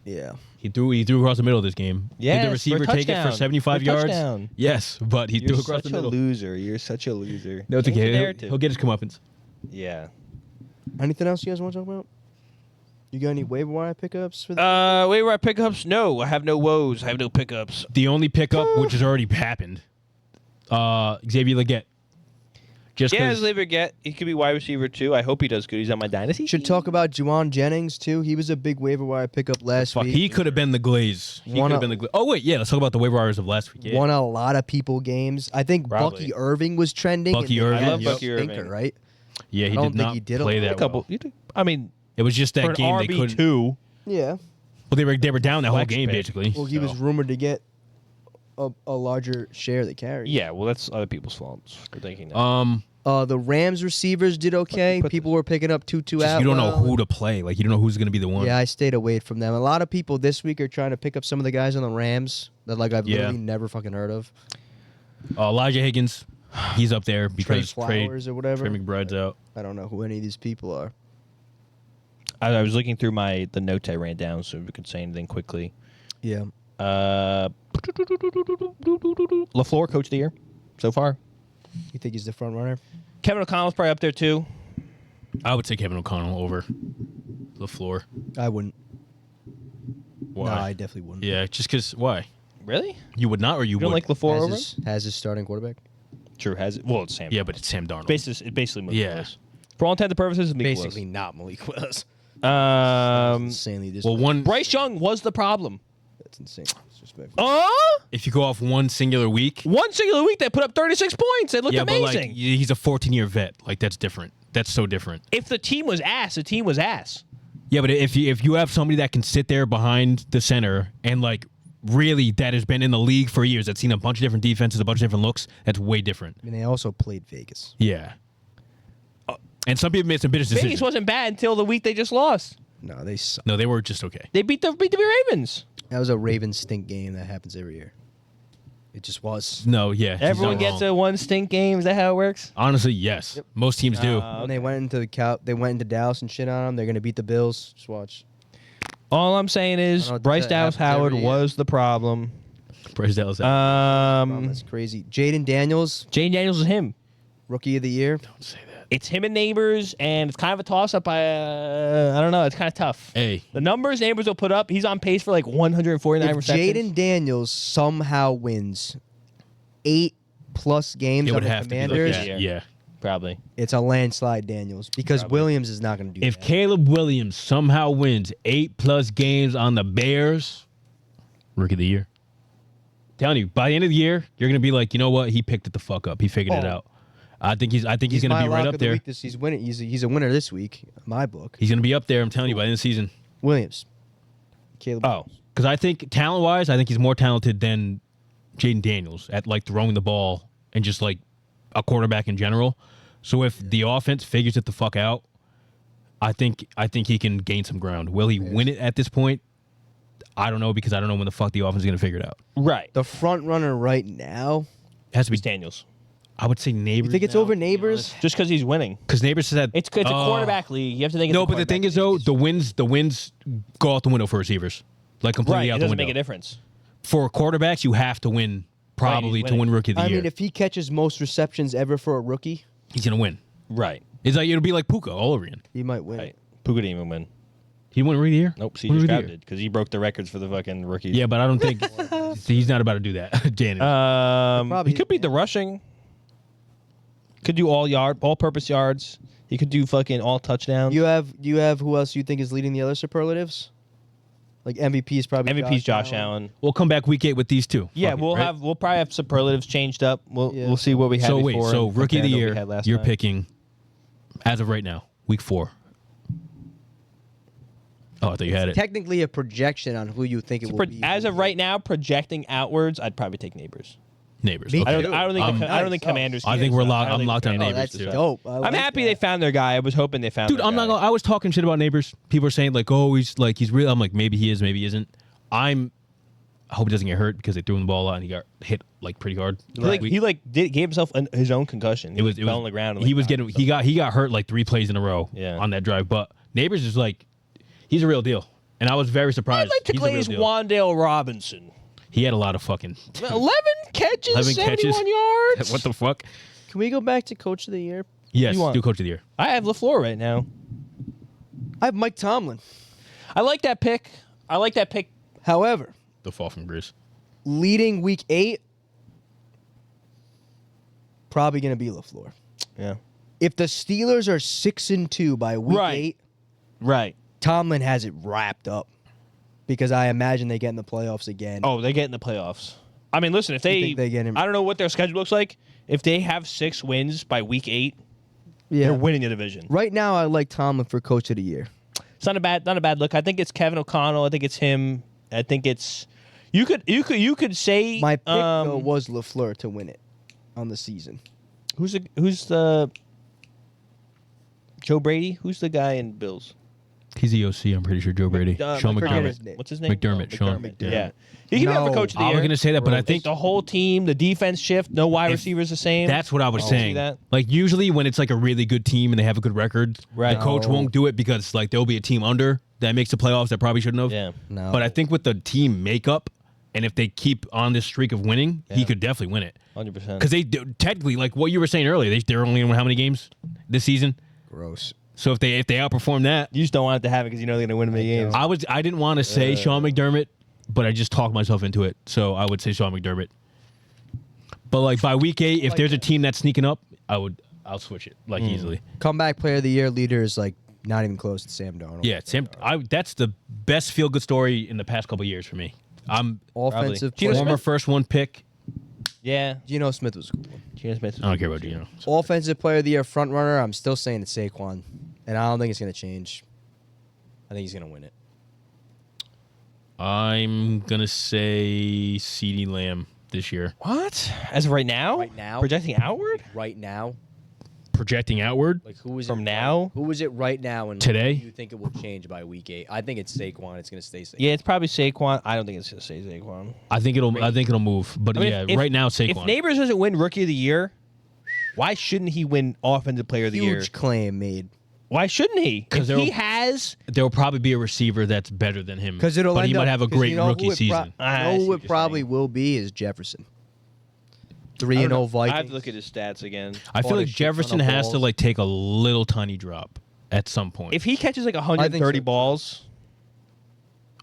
Yeah. He threw across the middle of this game. Yes, Did for the a receiver take it for touchdown. 75 For a yards? touchdown. Yes, but he threw You're across such the a middle. loser. You're such a loser. No, it's Change the okay. He'll, narrative. he'll get his comeuppance. Yeah. Anything else you guys want to talk about? You got any waiver wire pickups for the Waiver wire pickups? No, I have no woes. I have no pickups. The only pickup, which has already happened, Xavier Leggett. Just Yeah, 'cause- Xavier Get. He could be wide receiver too. I hope he does good. He's on my dynasty. Should talk about Juwan Jennings too. He was a big waiver wire pickup last week. he could have been the Glaze. He One could have of- been the Glaze. Oh, wait, yeah, let's talk about the waiver wires of last week. Yeah. Won a lot of people games. I think Probably. Bucky Irving was trending. Bucky and they Irving, had I love a Bucky stinker, Irving. right? Yeah, he I don't did think not he did a play lot. that a couple. well. I mean, It was just for that an game they couldn't. RB2. Yeah. Well, they were down that whole Flex game, pick. basically. Well, he so. was rumored to get a larger share of the carry. Yeah, well, that's other people's faults for thinking that. The Rams receivers did okay. Put People were picking up Tutu Just, out. you don't know who to play. Like, you don't know who's going to be the one. Yeah, I stayed away from them. A lot of people this week are trying to pick up some of the guys on the Rams that I've Yeah. literally never fucking heard of. Elijah Higgins, he's up there Trey because Flowers or whatever. Trey McBride's out. I don't know who any of these people are. I was looking through the notes I ran down, so if we could say anything quickly. Yeah. LaFleur, coach of the year, so far. You think he's the front runner? Kevin O'Connell's probably up there too. I would say Kevin O'Connell over LaFleur. I wouldn't. Why? No, I definitely wouldn't. Yeah, just because. Why? Really? You would not, or you You don't would? like LaFleur over him? Has his starting quarterback. True, has it? Well, it's Sam. Yeah, but it's Sam Darnold. It basically Malik Yeah. Willis. For all intents and purposes, it's Malik Basically not Malik Willis. Willis. Insanely Well, disrespectful. one. Bryce Young was the problem. That's insane. Disrespectful. If you go off one singular week, One singular week, they put up 36 points. They looked yeah, but like amazing. he's a 14-year vet. Like that's different. That's so different. If the team was ass, the team was ass. Yeah, but if you have somebody that can sit there behind the center and like really that has been in the league for years, that's seen a bunch of different defenses, a bunch of different looks, that's way different. I mean, they also played Vegas. Yeah. And some people made some business Vegas decisions. wasn't bad until the week they just lost. No, they suck. No, they were just okay. They beat the Ravens. That was a Ravens stink game that happens every year. It just was. No, yeah. she's Everyone not gets wrong. a one stink game. Is that how it works? Honestly, yes. Most teams do. When they went into they went into Dallas and shit on them. They're gonna beat the Bills. Just watch. All I'm saying I is don't know what Bryce that Dallas happens Howard every year. was the problem. Bryce Dallas out. That's crazy. Jaden Daniels, Jane Daniels is him. rookie of the year. Don't say that. It's him and Neighbors, and it's kind of a toss-up. I don't know. It's kind of tough. Hey, The numbers Neighbors will put up, he's on pace for like 149 If receptions. Jaden Daniels somehow wins 8+ games it on would the have to be like Commanders, that. Yeah. Probably. it's a landslide Daniels because Probably. Williams is not going to do If that. Caleb Williams somehow wins 8+ games on the Bears, Rookie of the Year. Telling you, by the end of the year, you're gonna be like, you know what? He picked it the fuck up. He figured it Oh. out. I think he's gonna my be right lock up of the there. week he's winning. He's a winner this week. In my book. He's gonna be up there. I'm telling you, by the end of the season. Williams. Caleb. Oh. Because I think talent-wise, I think he's more talented than Jaden Daniels at like throwing the ball and just like a quarterback in general. So if the offense figures it the fuck out, I think he can gain some ground. Will he win it at this point? I don't know because I don't know when the fuck the offense is gonna figure it out. Right. The front runner right now. It has to be. It's Daniels. I would say Neighbors. You think it's over Neighbors? Just because he's winning. Because Neighbors said It's a quarterback league. You have to think it's No, a but the thing is though, the wins go out the window for receivers, like completely right. out It the doesn't window. make a difference. For quarterbacks, you have to win probably Right, to win Rookie of the I Year. mean, if he catches most receptions ever for a rookie, He's gonna win. Right. It's like it'll be like Puka all over again. he might win. Right. Puka didn't even win. He won Rookie of the Year. Nope. Won CJ Rookie of the Stroud Year. did because he broke the records for the fucking rookies. Yeah, but I don't think he's not about to do that. Janet. Probably- He could beat the rushing. Could do all-purpose yards. He could do fucking all touchdowns. You have who else you think is leading the other superlatives? Like MVP is probably MVP's Josh Allen. We'll come back week 8 with these two. Yeah, Fuck it, we'll right? probably have superlatives changed up. We'll Yeah. we'll see what we had So wait, before. so and Rookie of the compare to what Year, we had last you're time. picking as of right now, week 4. Oh, I thought you had it. Technically, a projection on who you think it will be. As of right now, projecting outwards, I'd probably take Neighbors. Neighbors. Me Okay. I don't think Nice. Commanders. I can think do we're so. locked. I don't I'm think locked on Commanders Oh, Neighbors that's too. dope. I I'm like happy that. they found their guy. I was hoping they found. Dude, their I'm not guy. gonna. I was talking shit about Neighbors. People are saying like, oh, he's real. I'm like, maybe he is, maybe he isn't. I hope he doesn't get hurt because they threw him the ball a lot and he got hit like pretty hard. He gave himself his own concussion. It was fell on the ground. And, he like, was died getting or something. he got hurt like 3 plays in a row Yeah. on that drive. But Neighbors is like, he's a real deal, and I was very surprised. I'd like to He's a real glaze deal. Wandale Robinson. He had a lot of fucking 11 catches, 11 71 catches. yards. what the fuck? Can we go back to Coach of the Year? Yes, you want? do Coach of the Year. I have LaFleur right now. I have Mike Tomlin. I like that pick. However, The fall from grace. leading Week 8, probably going to be LaFleur. Yeah. If the Steelers are 6-2 by Week Right. 8, Right. Tomlin has it wrapped up because I imagine they get in the playoffs again. Oh, they get in the playoffs. I mean, listen, if they, think they get him? I don't know what their schedule looks like. If they have 6 wins by Week 8, yeah. they're winning the division. Right now, I like Tomlin for Coach of the Year. It's not a bad look. I think it's Kevin O'Connell. I think it's him. I think it's you could say My pick though was LaFleur to win it on the season. who's the Joe Brady? Who's the guy in Bills? He's the OC. I'm pretty sure Joe Brady. Sean forget McDermott. his name. What's his name? McDermott, Oh, Sean McDermott. McDermott. Yeah, he can be up for No. Coach of the I Year. was gonna say that, but I It's think the whole team, the defense shift, no wide receivers the same. that's what I was Oh. saying. See that? Like usually when it's like a really good team and they have a good record, Right. the coach No. won't do it because like there'll be a team under that makes the playoffs that probably shouldn't have. Yeah. No. But I think with the team makeup, and if they keep on this streak of winning, he Yeah. could definitely win it. 100%. Because they do, technically, like what you were saying earlier, they're only in how many games this season? Gross. So if they outperform that, You just don't want it to happen because you know they're going to win the games. I didn't want to say Sean McDermott, but I just talked myself into it. So I would say Sean McDermott. But like by week 8, if there's a team that's sneaking up, I'll switch it like easily. Comeback Player of the Year leader is like not even close to Sam Darnold. Yeah, Sam. That's the best feel good story in the past couple of years for me. I'm Offensive Geno player. former first one pick. Yeah. Geno Smith was a good one. Geno Smith. I don't care about Geno. Offensive Player of the Year front runner, I'm still saying it's Saquon. And I don't think it's going to change. I think he's going to win it. I'm gonna say CeeDee Lamb this year. What? As of right now? Right now? Projecting outward? Right now, projecting outward Like who is From it now? Who is it right now? And Today? do you think it will change by week 8? I think it's Saquon. It's going to stay Saquon. Yeah, it's probably Saquon. I don't think it's going to stay Saquon. I think it'll move. But I mean, yeah, if- right now Saquon. If Neighbors doesn't win Rookie of the Year, why shouldn't he win Offensive Player of the Year? Huge claim made. Why shouldn't he? 'Cause If he has, There'll probably be a receiver that's better than him. Because it'll but end he might up- have a 'cause great you know rookie who it season. I You know see who what it you're probably saying. will be is Jefferson. I 3-0 don't know. Vikings. I have to look at his stats again. I Caught feel a like shit ton of Jefferson has to balls. like take a little tiny drop at some point. If he catches like I think 130 so. balls,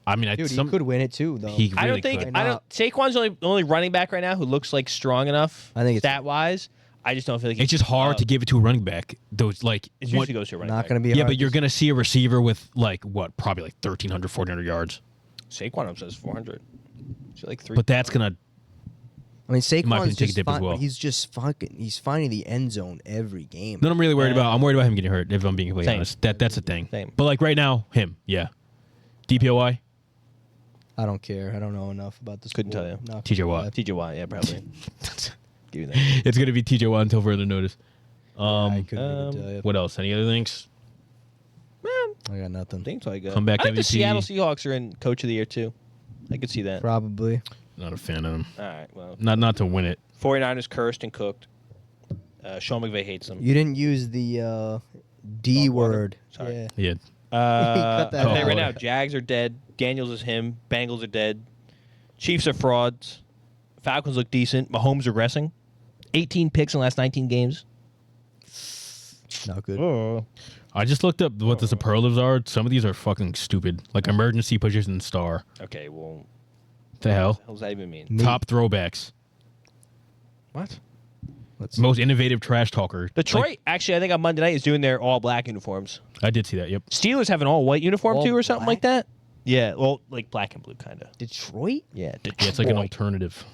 I mean, Dude, he could win it too, though. he I really don't think could. Why I don't. Saquon's the only running back right now who looks like strong enough. I think it's- stat wise. I just don't feel like It's just hard to give it to a running back. Those like It what- usually goes to a running Not back. going to be yeah, hard but you're to- gonna see a receiver with like what, probably like 1,300, 1,400 yards. Saquon up says 400. So like 3. But that's gonna. I mean, my opinion, Saquon's take a just dip as well. he's just fucking. He's finding the end zone every game. Then I'm really worried Yeah. about. I'm worried about him getting hurt. If I'm being completely Same. honest, that's a thing. Same. But like right now, him, yeah. DPOY, I don't care. I don't know enough about this. Couldn't tell you. TJ Watt. TJ Watt, yeah, probably. Give you that. It's gonna be TJ Watt until further notice. I couldn't even tell you. What else? Any other things? I got nothing. I think so. I got. Comeback I think the MVP. Seattle Seahawks are in Coach of the Year too. I could see that. Probably. Not a fan of him. All right. Well, Not to win it. 49ers cursed and cooked. Sean McVay hates them. You didn't use the D Dog water? word. Sorry. Yeah. Yeah. cut that I'll tell you out. right now, Jags are dead. Daniels is him. Bengals are dead. Chiefs are frauds. Falcons look decent. Mahomes are regressing. 18 picks in the last 19 games. Not good. Oh. I just looked up what the superlatives are. Some of these are fucking stupid. Like emergency position star. Okay, well, The hell? what the hell does that even mean? Me. Top throwbacks. What? Let's Most innovative trash talker. Detroit, Like, actually, I think on Monday night is doing their all-black uniforms. I did see that. Yep. Steelers have an all-white uniform, All too, or something like black? that? Yeah, well, like black and blue, kind of. Detroit? Yeah, Yeah, it's like an Detroit. alternative.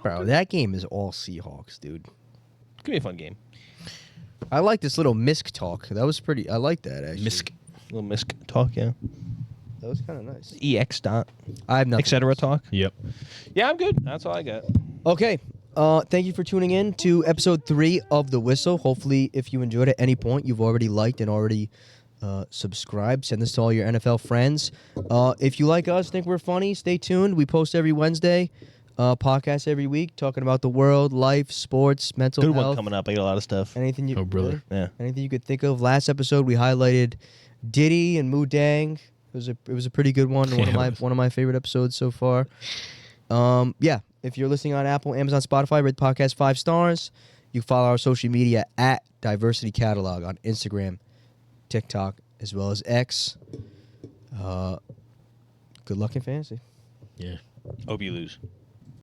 Bro, that game is all Seahawks, dude. Could be a fun game. I like this little misc talk. That was pretty. I like that actually. Misk. Little misc talk, yeah. That was kind of nice. EX dot, I have nothing. etc. talk. Yep. Yeah, I'm good. That's all I got. Okay. Thank you for tuning in to episode 3 of The Whistle. Hopefully, if you enjoyed at any point, you've already liked and already subscribed. Send this to all your NFL friends. If you like us, think we're funny, stay tuned. We post every Wednesday, podcast every week, talking about the world, life, sports, mental Good health. one coming up. I got a lot of stuff. Anything you, Oh, brother. Yeah. anything you could think of. Last episode, we highlighted Diddy and Moo Dang. It was a pretty good one. One of my favorite episodes so far. Yeah. If you're listening on Apple, Amazon, Spotify, rate the podcast 5 stars. You follow our social media at Diversity Catalog on Instagram, TikTok, as well as X. Good luck in fantasy. Yeah. Hope you lose.